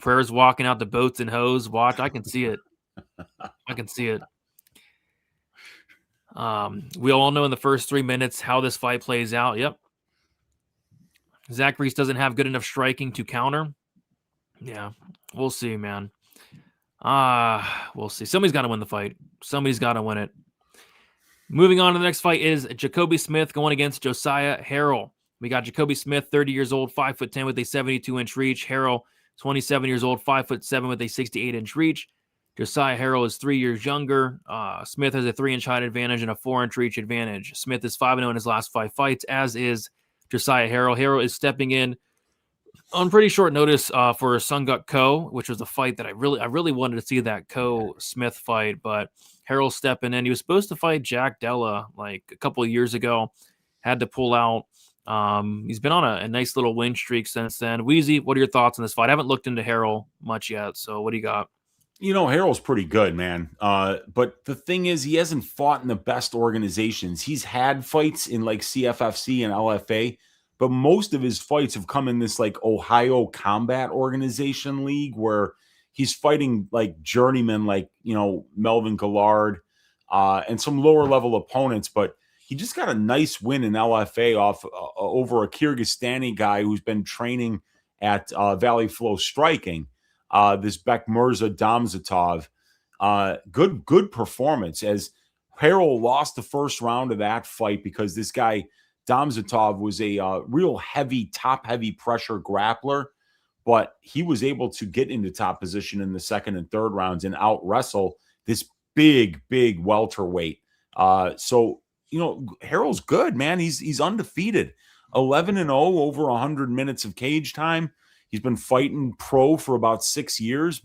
Pereira's walking out the boats and hoes. Watch, I can see it. I can see it. We all know in the first 3 minutes how this fight plays out. Yep. Zach Reese doesn't have good enough striking to counter. Yeah, we'll see, man. We'll see. Somebody's got to win the fight. Somebody's got to win it. Moving on to the next fight is Jacoby Smith going against Josiah Harrell. We got Jacoby Smith, 30 years old, 5'10" with a 72-inch reach. Harrell, 27 years old, 5'7" with a 68-inch reach. Josiah Harrell is 3 years younger. Smith has a 3-inch height advantage and a 4-inch reach advantage. Smith is 5-0 in his last 5 fights, as is Josiah Harrell. Harrell is stepping in on pretty short notice for Sunguk Ko, which was a fight that I really wanted to see, that Ko-Smith fight, but Harrell stepping in. He was supposed to fight Jack Della like a couple of years ago, had to pull out. He's been on a nice little win streak since then. Wheezy, what are your thoughts on this fight? I haven't looked into Harrell much yet, so what do you got? Harrell's pretty good, man. But the thing is, he hasn't fought in the best organizations. He's had fights in like CFFC and LFA, but most of his fights have come in this like Ohio Combat Organization League where he's fighting like journeymen like, Melvin Gillard and some lower level opponents. But he just got a nice win in LFA off over a Kyrgyzstani guy who's been training at Valley Flow Striking. This Bekmurza Damzatov, good performance as Harrell lost the first round of that fight because this guy Damzatov was a real top heavy pressure grappler, but he was able to get into top position in the second and third rounds and out wrestle this big welterweight. So Harrell's good, man. He's undefeated, 11-0 over 100 minutes of cage time. He's been fighting pro for about 6 years,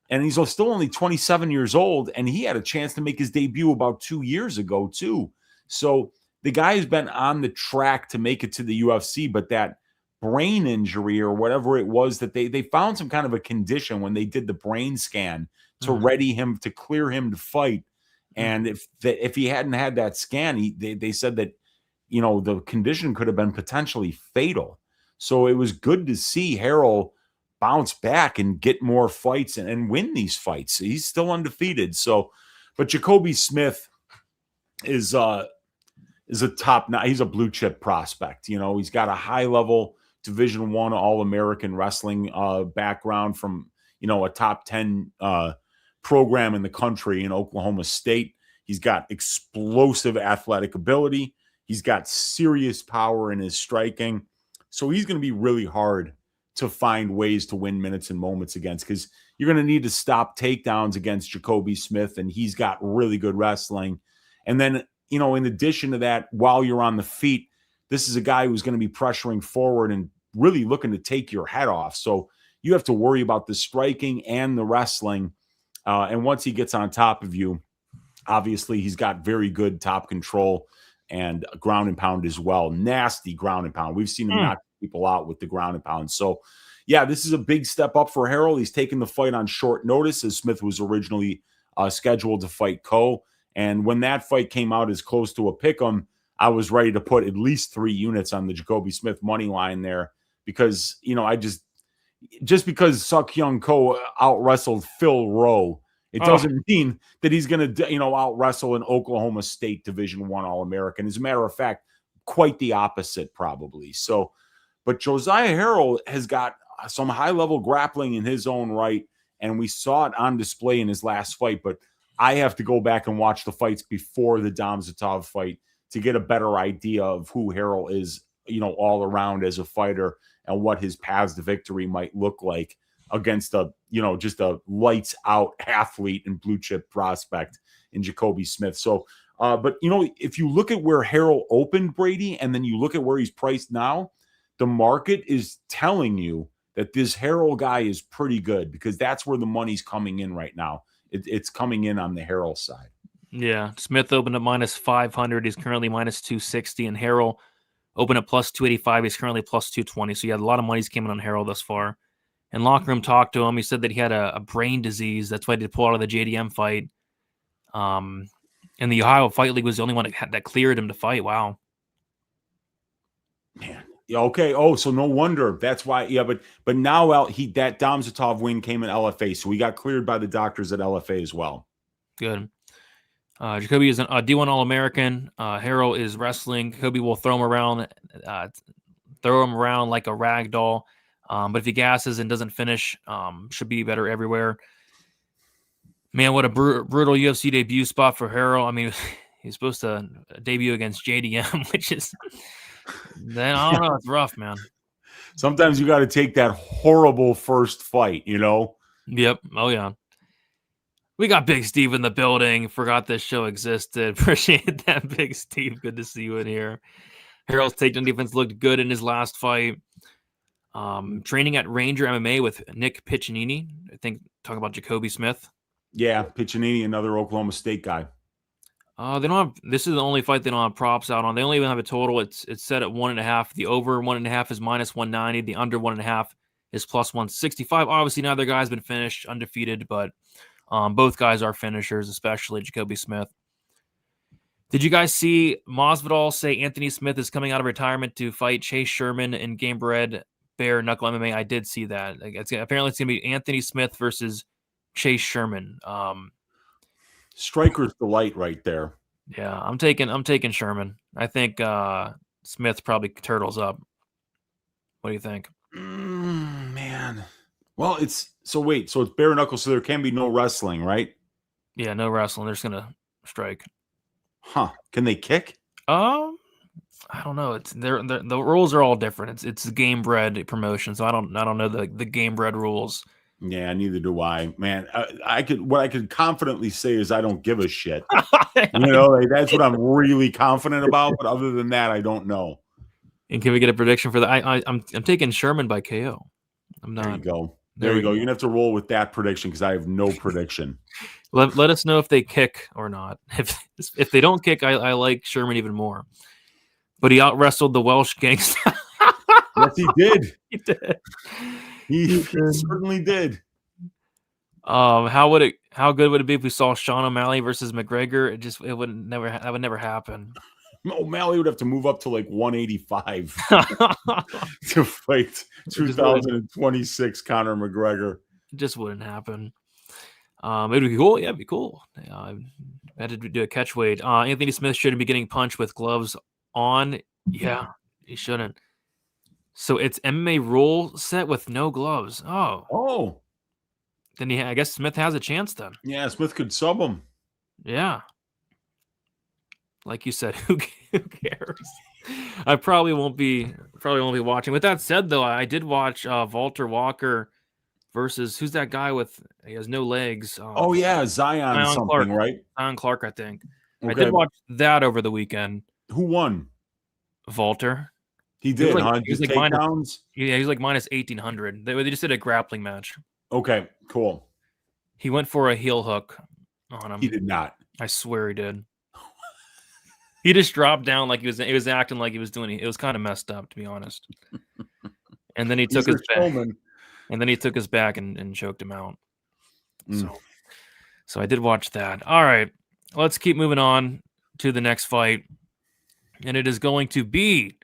and he's still only 27 years old, and he had a chance to make his debut about 2 years ago too. So the guy has been on the track to make it to the UFC, but that brain injury or whatever it was that they found some kind of a condition when they did the brain scan to ready him, to clear him to fight. And if he hadn't had that scan, they said that, the condition could have been potentially fatal. So it was good to see Harrell bounce back and get more fights and win these fights. He's still undefeated. So, but Jacoby Smith is a top. He's a blue chip prospect. He's got a high level Division I All-American wrestling background from a top 10 program in the country in Oklahoma State. He's got explosive athletic ability. He's got serious power in his striking. So he's going to be really hard to find ways to win minutes and moments against, because you're going to need to stop takedowns against Jacoby Smith, and he's got really good wrestling. And then, in addition to that, while you're on the feet, this is a guy who's going to be pressuring forward and really looking to take your head off. So you have to worry about the striking and the wrestling. And once he gets on top of you, obviously he's got very good top control and ground and pound as well. Nasty ground and pound. We've seen him knock people out with the ground and pound. So, yeah, this is a big step up for Harrell. He's taken the fight on short notice, as Smith was originally scheduled to fight Coe. And when that fight came out as close to a pick'em, I was ready to put at least 3 units on the Jacoby Smith money line there because, just because Suk Young Ko out wrestled Phil Rowe, it doesn't mean that he's going to, out wrestle an Oklahoma State Division I All-American. As a matter of fact, quite the opposite probably. So, but Josiah Harrell has got some high-level grappling in his own right, and we saw it on display in his last fight. But I have to go back and watch the fights before the Damzatov fight to get a better idea of who Harrell is, all around as a fighter and what his paths to victory might look like against just a lights out athlete and blue chip prospect in Jacoby Smith. So, but if you look at where Harrell opened, Brady, and then you look at where he's priced now, the market is telling you that this Harrell guy is pretty good because that's where the money's coming in right now. It's coming in on the Harrell side. Yeah. Smith opened at minus 500. He's currently minus 260, and Harrell opened at plus 285. He's currently plus 220. So, yeah, a lot of money's coming on Harrell thus far. And locker room talked to him. He said that he had a brain disease. That's why he did pull out of the JDM fight. And the Ohio Fight League was the only one that cleared him to fight. Wow. Man. Yeah, okay. Oh, so no wonder. That's why. Yeah, but now that Damzatov win came in LFA, so he got cleared by the doctors at LFA as well. Good. Jacoby is a D1 All-American. Harrell is wrestling. Jacoby will throw him around like a rag doll. But if he gasses and doesn't finish, should be better everywhere. Man, what a brutal UFC debut spot for Harrell. I mean, he's supposed to debut against JDM, which is, then I don't know, it's rough, man. Sometimes you got to take that horrible first fight, Yep. Oh, yeah. We got Big Steve in the building. Forgot this show existed. Appreciate that, Big Steve. Good to see you in here. Harrell's takedown defense looked good in his last fight. Training at Ranger MMA with Nick Piccinini. I think talking about Jacoby Smith. Yeah, Piccinini, another Oklahoma State guy. They don't have. This is the only fight they don't have props out on. They only even have a total. It's set at 1.5. The over 1.5 is -190. The under 1.5 is +165. Obviously, neither guy's been finished undefeated, but both guys are finishers, especially Jacoby Smith. Did you guys see Masvidal say Anthony Smith is coming out of retirement to fight Chase Sherman in Game Bread Bare Knuckle MMA? I did see that. Apparently, it's going to be Anthony Smith versus Chase Sherman. Striker's delight right there. Yeah, I'm taking Sherman. I think Smith probably turtles up. What do you think? Man. Well, it's bare knuckle, so there can be no wrestling, right? Yeah, no wrestling. They're just gonna strike. Huh? Can they kick? I don't know. It's the rules are all different. It's Game Bread promotion, so I don't know the Game Bread rules. Yeah, neither do I. Man, what I could confidently say is I don't give a shit. That's what I'm really confident about. But other than that, I don't know. And can we get a prediction for that? I'm taking Sherman by KO. I'm not. There you go. There you go. You're gonna have to roll with that prediction because I have no prediction. Let us know if they kick or not. If they don't kick, I like Sherman even more. But he out wrestled the Welsh gangster. Yes, he did. He did. He certainly did. How good would it be if we saw Sean O'Malley versus McGregor? That would never happen. O'Malley would have to move up to like 185 to fight 2026 Conor McGregor. It just wouldn't happen. It would be cool. Yeah, it'd be cool. I had to do a catch weight. Anthony Smith shouldn't be getting punched with gloves on. Yeah, he shouldn't. So it's MMA rule set with no gloves. Oh. Then I guess Smith has a chance then. Yeah, Smith could sub him. Yeah. Like you said, who cares? I probably won't be watching. With that said, though, I did watch Walter Walker versus who's that guy he has no legs? Zion something, Clark, right? Zion Clark, I think. Okay. I did watch that over the weekend. Who won? Walter. He did, huh? Just takedowns? He's like minus 1,800. They just did a grappling match. Okay, cool. He went for a heel hook on him. He did not. I swear he did. He just dropped down like he was acting like he was doing it. It was kind of messed up, to be honest. And then he took his back. And then he took his back and choked him out. So I did watch that. All right, let's keep moving on to the next fight. And it is going to be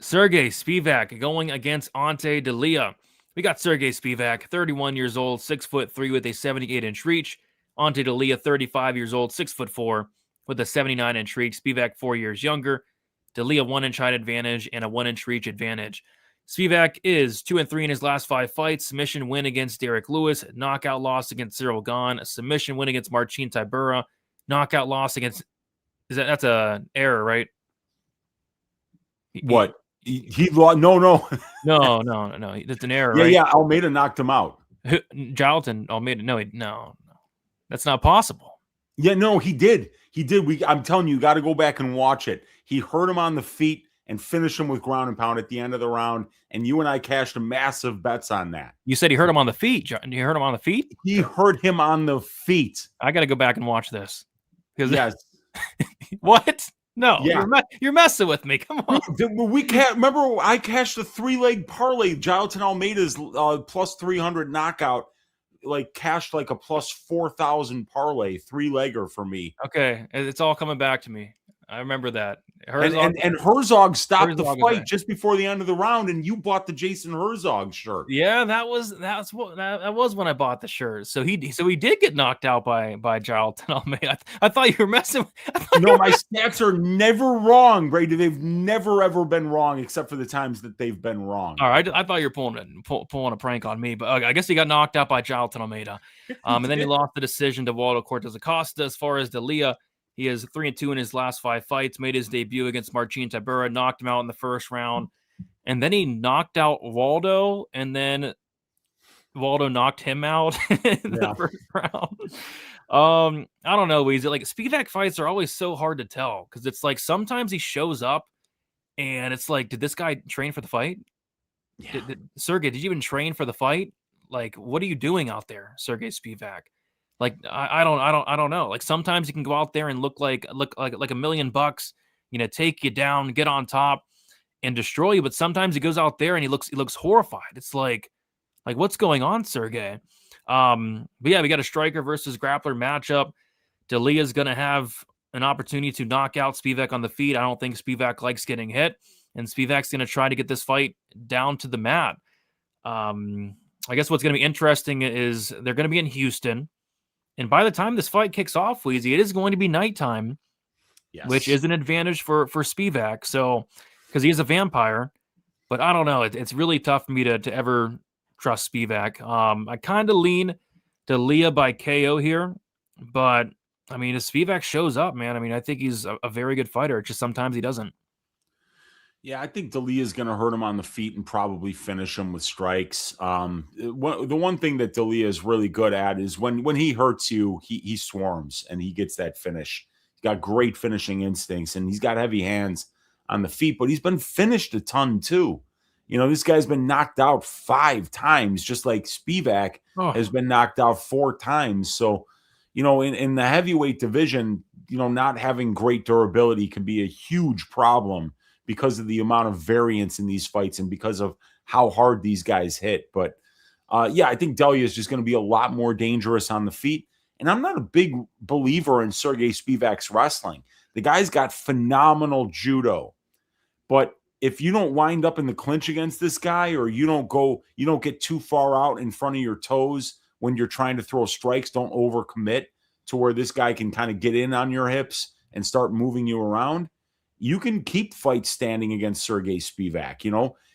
Sergey Spivac going against Ante Delia. We got Sergey Spivac, 31 years old, 6'3" with a 78-inch reach. Ante Delia, 35 years old, 6'4" with a 79-inch reach. Spivac, 4 years younger. Delia, 1-inch height advantage and a 1-inch reach advantage. Spivac is 2-3 in his last 5 fights. Submission win against Derek Lewis. Knockout loss against Cyril Gahn. A submission win against Marcin Tybura. Knockout loss against... That's an error, right? What? He lost? No. No. That's an error, right? Yeah. Almeida knocked him out. Jalton Almeida. No. That's not possible. Yeah, no, he did. I'm telling you, got to go back and watch it. He hurt him on the feet and finished him with ground and pound at the end of the round. And you and I cashed massive bets on that. You said he hurt him on the feet. You hurt him on the feet? He hurt him on the feet. I got to go back and watch this. Yes. What? No, yeah. You're messing with me. Come on. We can't remember. I cashed a 3-leg parlay. Jalton Almeida's plus 300 knockout. Like cashed like a plus 4,000 parlay 3-legger for me. Okay, it's all coming back to me. I remember that. And Herzog stopped the fight just before the end of the round, and you bought the Jason Herzog shirt. Yeah, that was when I bought the shirt. So he did get knocked out by Jalton Almeida. I thought you were messing. No, my stats are never wrong, Brady. They've never ever been wrong, except for the times that they've been wrong. All right, I thought you were pulling a prank on me, but I guess he got knocked out by Jalton Almeida, and then he lost the decision to Waldo Cortez Acosta. As far as Delia, he is 3-2 in his last 5 fights, made his debut against Marcin Tybura, knocked him out in the first round. And then he knocked out Waldo, and then Waldo knocked him out in the first round. I don't know, Weezy. Like, Spivac fights are always so hard to tell because it's like sometimes he shows up and it's like, did this guy train for the fight? Yeah. Sergey, did you even train for the fight? Like, what are you doing out there, Sergey Spivac? Like I don't know. Like sometimes he can go out there and look like $1,000,000, take you down, get on top, and destroy you. But sometimes he goes out there and he looks horrified. It's like what's going on, Sergey? But yeah, we got a striker versus grappler matchup. Delia's gonna have an opportunity to knock out Spivac on the feet. I don't think Spivac likes getting hit, and Spivac's gonna try to get this fight down to the mat. I guess what's gonna be interesting is they're gonna be in Houston. And by the time this fight kicks off, Weezy, it is going to be nighttime, which is an advantage for Spivac. So, because he is a vampire, but I don't know. It's really tough for me to ever trust Spivac. I kind of lean Delia by KO here, but I mean, if Spivac shows up, man, I mean, I think he's a very good fighter. It's just sometimes he doesn't. Yeah, I think Delia is going to hurt him on the feet and probably finish him with strikes. The one thing that Delia is really good at is when he hurts you, he swarms and he gets that finish. He's got great finishing instincts and he's got heavy hands on the feet, but he's been finished a ton too. This guy's been knocked out 5 times, just like Spivac has been knocked out 4 times. So, in the heavyweight division, not having great durability can be a huge problem because of the amount of variance in these fights and because of how hard these guys hit. But I think Delia is just going to be a lot more dangerous on the feet. And I'm not a big believer in Sergey Spivac's wrestling. The guy's got phenomenal judo. But if you don't wind up in the clinch against this guy, or you don't get too far out in front of your toes when you're trying to throw strikes, don't overcommit to where this guy can kind of get in on your hips and start moving you around, you can keep fights standing against Sergey Spivac.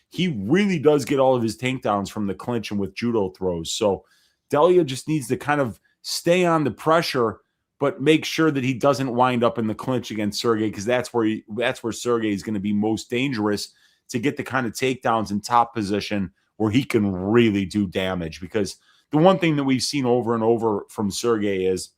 He really does get all of his takedowns from the clinch and with judo throws. So Delia just needs to kind of stay on the pressure, but make sure that he doesn't wind up in the clinch against Sergey, because that's where Sergey is going to be most dangerous to get the kind of takedowns in top position where he can really do damage. Because the one thing that we've seen over and over from Sergey is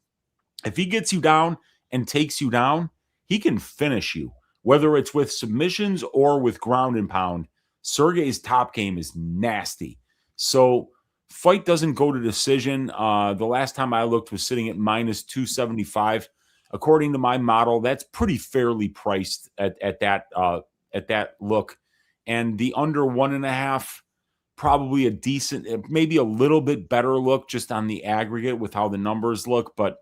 if he gets you down and takes you down, he can finish you. Whether it's with submissions or with ground and pound, Sergey's top game is nasty. So fight doesn't go to decision. The last time I looked was sitting at -275. According to my model, that's pretty fairly priced at that look. And the under 1.5, probably a decent, maybe a little bit better look just on the aggregate with how the numbers look. But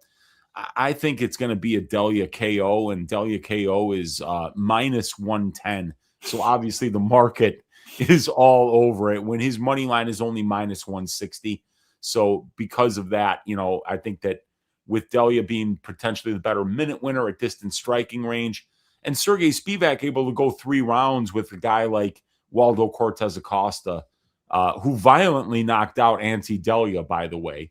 I think it's going to be a Delia KO, and Delia KO is -110. So obviously the market is all over it when his money line is only -160. So because of that, I think that with Delia being potentially the better minute winner at distance striking range, and Sergey Spivac able to go 3 rounds with a guy like Waldo Cortez Acosta, who violently knocked out Delia, by the way.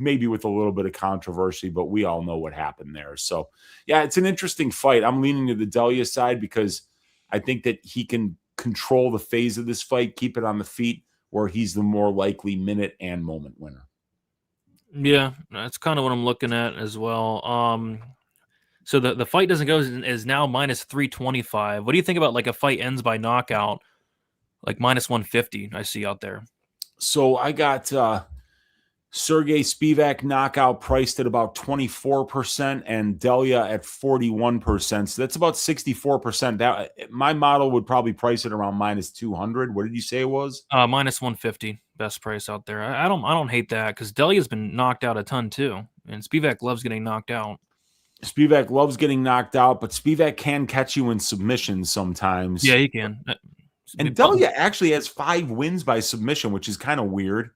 Maybe with a little bit of controversy, but we all know what happened there. So, yeah, it's an interesting fight. I'm leaning to the Delia side because I think that he can control the phase of this fight, keep it on the feet, where he's the more likely minute and moment winner. Yeah, that's kind of what I'm looking at as well. So the fight doesn't go is now -325. What do you think about like a fight ends by knockout, like -150? I see out there. So I got Sergey Spivac knockout priced at about 24% and Delia at 41%. So that's about 64%. That my model would probably price it around -200. What did you say it was? -150, best price out there. I don't hate that because Delia's been knocked out a ton too, and Spivac loves getting knocked out. Spivac loves getting knocked out, but Spivac can catch you in submissions sometimes. Yeah, he can. And Delia actually has 5 wins by submission, which is kind of weird.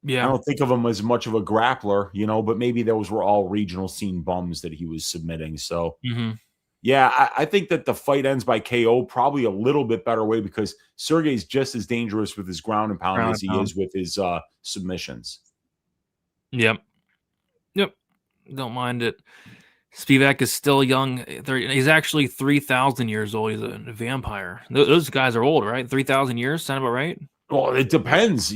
Yeah, I don't think of him as much of a grappler, but maybe those were all regional scene bums that he was submitting. So, yeah, I think that the fight ends by KO, probably a little bit better way because Sergey's just as dangerous with his ground and pound as he is with his submissions. Yep. Don't mind it. Spivac is still young. He's actually 3,000 years old. He's a vampire. Those guys are old, right? 3,000 years? Sound about right? Well, it depends.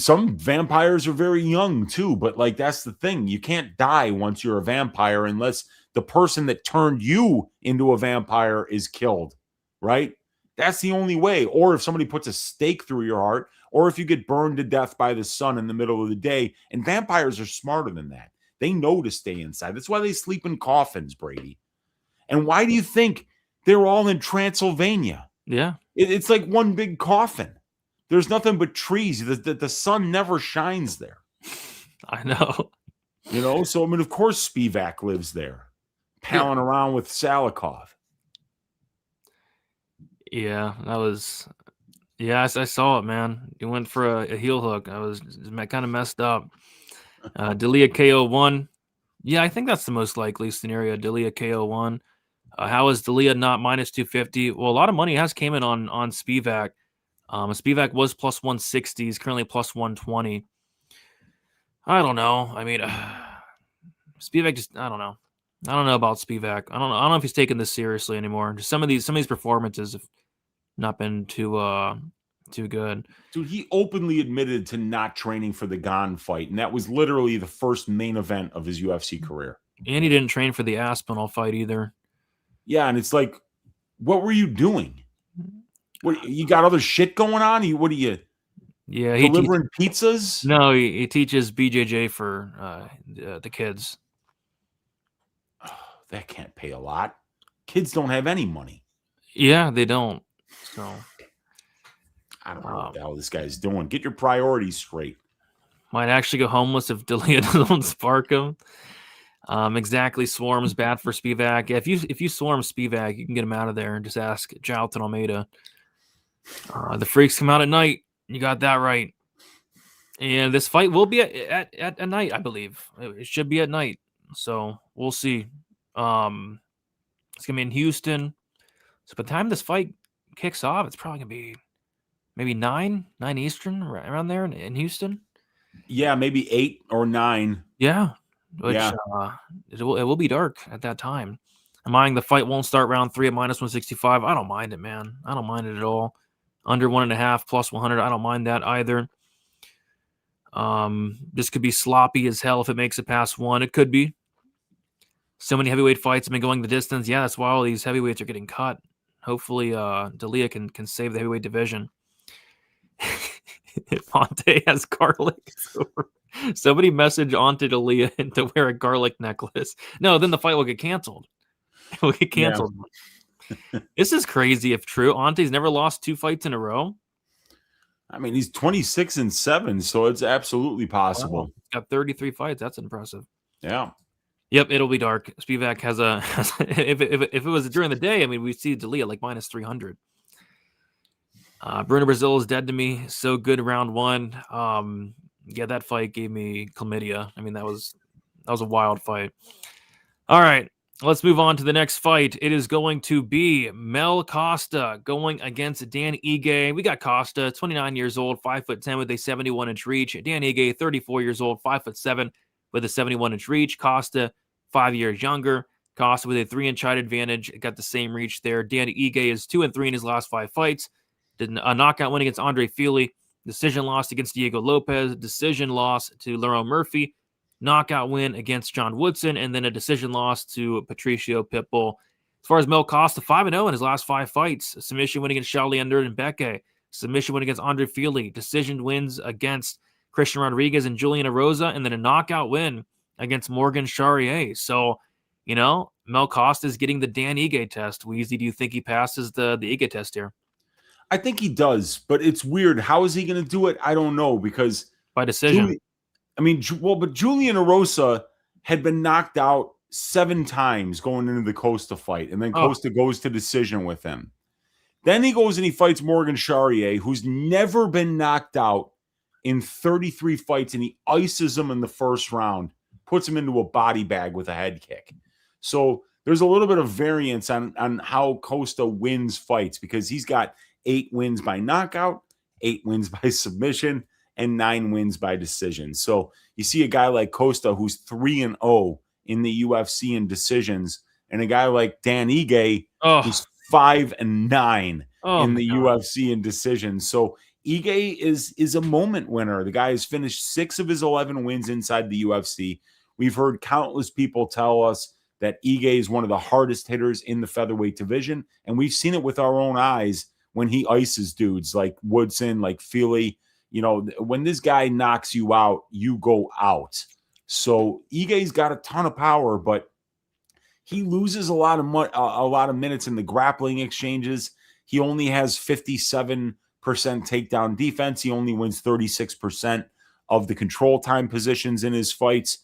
Some vampires are very young too, but that's the thing. You can't die once you're a vampire unless the person that turned you into a vampire is killed, right? That's the only way. Or if somebody puts a stake through your heart, or if you get burned to death by the sun in the middle of the day. And vampires are smarter than that. They know to stay inside. That's why they sleep in coffins, Brady. And why do you think they're all in Transylvania? Yeah. It's like one big coffin. There's nothing but trees. The sun never shines there. I know. So, I mean, of course Spivac lives there, palling around with Salikov. Yeah, that was... Yeah, I saw it, man. He went for a heel hook. I was kind of messed up. Delia KO1. Yeah, I think that's the most likely scenario. Delia KO1. How is Delia not minus 250? Well, a lot of money has came in on Spivac. Spivac was plus 160. He's currently plus 120. I don't know. I mean, Spivac just, I don't know. I don't know about Spivac. I don't know if he's taking this seriously anymore. Just some of these performances have not been too good. Dude, he openly admitted to not training for the Gon fight, and that was literally the first main event of his UFC career. And he didn't train for the Aspinall fight either. Yeah, and it's like, what were you doing? What, you got other shit going on? What are you? Yeah, delivering pizzas? No, he teaches BJJ for the kids. Oh, that can't pay a lot. Kids don't have any money. Yeah, they don't. So I don't know what the hell this guy's doing. Get your priorities straight. Might actually go homeless if Delia doesn't spark him. Exactly, Swarm's bad for Spivac. Yeah, if you swarm Spivac, you can get him out of there and just ask Jalton Almeida. The freaks come out at night. You got that right. And this fight will be at night, I believe. It should be at night. So we'll see. It's gonna be in Houston. So by the time this fight kicks off, it's probably gonna be maybe 9 Eastern, around there in Houston. Yeah, maybe 8 or 9. Yeah. Which it will be dark at that time. I'm eyeing the fight won't start round 3 at minus 165. I don't mind it, man. I don't mind it at all. Under 1.5 plus 100. I don't mind that either. This could be sloppy as hell if it makes it past 1. It could be. So many heavyweight fights have been going the distance. Yeah, that's why all these heavyweights are getting cut. Hopefully, Delia can save the heavyweight division. If Ante has garlic, somebody message Ante Delia to wear a garlic necklace. No, then the fight will get canceled. It will get canceled. Yeah. This is crazy if true. Ante's never lost 2 fights in a row. I mean, he's 26-7, so it's absolutely possible. Wow. He's got 33 fights. That's impressive. Yeah. Yep, it'll be dark. Spivac has a if it was during the day, I mean, we'd see Delia like minus 300. Bruno Brazil is dead to me. So good round 1. Yeah, that fight gave me chlamydia. I mean, that was a wild fight. All right, let's move on to the next fight. It is going to be Mel Costa going against Dan Ige. We got Costa, 29 years old, 5'10" with a 71-inch reach. Dan Ige, 34 years old, 5'7" with a 71-inch reach. Costa, 5 years younger. Costa with a 3-inch height advantage. Got the same reach there. Dan Ige is 2-3 in his last 5 fights. Did a knockout win against Andre Fili. Decision loss against Diego Lopez. Decision loss to Lerone Murphy. Knockout win against John Woodson. And then a decision loss to Patricio Pitbull. As far as Mel Costa, 5-0 in his last 5 fights. A submission win against Charlie Under and Beke. Submission win against Andre Fili. Decision wins against Christian Rodriguez and Julian Erosa. And then a knockout win against Morgan Charrier. So, Mel Costa is getting the Dan Ige test. Weezy, do you think he passes the Ige test here? I think he does, but it's weird. How is he going to do it? I don't know, because by decision. But Julian Erosa had been knocked out 7 times going into the Costa fight, and then Costa goes to decision with him. Then he goes and he fights Morgan Charrier, who's never been knocked out in 33 fights, and he ices him in the first round, puts him into a body bag with a head kick. So there's a little bit of variance on how Costa wins fights, because he's got 8 wins by knockout, 8 wins by submission, and 9 wins by decision. So you see a guy like Costa who's 3-0 in the UFC in decisions, and a guy like Dan Ige who's 5-9 in the UFC in decisions. So Ige is a moment winner. The guy has finished 6 of his 11 wins inside the UFC. We've heard countless people tell us that Ige is one of the hardest hitters in the featherweight division, and we've seen it with our own eyes when he ices dudes like Woodson, like Fili. when this guy knocks you out, you go out. So Ige's got a ton of power, but he loses a lot of minutes in the grappling exchanges. He only has 57% takedown defense. He only wins 36% of the control time positions in his fights.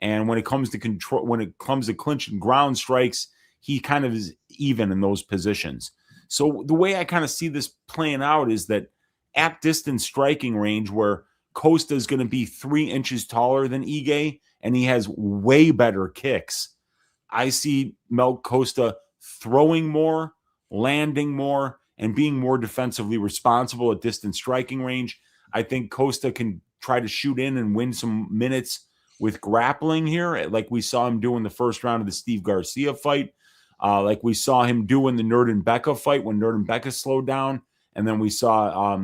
And when it comes to clinch and ground strikes, he kind of is even in those positions. So the way I kind of see this playing out is that at distance striking range, where Costa is going to be 3 inches taller than Ige, and he has way better kicks, I see Mel Costa throwing more, landing more, and being more defensively responsible at distance striking range. I think Costa can try to shoot in and win some minutes with grappling here, like we saw him do in the first round of the Steve Garcia fight, like we saw him do in the Nurden-Becca fight when Nurden-Becca slowed down, and then we saw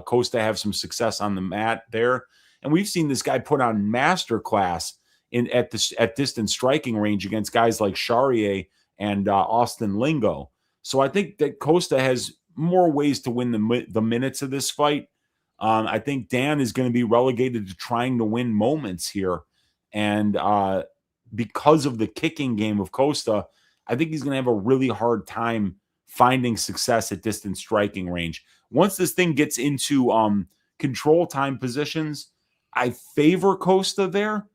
Costa have some success on the mat there. And we've seen this guy put on masterclass at distance striking range against guys like Charrier and Austin Lingo. So I think that Costa has more ways to win the minutes of this fight. I think Dan is going to be relegated to trying to win moments here. And because of the kicking game of Costa, I think he's going to have a really hard time finding success at distance striking range. Once this thing gets into control time positions, I favor Costa there.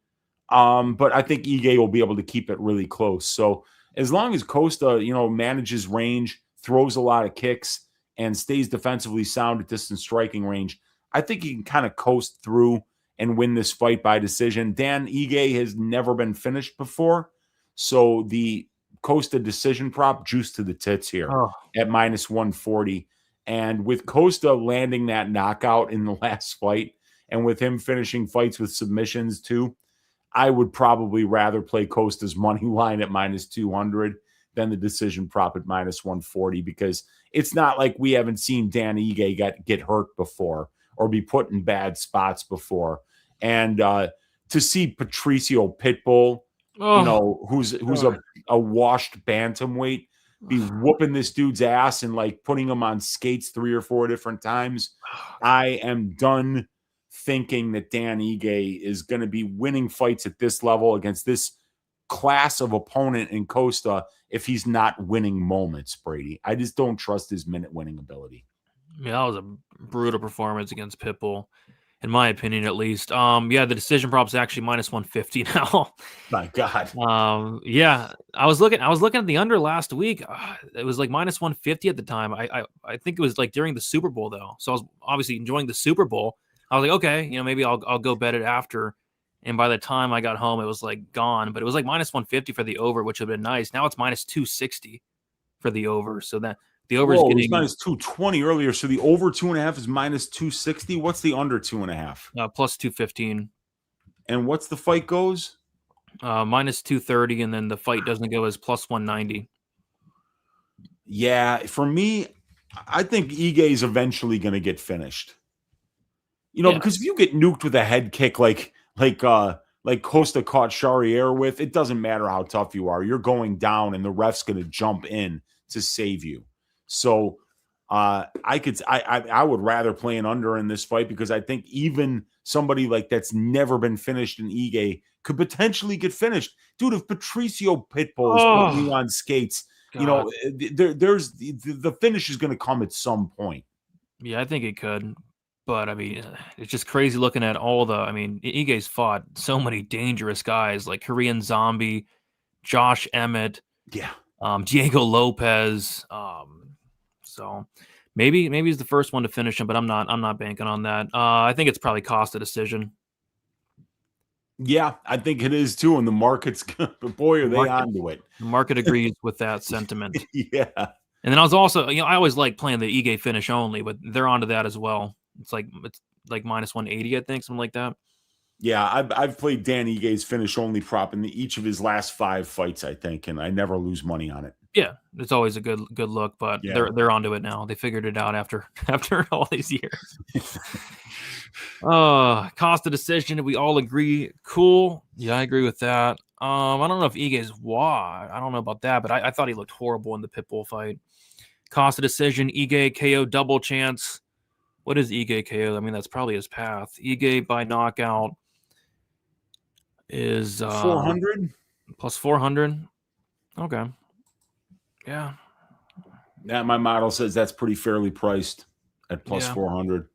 But I think Ige will be able to keep it really close. So as long as Costa, manages range, throws a lot of kicks, and stays defensively sound at distance striking range, I think he can kind of coast through and win this fight by decision. Dan Ige has never been finished before. So the Costa decision prop juice to the tits here at -140. And with Costa landing that knockout in the last fight, and with him finishing fights with submissions too, I would probably rather play Costa's money line at -200 than the decision prop at -140, because it's not like we haven't seen Dan Ige get hurt before or be put in bad spots before. And to see Patricio Pitbull, who's a washed bantamweight, be whooping this dude's ass and like putting him on skates 3 or 4 different times, I am done thinking that Dan Ige is going to be winning fights at this level against this class of opponent in Costa if he's not winning moments, Brady. I just don't trust his minute winning ability. Yeah, that was a brutal performance against Pitbull, in my opinion, at least. The decision prop's actually -150 now. My God. Yeah, I was looking at the under last week. It was like -150 at the time. I think it was like during the Super Bowl though. So I was obviously enjoying the Super Bowl. I was like, okay, maybe I'll go bet it after. And by the time I got home, it was like gone. But it was like -150 for the over, which would have been nice. Now it's -260 for the over. So that the over is getting -220 earlier. So the over 2.5 is -260. What's the under 2.5? +215. And what's the fight goes? -230, and then the fight doesn't go as +190. Yeah, for me, I think Ige is eventually going to get finished. Because if you get nuked with a head kick like Costa caught Charrier with, it doesn't matter how tough you are. You're going down, and the ref's going to jump in to save you. So I would rather play an under in this fight, because I think even somebody like that's never been finished in Ige could potentially get finished. Dude, if Patricio Pitbull is putting you on skates, there's the finish is going to come at some point. Yeah, I think it could. But, I mean, it's just crazy looking at Ige's fought so many dangerous guys like Korean Zombie, Josh Emmett, Diego Lopez. So maybe he's the first one to finish him, but I'm not banking on that. I think it's probably Costa decision. Yeah, I think it is too. And the market's, boy, are they onto it. The market agrees with that sentiment. Yeah. And then I was also, I always like playing the Ige finish only, but they're onto that as well. It's like -180, I think, something like that. Yeah, I've played Dan Ige's finish only prop in each of his last 5 fights, I think, and I never lose money on it. Yeah, it's always a good look, but they're onto it now. They figured it out after all these years. Costa decision. We all agree. Cool. Yeah, I agree with that. I don't know if Ige's why. I don't know about that, but I thought he looked horrible in the Pitbull fight. Costa decision. Ige KO double chance. What is Ige KO? I mean, that's probably his path. Ige by knockout is 400. plus 400. Okay. Yeah. Yeah, my model says that's pretty fairly priced at plus 400.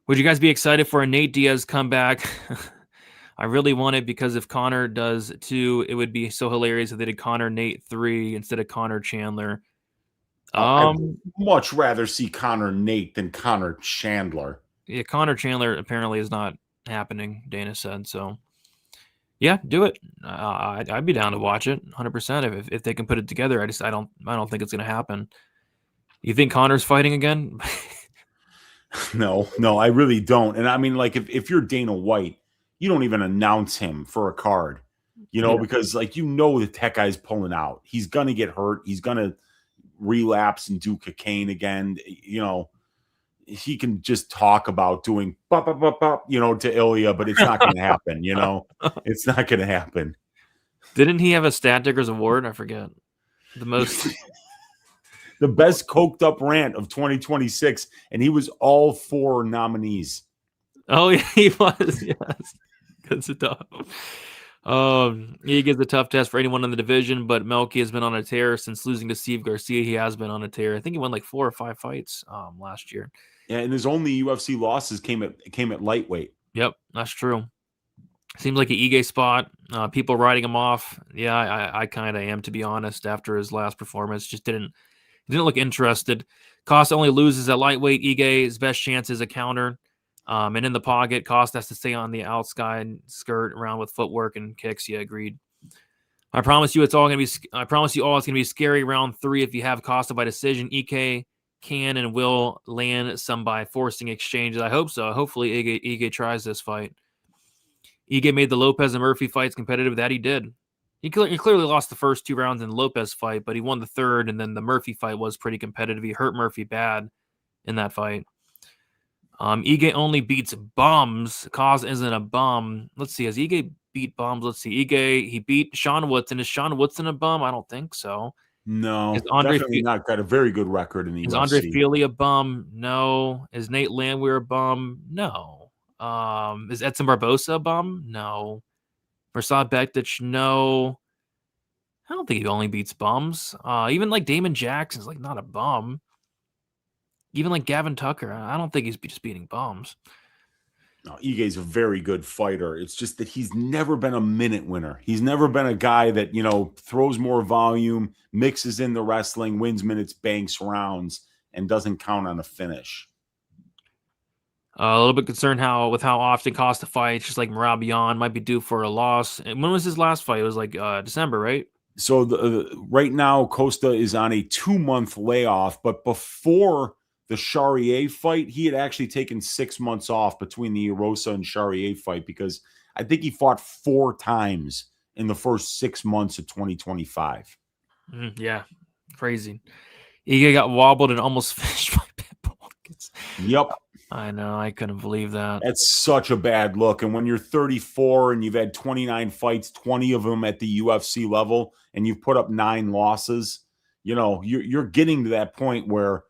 Would you guys be excited for a Nate Diaz comeback? I really want it because if Connor does 2, it would be so hilarious if they did Connor Nate 3 instead of Connor Chandler. I'd much rather see Connor Nate than Connor Chandler. Yeah, Connor Chandler apparently is not happening, Dana said. So, yeah, do it. I'd be down to watch it 100% if they can put it together. I don't think it's going to happen. You think Connor's fighting again? No, I really don't. And I mean, like, if you're Dana White, you don't even announce him for a card, because like, that guy's pulling out. He's going to get hurt. He's going to relapse and do cocaine again. He can just talk about doing to Ilya, but it's not going to happen. It's not going to happen. Didn't he have a Stat Diggers award? I forget the most. The best coked up rant of 2026, and he was all 4 nominees. Oh, yeah, he was. Yes, good stuff. He gives a tough test for anyone in the division, but Melky has been on a tear since losing to Steve Garcia. He has been on a tear. I think he won like 4 or 5 fights last year. Yeah, and his only UFC losses came at lightweight. Yep, that's true. Seems like an Ige spot. People writing him off. Yeah, I kind of am, to be honest. After his last performance, just didn't look interested. Costa only loses at lightweight. Ige's best chance is a counter. And in the pocket, Costa has to stay on the outside skirt around with footwork and kicks. Yeah, agreed. I promise you, it's all going to be scary round 3 if you have Costa by decision. Ige can and will land some by forcing exchanges. I hope so. Hopefully, Ige tries this fight. Ige made the Lopez and Murphy fights competitive. That he did. He clearly lost the first 2 rounds in the Lopez fight, but he won the 3rd, and then the Murphy fight was pretty competitive. He hurt Murphy bad in that fight. Ige only beats bums. Costa isn't a bum. Let's see. Has Ige beat bums? Let's see. Ige, he beat Sean Woodson. Is Sean Woodson a bum? I don't think so. No, definitely not. Got a very good record in the UFC. Is Andre Fili a bum? No. Is Nate Landwehr a bum? No. Is Edson Barbosa a bum? No. Mirsad Bektic? No. I don't think he only beats bums. Even like Damon Jackson's like not a bum. Even like Gavin Tucker, I don't think he's just beating bums. No, Ige's a very good fighter. It's just that he's never been a minute winner. He's never been a guy that, throws more volume, mixes in the wrestling, wins minutes, banks rounds, and doesn't count on a finish. A little bit concerned how often Costa fights, just like Marabian, might be due for a loss. And when was his last fight? It was like December, right? So right now, Costa is on a 2-month layoff, but before the Charrier fight, he had actually taken 6 months off between the Erosa and Charrier fight because I think he fought 4 times in the first 6 months of 2025. Yeah, crazy. Ige got wobbled and almost finished by Pitbull. Yep. I know. I couldn't believe that. That's such a bad look. And when you're 34 and you've had 29 fights, 20 of them at the UFC level, and you've put up 9 losses, you're getting to that point where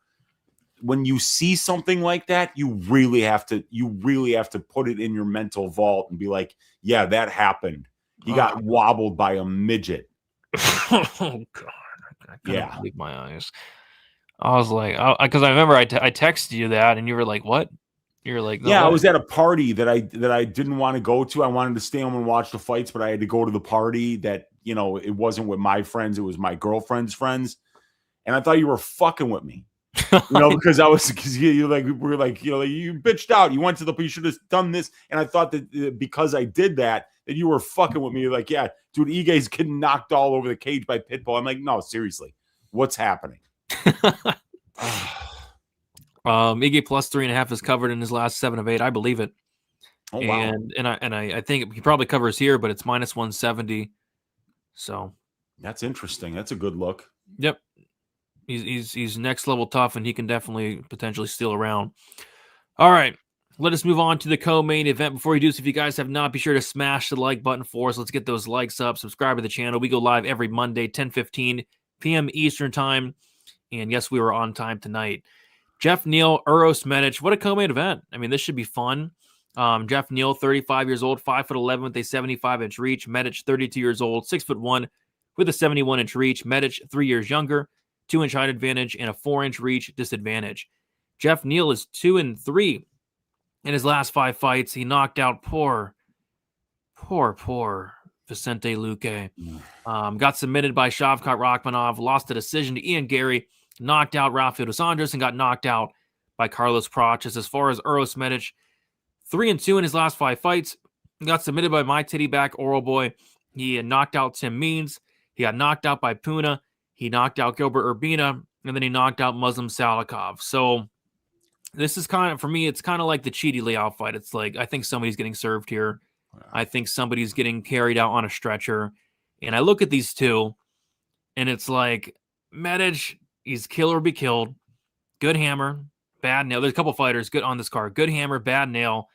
when you see something like that, you really have to put it in your mental vault and be like, yeah, that happened. He got wobbled by a midget. Oh God. I couldn't believe my eyes. I was like, because I remember I texted you that and you were like, what? You were like, no, yeah, what? I was at a party that I didn't want to go to. I wanted to stay home and watch the fights, but I had to go to the party that, it wasn't with my friends. It was my girlfriend's friends. And I thought you were fucking with me. Because you bitched out. You went to you should have done this. And I thought that because I did that you were fucking with me. You're like, yeah, dude, Ige's getting knocked all over the cage by Pitbull. I'm like, no, seriously, what's happening? Ige plus 3.5 is covered in his last 7 of 8. I believe it. Oh, wow. And I think he probably covers here, but it's minus 170. So that's interesting. That's a good look. Yep. He's next level tough, and he can definitely potentially steal around. All right, let us move on to the co-main event. Before we do, so if you guys have not, be sure to smash the like button for us. Let's get those likes up. Subscribe to the channel. We go live every Monday, 10:15 p.m. Eastern time. And yes, we were on time tonight. Jeff Neal, Uros Medic. What a co-main event. I mean, this should be fun. Jeff Neal, 35 years old, 5'11" with a 75-inch reach. Medic, 32 years old, 6'1" with a 71-inch reach. Medic, 3 years younger, 2-inch height advantage, and a 4-inch reach disadvantage. Jeff Neal is 2-3 in his last 5 fights. He knocked out poor Vicente Luque. Got submitted by Shavkat Rakhmonov, lost a decision to Ian Gary, knocked out Rafael dos Anjos, and got knocked out by Carlos Praches. As far as Uros Medic, 3-2 in his last 5 fights. Got submitted by my titty back Oral Boy. He had knocked out Tim Means. He got knocked out by Puna. He knocked out Gilbert Urbina, and then he knocked out Muslim Salikov. So this is kind of, for me, it's kind of like the Chidi Leal fight. It's like, I think somebody's getting served here. I think somebody's getting carried out on a stretcher. And I look at these two, and it's like, Medic, he's kill or be killed. Good hammer, bad nail. There's a couple fighters good on this card. Good hammer, bad nail.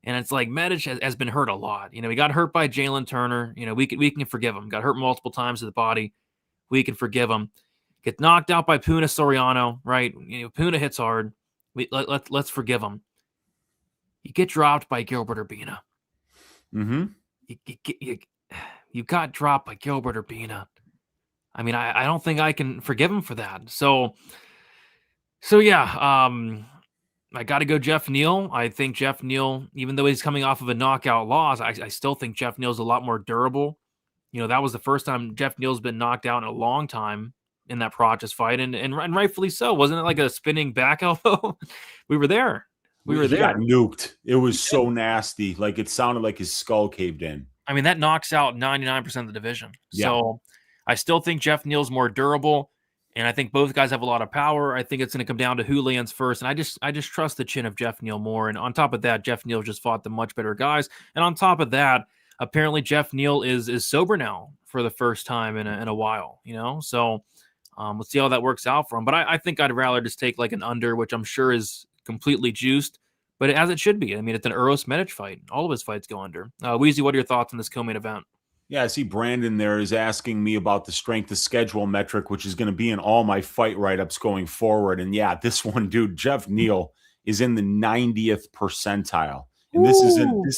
And it's like Medic has been hurt a lot. He got hurt by Jalen Turner. We can forgive him. Got hurt multiple times to the body. We can forgive him. Get knocked out by Puna Soriano, right? Puna hits hard. Let's forgive him. You get dropped by Gilbert Urbina. Mm-hmm. You got dropped by Gilbert Urbina. I mean, I don't think I can forgive him for that. So yeah, I got to go Jeff Neal. I think Jeff Neal, even though he's coming off of a knockout loss, I still think Jeff Neal's a lot more durable. That was the first time Jeff Neal's been knocked out in a long time in that Praches fight, and rightfully so. Wasn't it like a spinning back elbow? We were there. We were there. Got nuked. It was so nasty. Like, it sounded like his skull caved in. I mean, that knocks out 99% of the division. Yeah. So I still think Jeff Neal's more durable, and I think both guys have a lot of power. I think it's going to come down to who lands first, and I just trust the chin of Jeff Neal more. And on top of that, Jeff Neal just fought the much better guys. And on top of that, apparently Jeff Neal is sober now for the first time in a while. So let's see how that works out for him. But I think I'd rather just take like an under, which I'm sure is completely juiced, but as it should be. I mean, it's an Uros Medic fight. All of his fights go under. Weezy, what are your thoughts on this co-main event? Yeah, I see Brandon there is asking me about the strength of schedule metric, which is going to be in all my fight write-ups going forward. And yeah, this one, dude, Jeff Neal is in the 90th percentile. And this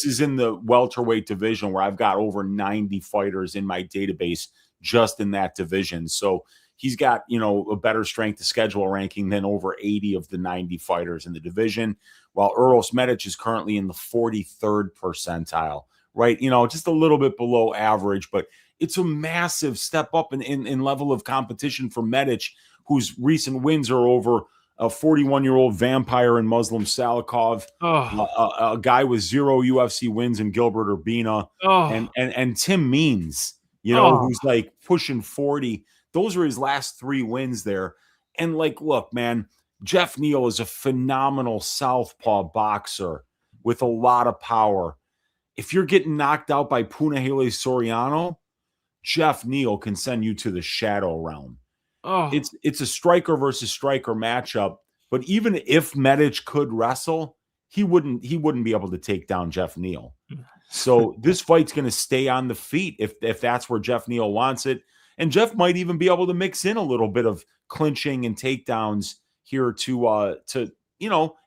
is in the welterweight division where I've got over 90 fighters in my database just in that division. So he's got, a better strength of schedule ranking than over 80 of the 90 fighters in the division, while Uros Medic is currently in the 43rd percentile, right? Just a little bit below average, but it's a massive step up in level of competition for Medic, whose recent wins are over a 41-year-old vampire in Muslim Salikov, a guy with 0 UFC wins in Gilbert Urbina, and Tim Means, who's like pushing 40. Those are his last 3 wins there. And look, man, Jeff Neal is a phenomenal southpaw boxer with a lot of power. If you're getting knocked out by Punahele Soriano, Jeff Neal can send you to the shadow realm. It's a striker versus striker matchup, but even if Medic could wrestle, he wouldn't be able to take down Jeff Neal. So this fight's going to stay on the feet if that's where Jeff Neal wants it. And Jeff might even be able to mix in a little bit of clinching and takedowns here to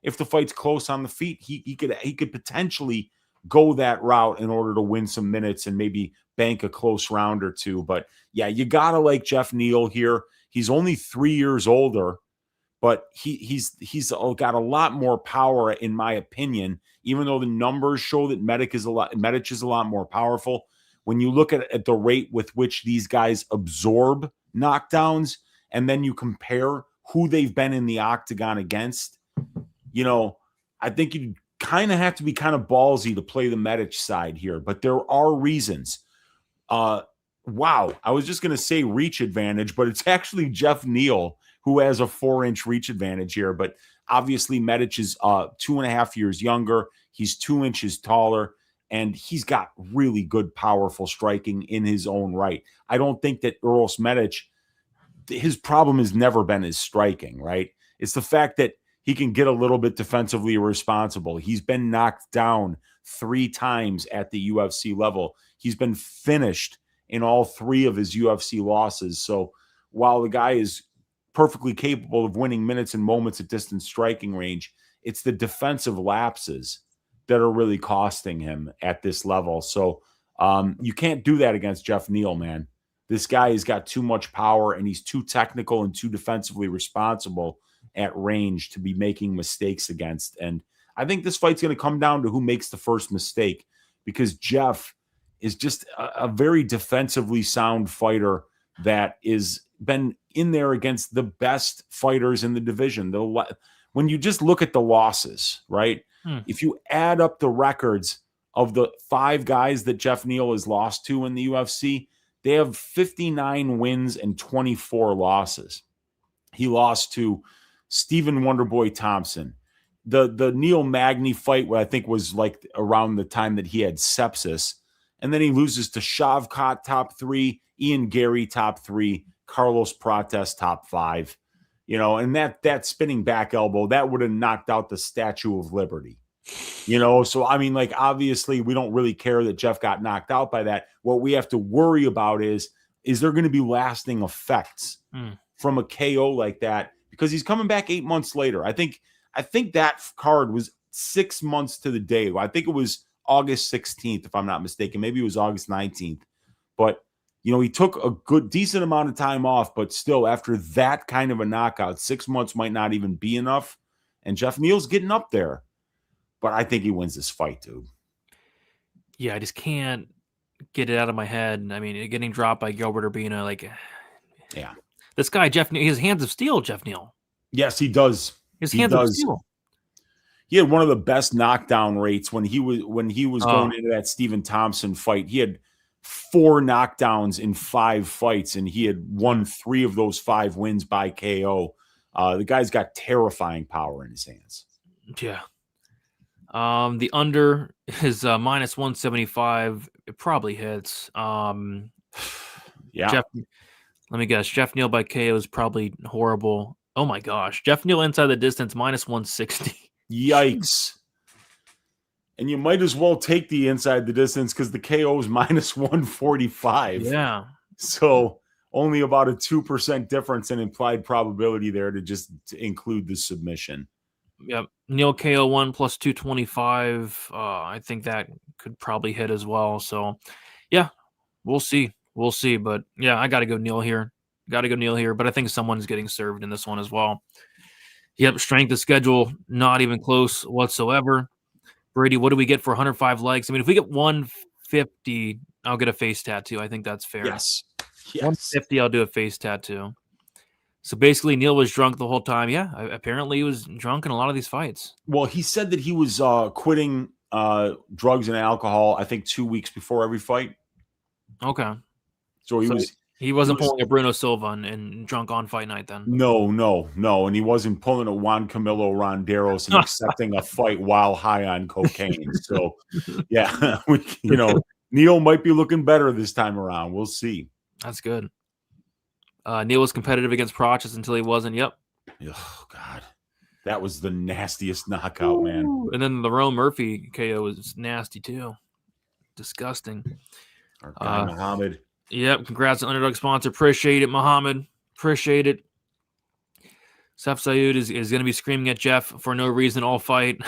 if the fight's close on the feet, he could potentially go that route in order to win some minutes and maybe bank a close round or two. But yeah, you gotta like Jeff Neal here. He's only 3 years older, but he's got a lot more power, in my opinion, even though the numbers show that Medic is a lot more powerful. When you look at the rate with which these guys absorb knockdowns, and then you compare who they've been in the octagon against, I think you kind of have to be kind of ballsy to play the Medic side here. But there are reasons. Wow, I was just going to say reach advantage, but it's actually Jeff Neal who has a 4-inch reach advantage here. But obviously Medic is 2.5 years younger. He's 2 inches taller, and he's got really good, powerful striking in his own right. I don't think that Uros Medic, his problem has never been his striking, right? It's the fact that he can get a little bit defensively irresponsible. He's been knocked down 3 times at the UFC level. He's been finished in all 3 of his UFC losses. So while the guy is perfectly capable of winning minutes and moments at distance striking range. It's the defensive lapses that are really costing him at this level. So you can't do that against Jeff Neal, man. This guy has got too much power, and he's too technical and too defensively responsible at range to be making mistakes against. And I think this fight's going to come down to who makes the first mistake, because Jeff is just a very defensively sound fighter that is been in there against the best fighters in the division. When you just look at the losses, right? If you add up the records of the 5 guys that Jeff Neal has lost to in the UFC, they have 59 wins and 24 losses. He lost to Stephen Wonderboy Thompson. The Neil Magny fight, what I think was like around the time that he had sepsis. And then he loses to Shavkat, top 3, Ian Gary, top 3, Carlos Prates, top 5. You know, and that spinning back elbow, that would have knocked out the Statue of Liberty. You know, so I mean, like, obviously we don't really care that Jeff got knocked out by that. What we have to worry about is there going to be lasting effects from a KO like that? Because he's coming back 8 months later. I think that card was 6 months to the day. I think it was August 16th, if I'm not mistaken. Maybe it was August 19th. But, you know, he took a decent amount of time off, but still, after that kind of a knockout, 6 months might not even be enough. And Jeff Neal's getting up there. But I think he wins this fight, dude. Yeah, I just can't get it out of my head. I mean, getting dropped by Gilbert Urbina, like, yeah, this guy Jeff Neal, his hands of steel. Jeff Neal. Yes, he does. His hands of steel. He had one of the best knockdown rates when he was going into that Stephen Thompson fight. He had 4 knockdowns in 5 fights, and he had won 3 of those 5 wins by KO. The guy's got terrifying power in his hands. Yeah. The under is minus 175. It probably hits. Yeah. Let me guess. Jeff Neal by KO is probably horrible. Oh my gosh. Jeff Neal inside the distance, minus 160. Yikes. And you might as well take the inside the distance because the KO is minus 145. Yeah. So only about a 2% difference in implied probability there to include the submission. Yep. Neal KO 1 plus 225. I think that could probably hit as well. So, yeah, we'll see. We'll see. But, yeah, I got to go Neal here. But I think someone's getting served in this one as well. Yep, strength of schedule, not even close whatsoever. Brady, what do we get for 105 likes? I mean, if we get 150, I'll get a face tattoo. I think that's fair. Yes. 150, I'll do a face tattoo. So basically, Neal was drunk the whole time. Yeah, apparently he was drunk in a lot of these fights. Well, he said that he was quitting drugs and alcohol, I think 2 weeks before every fight. Okay. So he wasn't pulling a Bruno Silva and drunk on fight night then. No. And he wasn't pulling a Juan Camilo Ronderos and accepting a fight while high on cocaine. So, yeah, Neal might be looking better this time around. We'll see. That's good. Neal was competitive against Prates until he wasn't. Yep. Oh, God. That was the nastiest knockout, man. And then the Rowe Murphy KO was nasty, too. Disgusting. Our guy, Muhammad. Yep. Congrats on Underdog sponsor. Appreciate it, Muhammad. Appreciate it. Saf Sayud is going to be screaming at Jeff for no reason all fight.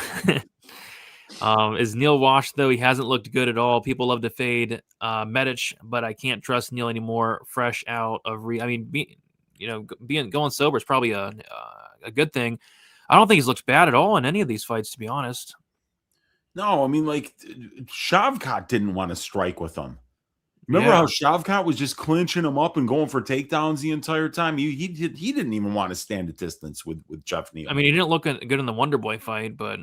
Is Neal washed, though? He hasn't looked good at all. People love to fade Medic, but I can't trust Neal anymore. Fresh out of going sober is probably a good thing. I don't think he's looked bad at all in any of these fights, to be honest. No, I mean, like, Shavkat didn't want to strike with him. Remember how Shavkat was just clinching him up and going for takedowns the entire time? He didn't even want to stand at distance with Jeff Neal. I mean, he didn't look good in the Wonderboy fight, but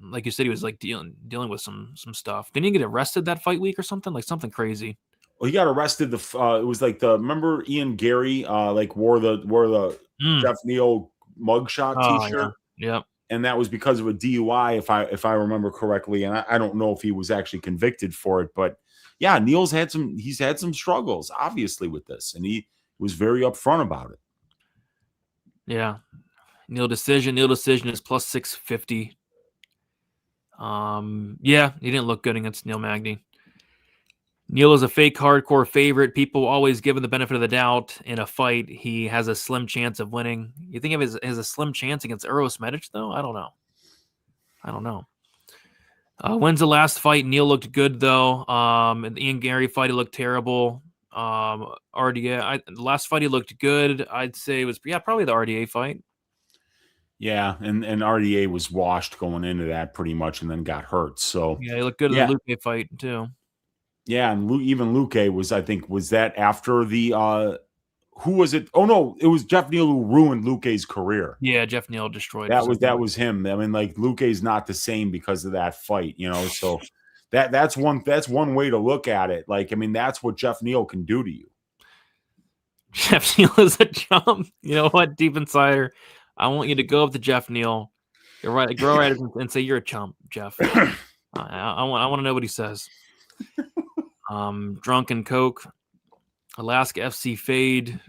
like you said, he was like dealing with some stuff. Didn't he get arrested that fight week or something? Like something crazy. Well, he got arrested. It was like remember Ian Gary wore the Jeff Neal mugshot T-shirt. Yeah. And that was because of a DUI, if I remember correctly. And I don't know if he was actually convicted for it, but yeah, Neal's had some struggles, obviously, with this, and he was very upfront about it. Yeah. Neal decision is plus 650. Yeah, he didn't look good against Neil Magny. Neil is a fake hardcore favorite. People always give him the benefit of the doubt. In a fight, he has a slim chance of winning. You think of his has a slim chance against Uros Medic, though? I don't know. When's the last fight? Neil looked good, though. In the Ian Gary fight, he looked terrible. RDA, the last fight he looked good. I'd say it was probably the RDA fight. Yeah, and RDA was washed going into that pretty much, and then got hurt. So yeah, he looked good in the Luque fight too. Yeah, and even Luque was that after the who was it? Oh no, it was Jeff Neal who ruined Luque's career. Yeah, Jeff Neal destroyed. That was him. I mean, like Luque's not the same because of that fight, you know. So that's one way to look at it. Like, I mean, that's what Jeff Neal can do to you. Jeff Neal is a chump. You know what, Deep Insider? I want you to go up to Jeff Neal. You're right. Grow at him and say you're a chump, Jeff. I want to know what he says. Drunken Coke, Alaska FC Fade.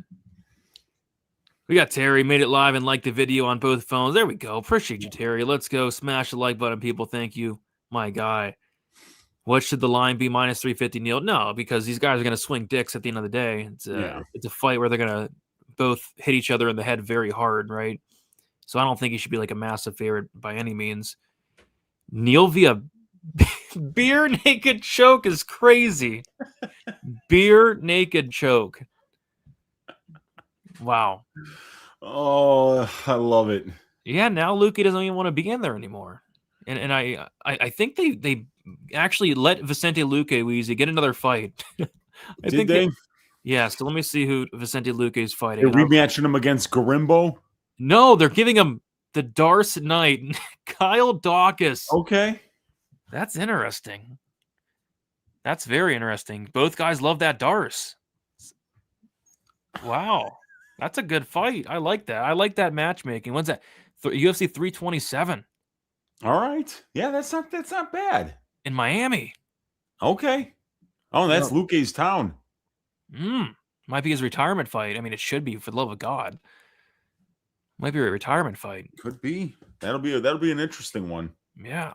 We got Terry, made it live and liked the video on both phones. There we go. Appreciate you, Terry. Let's go. Smash the like button, people. Thank you. My guy. What should the line be? Minus 350, Neil? No, because these guys are going to swing dicks at the end of the day. It's a fight where they're going to both hit each other in the head very hard, right? So I don't think he should be like a massive favorite by any means. Neil via beer naked choke is crazy. Beer naked choke. Wow. Oh, I love it. Yeah, now Luque doesn't even want to be in there anymore. And I think they actually let Vicente Luque Weezy get another fight. Did they? Yeah, so let me see who Vicente Luque is fighting. They're rematching him against Garimbo? No, they're giving him the Darce Knight, Kyle Dawkins. Okay. That's interesting. That's very interesting. Both guys love that Darce. Wow. That's a good fight. I like that. I like that matchmaking. When's that? UFC 327. All right. Yeah, that's not bad. In Miami. Okay. Oh, that's Luque's town. Might be his retirement fight. I mean, it should be, for the love of God. Might be a retirement fight. Could be. That'll be an interesting one. Yeah.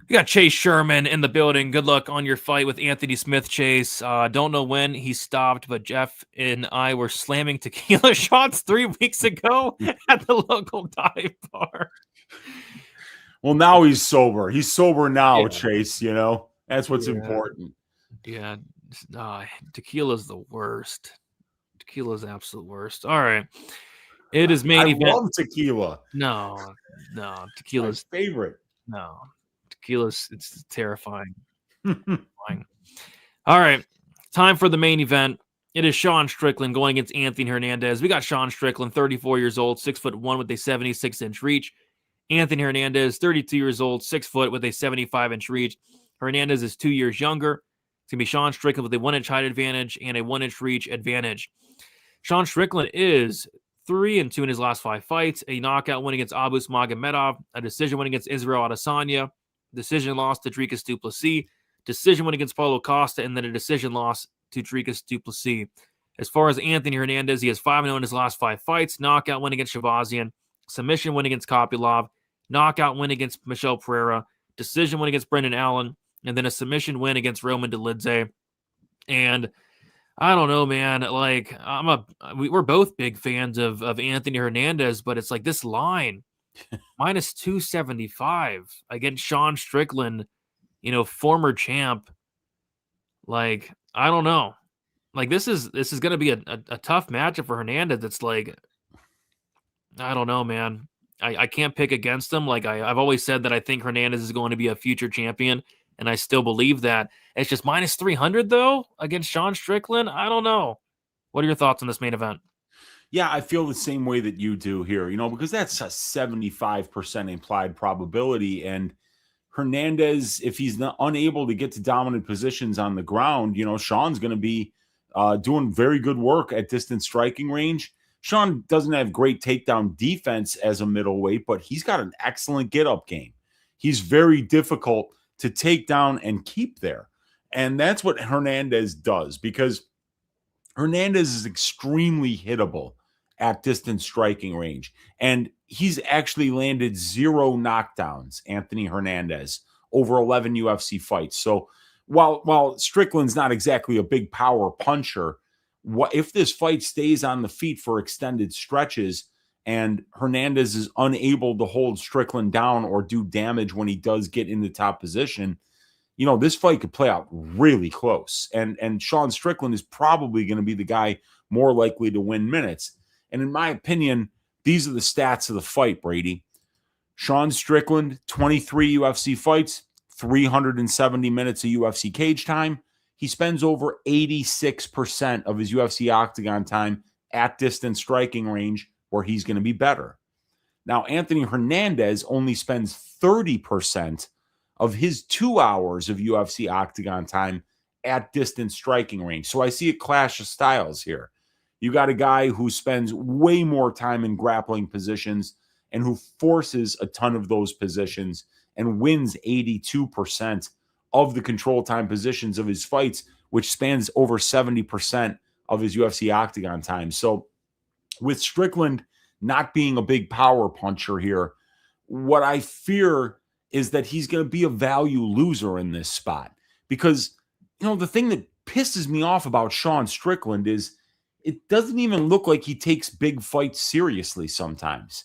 We got Chase Sherman in the building. Good luck on your fight with Anthony Smith, Chase. Don't know when he stopped, but Jeff and I were slamming tequila shots 3 weeks ago at the local dive bar. Well, now he's sober. He's sober now, Chase, you know. That's what's important. Yeah. Tequila's the worst. Tequila's absolute worst. All right. It is main event. I love tequila. No. Tequila's my favorite. No. Tequila's, it's terrifying. All right. Time for the main event. It is Sean Strickland going against Anthony Hernandez. We got Sean Strickland, 34 years old, 6'1" with a 76-inch reach. Anthony Hernandez, 32 years old, 6 foot with a 75-inch reach. Hernandez is 2 years younger. It's going to be Sean Strickland with a 1-inch height advantage and a 1-inch reach advantage. Sean Strickland is 3-2 in his last 5 fights, a knockout win against Abus Magomedov, a decision win against Israel Adesanya, decision loss to Dricus du Plessis, decision win against Paulo Costa, and then a decision loss to Dricus du Plessis. As far as Anthony Hernandez, he has 5-0 in his last 5 fights, knockout win against Shavazian, submission win against Kopylov, knockout win against Michel Pereira, decision win against Brendan Allen, and then a submission win against Roman Dolidze. And I don't know, man. Like, we're both big fans of Anthony Hernandez, but it's like this line, minus 275 against Sean Strickland, you know, former champ. Like, I don't know. Like, this is going to be a tough matchup for Hernandez. It's like, I don't know, man. I can't pick against him. Like, I've always said that I think Hernandez is going to be a future champion, and I still believe that. It's just minus 300, though, against Sean Strickland. I don't know. What are your thoughts on this main event? Yeah, I feel the same way that you do here, you know, because that's a 75% implied probability. And Hernandez, if he's unable to get to dominant positions on the ground, you know, Sean's going to be doing very good work at distance striking range. Sean doesn't have great takedown defense as a middleweight, but he's got an excellent get-up game. He's very difficult to take down and keep there. And that's what Hernandez does, because Hernandez is extremely hittable at distance striking range. And he's actually landed 0 knockdowns, Anthony Hernandez, over 11 UFC fights. So while Strickland's not exactly a big power puncher, what if this fight stays on the feet for extended stretches and Hernandez is unable to hold Strickland down or do damage when he does get in the top position, this fight could play out really close. And Sean Strickland is probably going to be the guy more likely to win minutes. And in my opinion, these are the stats of the fight, Brady. Sean Strickland, 23 UFC fights, 370 minutes of UFC cage time. He spends over 86% of his UFC octagon time at distance striking range where he's going to be better. Now, Anthony Hernandez only spends 30% of his 2 hours of UFC octagon time at distance striking range. So I see a clash of styles here. You got a guy who spends way more time in grappling positions and who forces a ton of those positions and wins 82% of the control time positions of his fights, which spans over 70% of his UFC octagon time. So with Strickland not being a big power puncher here, what I fear is that he's going to be a value loser in this spot. Because, the thing that pisses me off about Sean Strickland is it doesn't even look like he takes big fights seriously sometimes.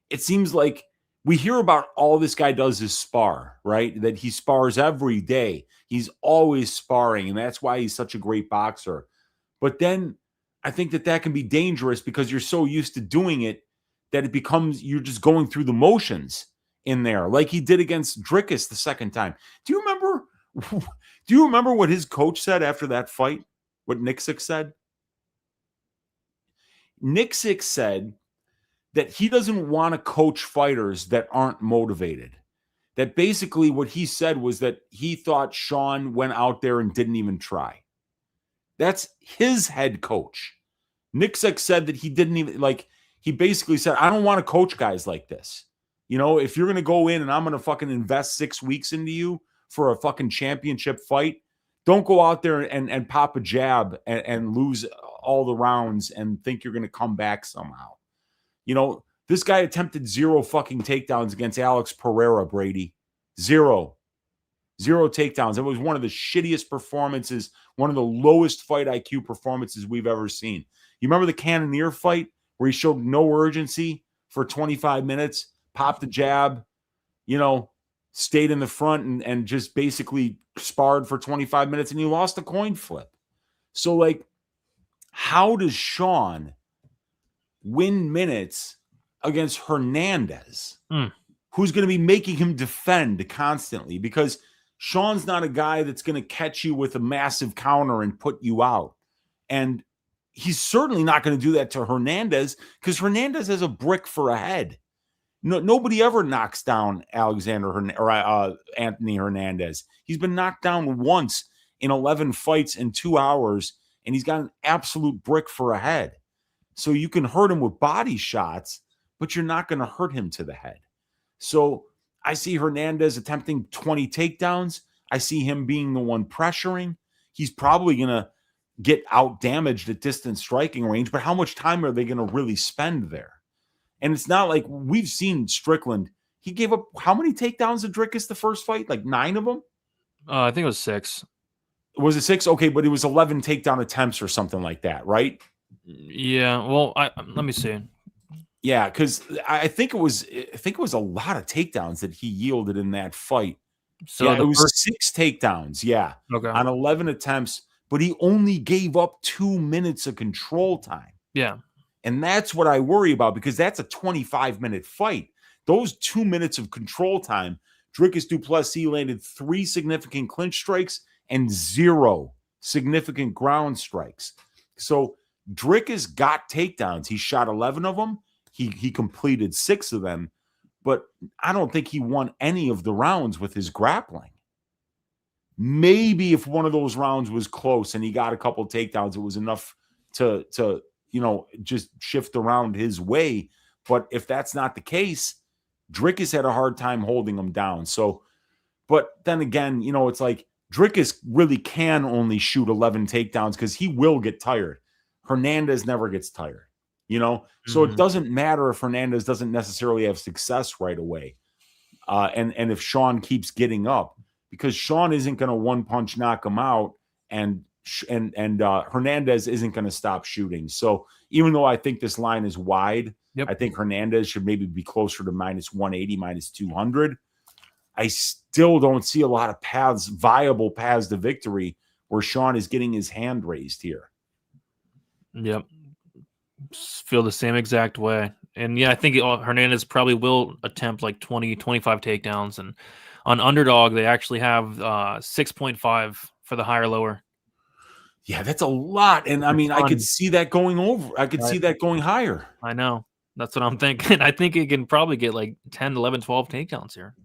It seems like we hear about all this guy does is spar, right? That he spars every day. He's always sparring, and that's why he's such a great boxer. But then I think that can be dangerous because you're so used to doing it that it becomes you're just going through the motions in there, like he did against Idrris the second time. Do you remember what his coach said after that fight? What Nixick said? Nixick said that he doesn't want to coach fighters that aren't motivated. That basically what he said was that he thought Sean went out there and didn't even try. That's his head coach. Nixick said that he didn't even, he basically said, I don't want to coach guys like this. If you're going to go in and I'm going to fucking invest 6 weeks into you for a fucking championship fight, don't go out there and pop a jab and lose all the rounds and think you're going to come back somehow. This guy attempted 0 fucking takedowns against Alex Pereira, Brady. 0 takedowns. It was one of the shittiest performances, one of the lowest fight IQ performances we've ever seen. You remember the Cannonier fight where he showed no urgency for 25 minutes, popped a jab, stayed in the front and just basically sparred for 25 minutes and he lost a coin flip. So, how does Sean win minutes against Hernandez, who's going to be making him defend constantly? Because Sean's not a guy that's going to catch you with a massive counter and put you out. And he's certainly not going to do that to Hernandez because Hernandez has a brick for a head. Nobody ever knocks down Anthony Hernandez. He's been knocked down once in 11 fights in 2 hours, and he's got an absolute brick for a head. So you can hurt him with body shots, but you're not going to hurt him to the head. So I see Hernandez attempting 20 takedowns. I see him being the one pressuring. He's probably going to get out damaged at distance striking range, but how much time are they going to really spend there? And it's not like we've seen Strickland. He gave up how many takedowns to Idrris the first fight? 9 of them? I think it was 6. Was it 6? Okay, but it was 11 takedown attempts or something like that, right? Yeah. Well, let me see. Yeah, because I think it was a lot of takedowns that he yielded in that fight. So yeah, it was 6 takedowns. Yeah, okay, on 11 attempts, but he only gave up 2 minutes of control time. Yeah. And that's what I worry about because that's a 25-minute fight. Those 2 minutes of control time, Idrris du Plessis landed 3 significant clinch strikes and 0 significant ground strikes. So Idris got takedowns. He shot 11 of them. He completed 6 of them. But I don't think he won any of the rounds with his grappling. Maybe if one of those rounds was close and he got a couple takedowns, it was enough to just shift around his way. But if that's not the case, Idris had a hard time holding him down. So, but then again, it's like Idris really can only shoot 11 takedowns because he will get tired. Hernandez never gets tired, So it doesn't matter if Hernandez doesn't necessarily have success right away. And if Sean keeps getting up, because Sean isn't going to one punch knock him out, and Hernandez isn't going to stop shooting. So even though I think this line is wide, I think Hernandez should maybe be closer to -180, -200. I still don't see a lot of viable paths to victory where Sean is getting his hand raised here. Yep. Feel the same exact way. And yeah, I think Hernandez probably will attempt like 20, 25 takedowns. And on Underdog, they actually have 6.5 for the higher lower. Yeah, that's a lot. And I mean, I could see that going over. I could see that going higher. I know. That's what I'm thinking. I think he can probably get like 10, 11, 12 takedowns here.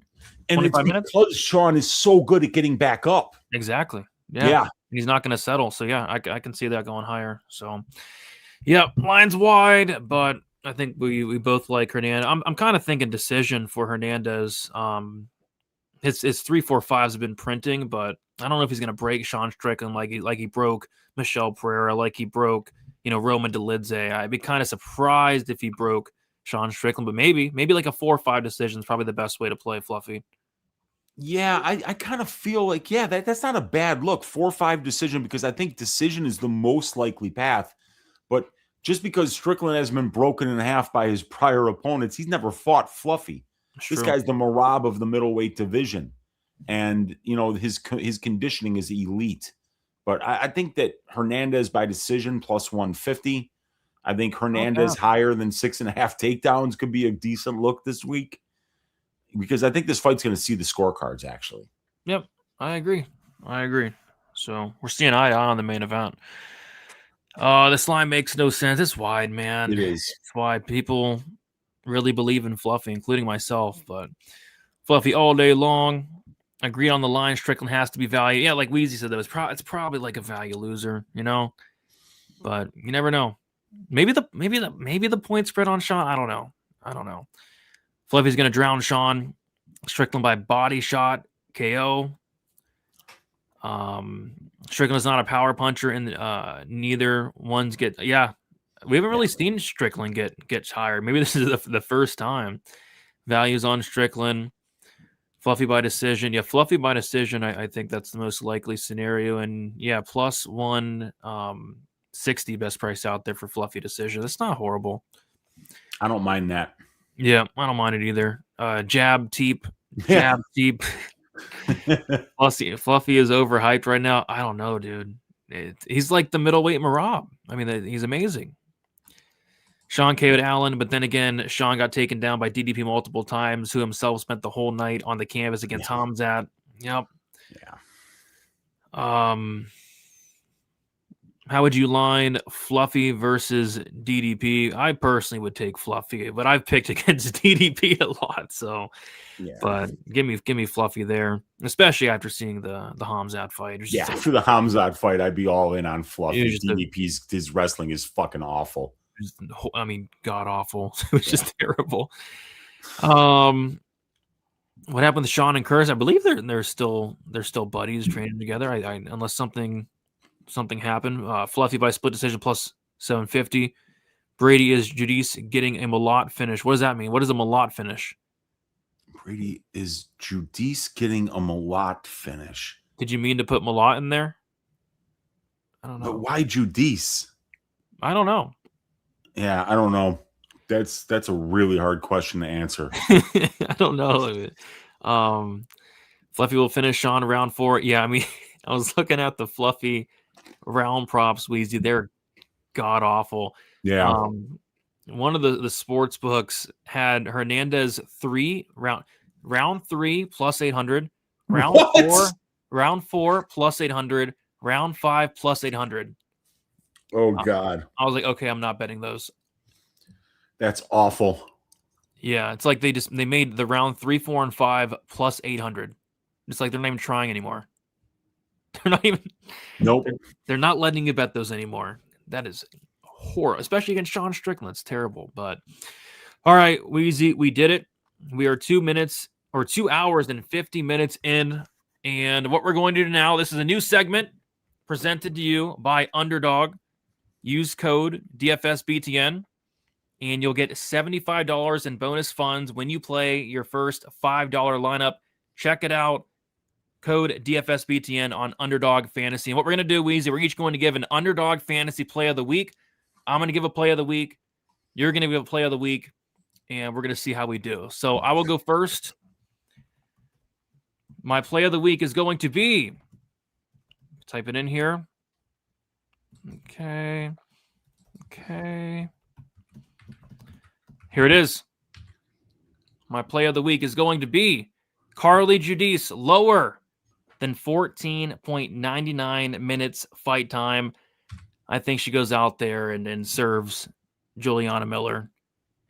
And it's because Sean is so good at getting back up. Exactly. Yeah. He's not going to settle. So yeah, I can see that going higher. So yeah, line's wide, but I think we both like Hernandez. I'm kind of thinking decision for Hernandez. His 3-4-5s have been printing, but I don't know if he's going to break Sean Strickland like he broke Michel Pereira, like he broke Roman Dolidze. I'd be kind of surprised if he broke Sean Strickland, but maybe like a 4-5 decision is probably the best way to play Fluffy. Yeah, I kind of feel like, that's not a bad look. 4-5 decision, because I think decision is the most likely path. But just because Strickland has been broken in half by his prior opponents, he's never fought Fluffy. This guy's the Marab of the middleweight division. And, his conditioning is elite. But I think that Hernandez by decision plus 150. I think Hernandez higher than 6.5 takedowns could be a decent look this week, because I think this fight's going to see the scorecards, actually. Yep, I agree. So we're seeing eye to eye on the main event. This line makes no sense. It's wide, man. It is. It's wide. People really believe in Fluffy, including myself, but Fluffy all day long. Agreed on the line. Strickland has to be value. Yeah, like Weezy said, though, it's probably like a value loser, but you never know. Maybe the point spread on Sean. I don't know. Fluffy's going to drown Sean Strickland by body shot KO. Strickland is not a power puncher, and neither ones get. Yeah, we haven't really seen Strickland get tired. Maybe this is the first time. Values on Strickland. Fluffy by decision. Yeah, Fluffy by decision. I think that's the most likely scenario. And yeah, plus 160 best price out there for Fluffy decision. That's not horrible. I don't mind that. Yeah, I don't mind it either. Jab teep. Fluffy is overhyped right now. I don't know, dude. He's like the middleweight Marab. I mean, he's amazing. Sean KO'd Allen, but then again, Sean got taken down by DDP multiple times, who himself spent the whole night on the canvas against Hamzat. Yep. Yeah. How would you line Fluffy versus DDP? I personally would take Fluffy, but I've picked against DDP a lot. So, but give me Fluffy there, especially after seeing the Hamzat fight. After the Hamzat fight, I'd be all in on Fluffy. DDP's his wrestling is fucking awful. I mean, god awful. It was just terrible. What happened to Sean and Curtis? I believe they're still buddies training together. I unless something happened. Fluffy by split decision plus 750. Brady is Judice getting a Malott finish. What does that mean? What is a Malott finish? Brady is Judice getting a Malott finish. Did you mean to put Malott in there? I don't know. But why Judice? I don't know. Yeah, I don't know. That's a really hard question to answer. I don't know. Fluffy will finish Sean round 4. Yeah, I mean, I was looking at the Fluffy round props, Weezy. They're god awful. Yeah. One of the sports books had Hernandez round 3 plus 800, round 4 plus 800, round 5 plus 800. Oh God. I was like, okay, I'm not betting those. That's awful. Yeah, it's like they made the round 3, 4, and 5 plus 800. It's like they're not even trying anymore. They're not even. Nope. They're not letting you bet those anymore. That is horrible, especially against Sean Strickland. It's terrible. But all right, Weezy, we did it. We are 2 hours and 50 minutes in, and what we're going to do now. This is a new segment presented to you by Underdog. Use code DFSBTN, and you'll get $75 in bonus funds when you play your first $5 lineup. Check it out. code DFSBTN on Underdog Fantasy. And what we're going to do, Weezy, we're each going to give an Underdog Fantasy play of the week. I'm going to give a play of the week. You're going to give a play of the week. And we're going to see how we do. So I will go first. My play of the week is going to be, type it in here. Okay. Here it is. My play of the week is going to be Carly Judice, lower than 14.99 minutes fight time. I think she goes out there and serves Juliana Miller.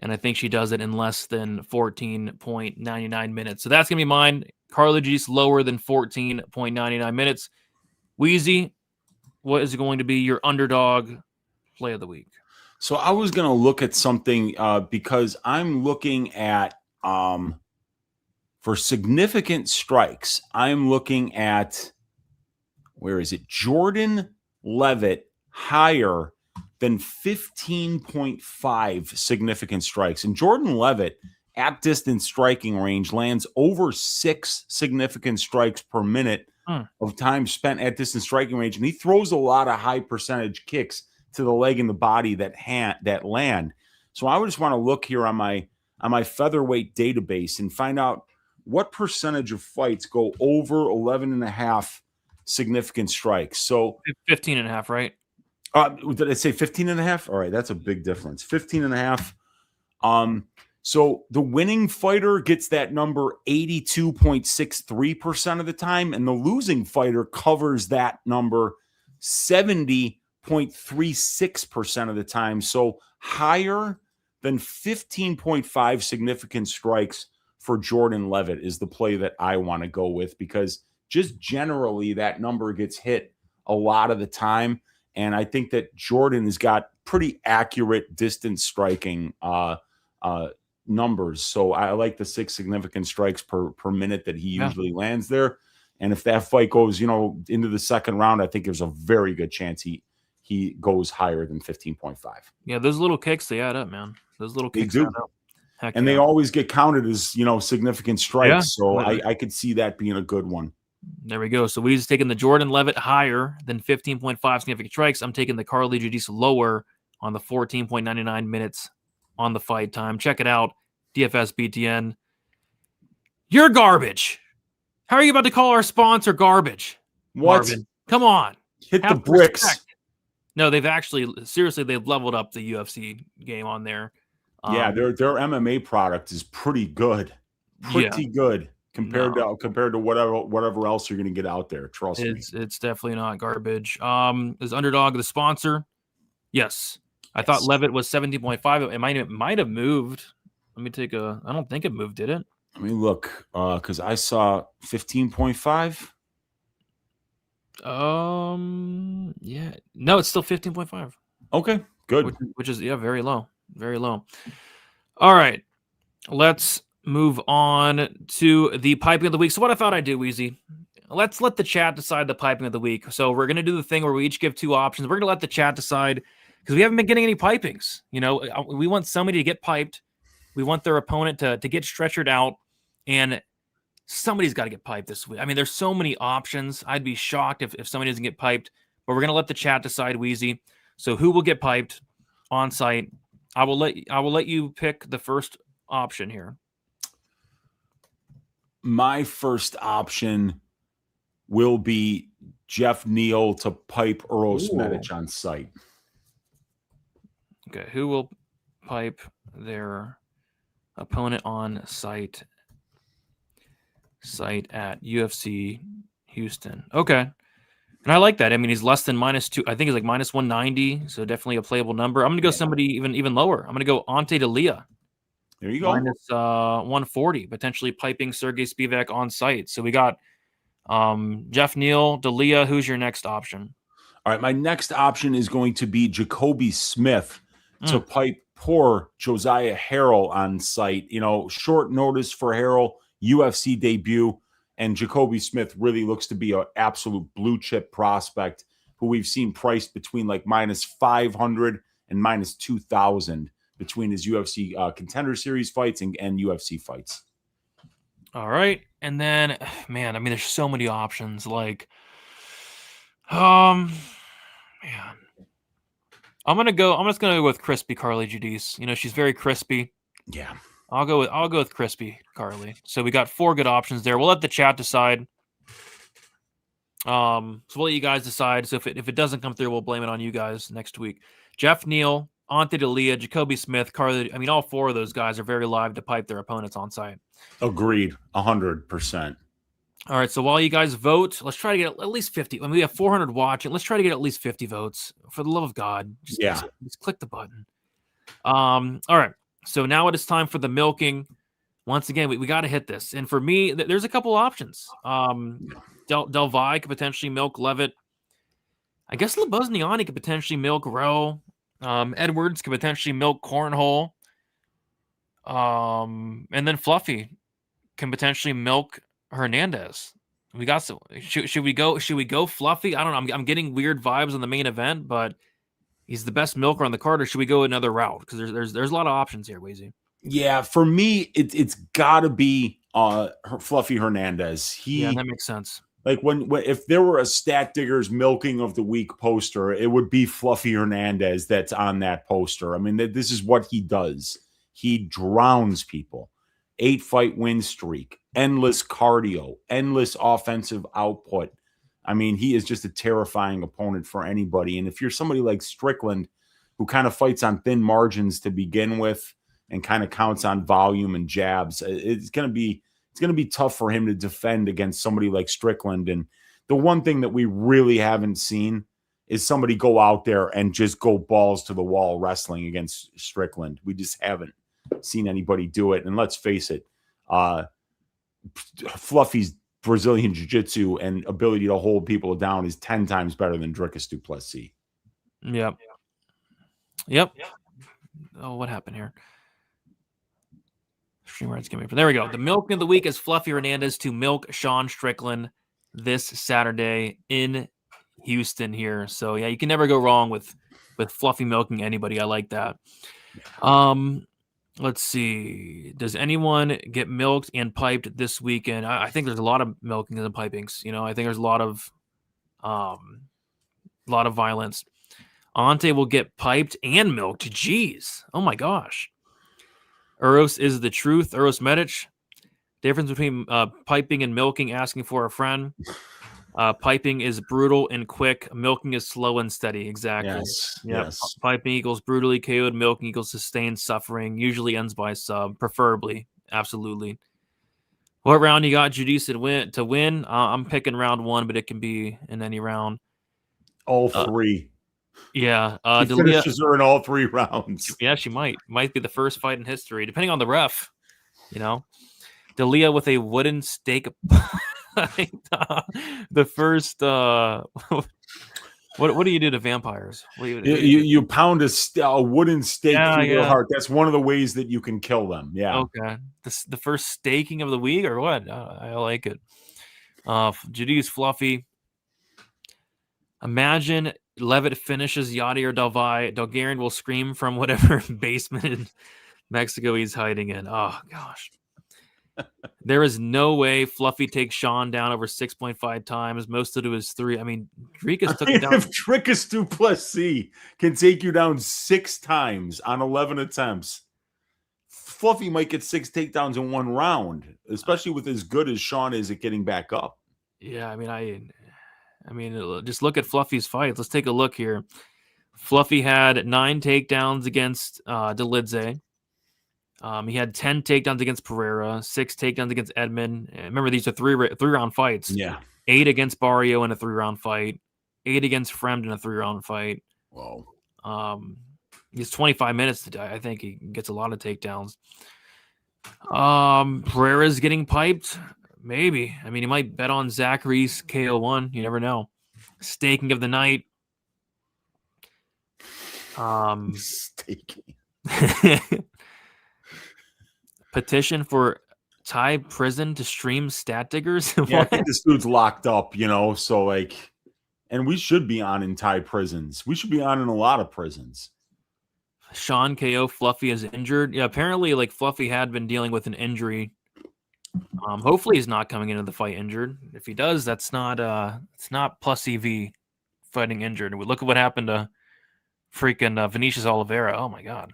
And I think she does it in less than 14.99 minutes. So that's going to be mine. Carly Judice, lower than 14.99 minutes. Weezy, what is going to be your underdog play of the week? So I was going to look at something because I'm looking at, for significant strikes, I'm looking at, where is it? Jordan Leavitt higher than 15.5 significant strikes. And Jordan Leavitt at distance striking range lands over 6 significant strikes per minute of time spent at distance striking range. And he throws a lot of high percentage kicks to the leg and the body that land. So I would just want to look here on my featherweight database and find out what percentage of fights go over 11.5 significant strikes. So 15.5, right? Did I say 15.5? All right, that's a big difference. 15.5. So the winning fighter gets that number 82.63% of the time, and the losing fighter covers that number 70.36% of the time. So higher than 15.5 significant strikes for Jordan Leavitt is the play that I want to go with, because just generally that number gets hit a lot of the time. And I think that Jordan has got pretty accurate distance striking numbers. So I like the 6 significant strikes per minute that he usually lands there. And if that fight goes, into the second round, I think there's a very good chance he goes higher than 15.5. Yeah, those little kicks, they add up, man. Those little kicks add up. Heck and they always get counted as, significant strikes. Yeah. So I could see that being a good one. There we go. So we're just taking the Jordan Leavitt higher than 15.5 significant strikes. I'm taking the Carly Judice lower on the 14.99 minutes on the fight time. Check it out. DFS BTN. You're garbage. How are you about to call our sponsor garbage? What? Marvin, come on. Hit the bricks. Respect. No, they've leveled up the UFC game on there. Yeah, their MMA product is pretty good. Pretty good. Compared to whatever else you're going to get out there. Trust me. It's definitely not garbage. Is Underdog the sponsor? Yes. I thought Leavitt was 17.5. It might have moved. Let me take I don't think it moved, did it? Let me look, because I saw 15.5. Yeah. No, it's still 15.5. Okay, good. Which is very low. Very low. All right. Let's move on to the piping of the week. So what I thought I'd do, Weezy, let's let the chat decide the piping of the week. So we're going to do the thing where we each give 2 options. We're going to let the chat decide, because we haven't been getting any pipings. We want somebody to get piped. We want their opponent to get stretchered out, and somebody's got to get piped this week. I mean, there's so many options. I'd be shocked if somebody doesn't get piped, but we're going to let the chat decide, Weezy. So who will get piped on site? I will let you pick the first option here. My first option will be Jeff Neal to pipe Uros Medic on site. Okay, who will pipe their opponent on site at UFC Houston? Okay. And I like that. I mean, he's less than -2. I think he's like -190, so definitely a playable number. I'm going to go somebody even lower. I'm going to go Ante Delia. There you go. -140, potentially piping Sergey Spivac on site. So we got Jeff Neal, Delia. Who's your next option? All right, my next option is going to be Jacoby Smith to pipe poor Josiah Harrell on site. Short notice for Harrell, UFC debut, and Jacoby Smith really looks to be an absolute blue chip prospect who we've seen priced between like -500 and -2,000 between his UFC Contender Series fights and UFC fights. All right. And then, man, I mean, there's so many options. Like, man, I'm just gonna go with crispy Carly Judice. You know, she's very crispy. Yeah. I'll go with crispy Carly. So we got 4 good options there. We'll let the chat decide. So we'll let you guys decide. So if it doesn't come through, we'll blame it on you guys next week. Jeff Neal, Ante Delia, Jacoby Smith, Carly. I mean, all 4 of those guys are very live to pipe their opponents on site. Agreed. 100%. All right. So while you guys vote, let's try to get at least 50. I mean, we have 400 watching. Let's try to get at least 50 votes. For the love of God, just click the button. All right. So now it is time for the milking. Once again, we got to hit this. And for me, there's a couple options. Del Valle could potentially milk Leavitt. I guess Lebosnoyani could potentially milk Rowe. Edwards could potentially milk Cornhole. And then Fluffy can potentially milk Hernandez. We got some. Should we go Fluffy? I don't know. I'm getting weird vibes on the main event, but he's the best milker on the card. Or should we go another route? Because there's a lot of options here, Weezy. Yeah, for me, it's got to be Fluffy Hernandez. Yeah, that makes sense. Like when if there were a Stat Diggers milking of the week poster, it would be Fluffy Hernandez that's on that poster. I mean, this is what he does. He drowns people. 8-fight win streak, endless cardio, endless offensive output. I mean, he is just a terrifying opponent for anybody. And if you're somebody like Strickland, who kind of fights on thin margins to begin with and kind of counts on volume and jabs, it's going to be tough for him to defend against somebody like Strickland. And the one thing that we really haven't seen is somebody go out there and just go balls to the wall wrestling against Strickland. We just haven't seen anybody do it. And let's face it, Fluffy's Brazilian jiu-jitsu and ability to hold people down is 10 times better than Dricus du Plessis. Yep. Oh, what happened here? There we go. The milk of the week is Fluffy Hernandez to milk Sean Strickland this Saturday in Houston here. So yeah, you can never go wrong with Fluffy milking anybody. I like that. Let's see. Does anyone get milked and piped this weekend? I think there's a lot of milkings and pipings. You know, I think there's a lot of violence. Ante will get piped and milked. Jeez. Oh my gosh. Uros is the truth. Uros Medic. Difference between piping and milking, asking for a friend. Piping is brutal and quick. Milking is slow and steady. Exactly. Yes. Piping equals brutally KO'd. Milking equals sustained suffering. Usually ends by sub. Preferably. Absolutely. What round you got Judice to win? I'm picking round 1, but it can be in any round. All 3. Yeah. She finishes her in all 3 rounds. Yeah, she might be the first fight in history, depending on the ref. You know, Delia with a wooden stake. The first. What do you do to vampires? You pound a wooden stake through their heart. That's one of the ways that you can kill them. Yeah. Okay. The first staking of the week or what? I like it. Judice Fluffy. Imagine Leavitt finishes Yachty or Del Valle. Delgarian will scream from whatever basement in Mexico he's hiding in. Oh, gosh. There is no way Fluffy takes Sean down over 6.5 times. Most of it was 3. I mean, Dricus took it down. If Dricus du Plessis can take you down 6 times on 11 attempts, Fluffy might get 6 takedowns in 1 round, especially with as good as Sean is at getting back up. Yeah, I mean, just look at Fluffy's fights. Let's take a look here. Fluffy had 9 takedowns against Delidze. He had 10 takedowns against Pereira, 6 takedowns against Edmond. Remember, these are 3-round fights. Yeah. 8 against Barrio in a 3-round fight. 8 against Fremd in a 3-round fight. Whoa. He's 25 minutes to die. I think he gets a lot of takedowns. Pereira's getting piped. Maybe. I mean, he might bet on Zachary's KO1. You never know. Staking of the night. Staking. Petition for Thai prison to stream Stat Diggers. Yeah, I think this dude's locked up, so like, and we should be on in Thai prisons. We should be on in a lot of prisons. Sean KO Fluffy is injured. Yeah, apparently, like Fluffy had been dealing with an injury Hopefully he's not coming into the fight injured. If he does, it's not plus EV fighting injured. We look at what happened to freaking Vinicius Oliveira. Oh my God.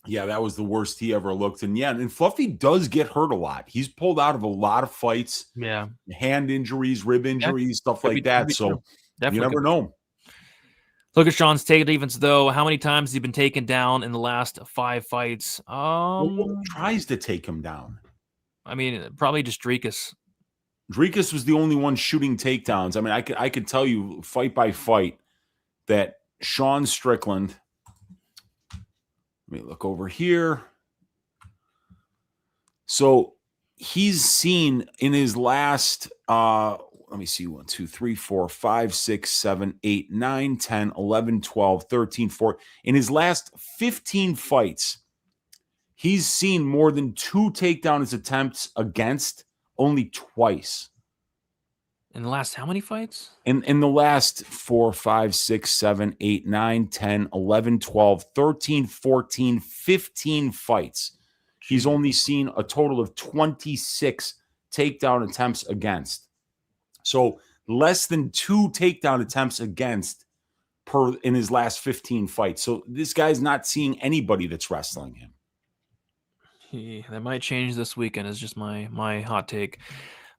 Yeah, that was the worst he ever looked. And yeah, and Fluffy does get hurt a lot. He's pulled out of a lot of fights. Yeah. Hand injuries, rib injuries, stuff like that. So you never know. Look at Sean's take defense, though. How many times has he been taken down in the last 5 fights? Who tries to take him down? I mean, probably just Dricus. Dricus was the only one shooting takedowns. I mean, I could tell you fight by fight that Sean Strickland. Let me look over here. So he's seen in his last let me see, 1, 2, 3, 4, 5, 6, 7, 8, 9, 10, 11, 12, 13, 14. In his last 15 fights, he's seen more than 2 takedown attempts against only twice. In the last how many fights? In the last 4, 5, 6, 7, 8, 9, 10, 11, 12, 13, 14, 15 fights. He's only seen a total of 26 takedown attempts against. So less than 2 takedown attempts against per in his last 15 fights. So this guy's not seeing anybody that's wrestling him. That might change this weekend is just my hot take.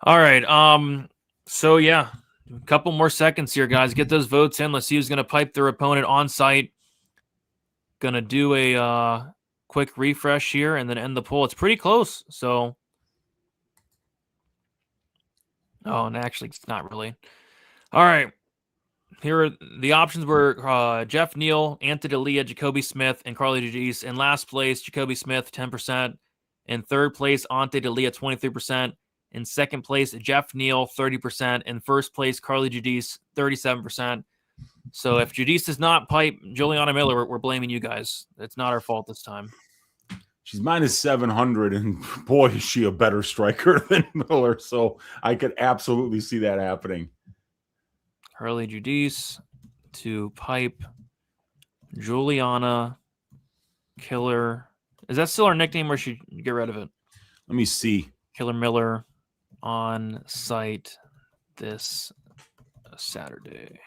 All right. So yeah, a couple more seconds here, guys. Get those votes in. Let's see who's going to pipe their opponent on site. Going to do a quick refresh here and then end the poll. It's pretty close. So, and actually it's not really. All right. Here are the options were Jeff Neal, Anthony Delia, Jacoby Smith, and Carly Judice. In last place, Jacoby Smith, 10%. In third place, Ante Delia, 23%. In second place, Jeff Neal, 30%. In first place, Carly Judice, 37%. So if Judice does not pipe Juliana Miller, we're blaming you guys. It's not our fault this time. She's minus 700, and boy, is she a better striker than Miller. So I could absolutely see that happening. Carly Judice to pipe Juliana Killer. Is that still our nickname or should you get rid of it? Let me see. Killer Miller on site this Saturday.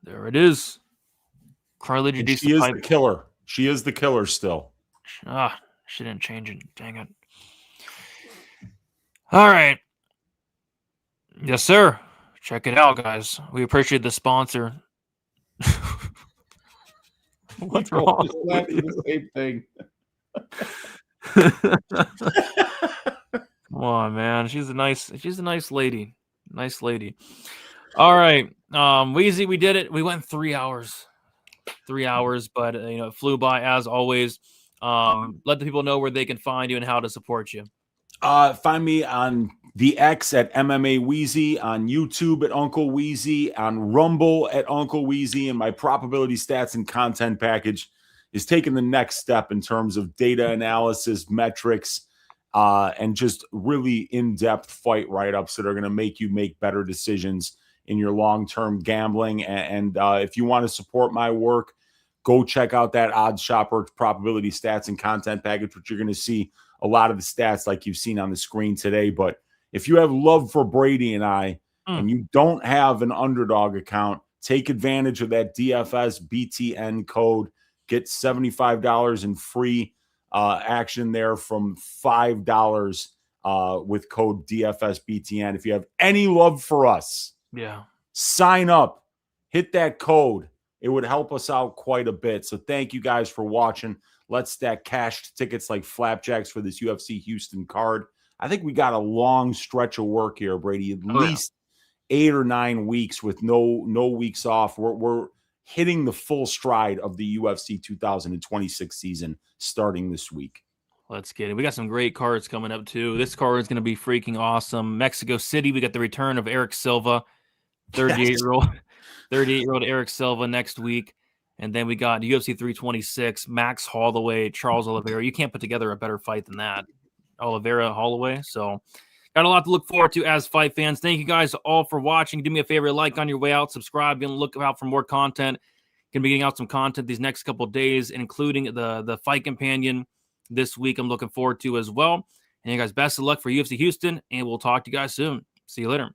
There it is. Carly Judice. She is the killer. She is the killer still. She didn't change it. Dang it. All right. Yes, sir. Check it out, guys. We appreciate the sponsor. What's wrong? The same thing. Come on, man. She's a nice lady. Nice lady. All right. Weezy, we did it. We went 3 hours. 3 hours, but it flew by as always. Let the people know where they can find you and how to support you. Find me on the X at MMA Wheezy, on YouTube at Uncle Wheezy, on Rumble at Uncle Wheezy, and my probability stats and content package is taking the next step in terms of data analysis, metrics, and just really in-depth fight write-ups that are going to make you make better decisions in your long-term gambling. And if you want to support my work, go check out that Odds Shopper probability stats and content package, which you're going to see a lot of the stats like you've seen on the screen today. But if you have love for Brady and I, and you don't have an Underdog account, take advantage of that DFS BTN code. Get $75 in free action there from $5 with code DFS BTN. If you have any love for us, sign up, hit that code. It would help us out quite a bit. So thank you guys for watching. Let's stack cashed tickets like flapjacks for this UFC Houston card. I think we got a long stretch of work here, Brady. At least 8 or 9 weeks with no weeks off. We're hitting the full stride of the UFC 2026 season starting this week. Let's get it. We got some great cards coming up too. This card is going to be freaking awesome. Mexico City, we got the return of Eric Silva, 38-year-old Eric Silva next week. And then we got UFC 326, Max Holloway, Charles Oliveira. You can't put together a better fight than that. Oliveira, Holloway. So got a lot to look forward to as fight fans. Thank you guys all for watching. Do me a favor, like on your way out, subscribe, and look out for more content. Going to be getting out some content these next couple of days, including the Fight Companion this week I'm looking forward to as well. And you guys, best of luck for UFC Houston, and we'll talk to you guys soon. See you later.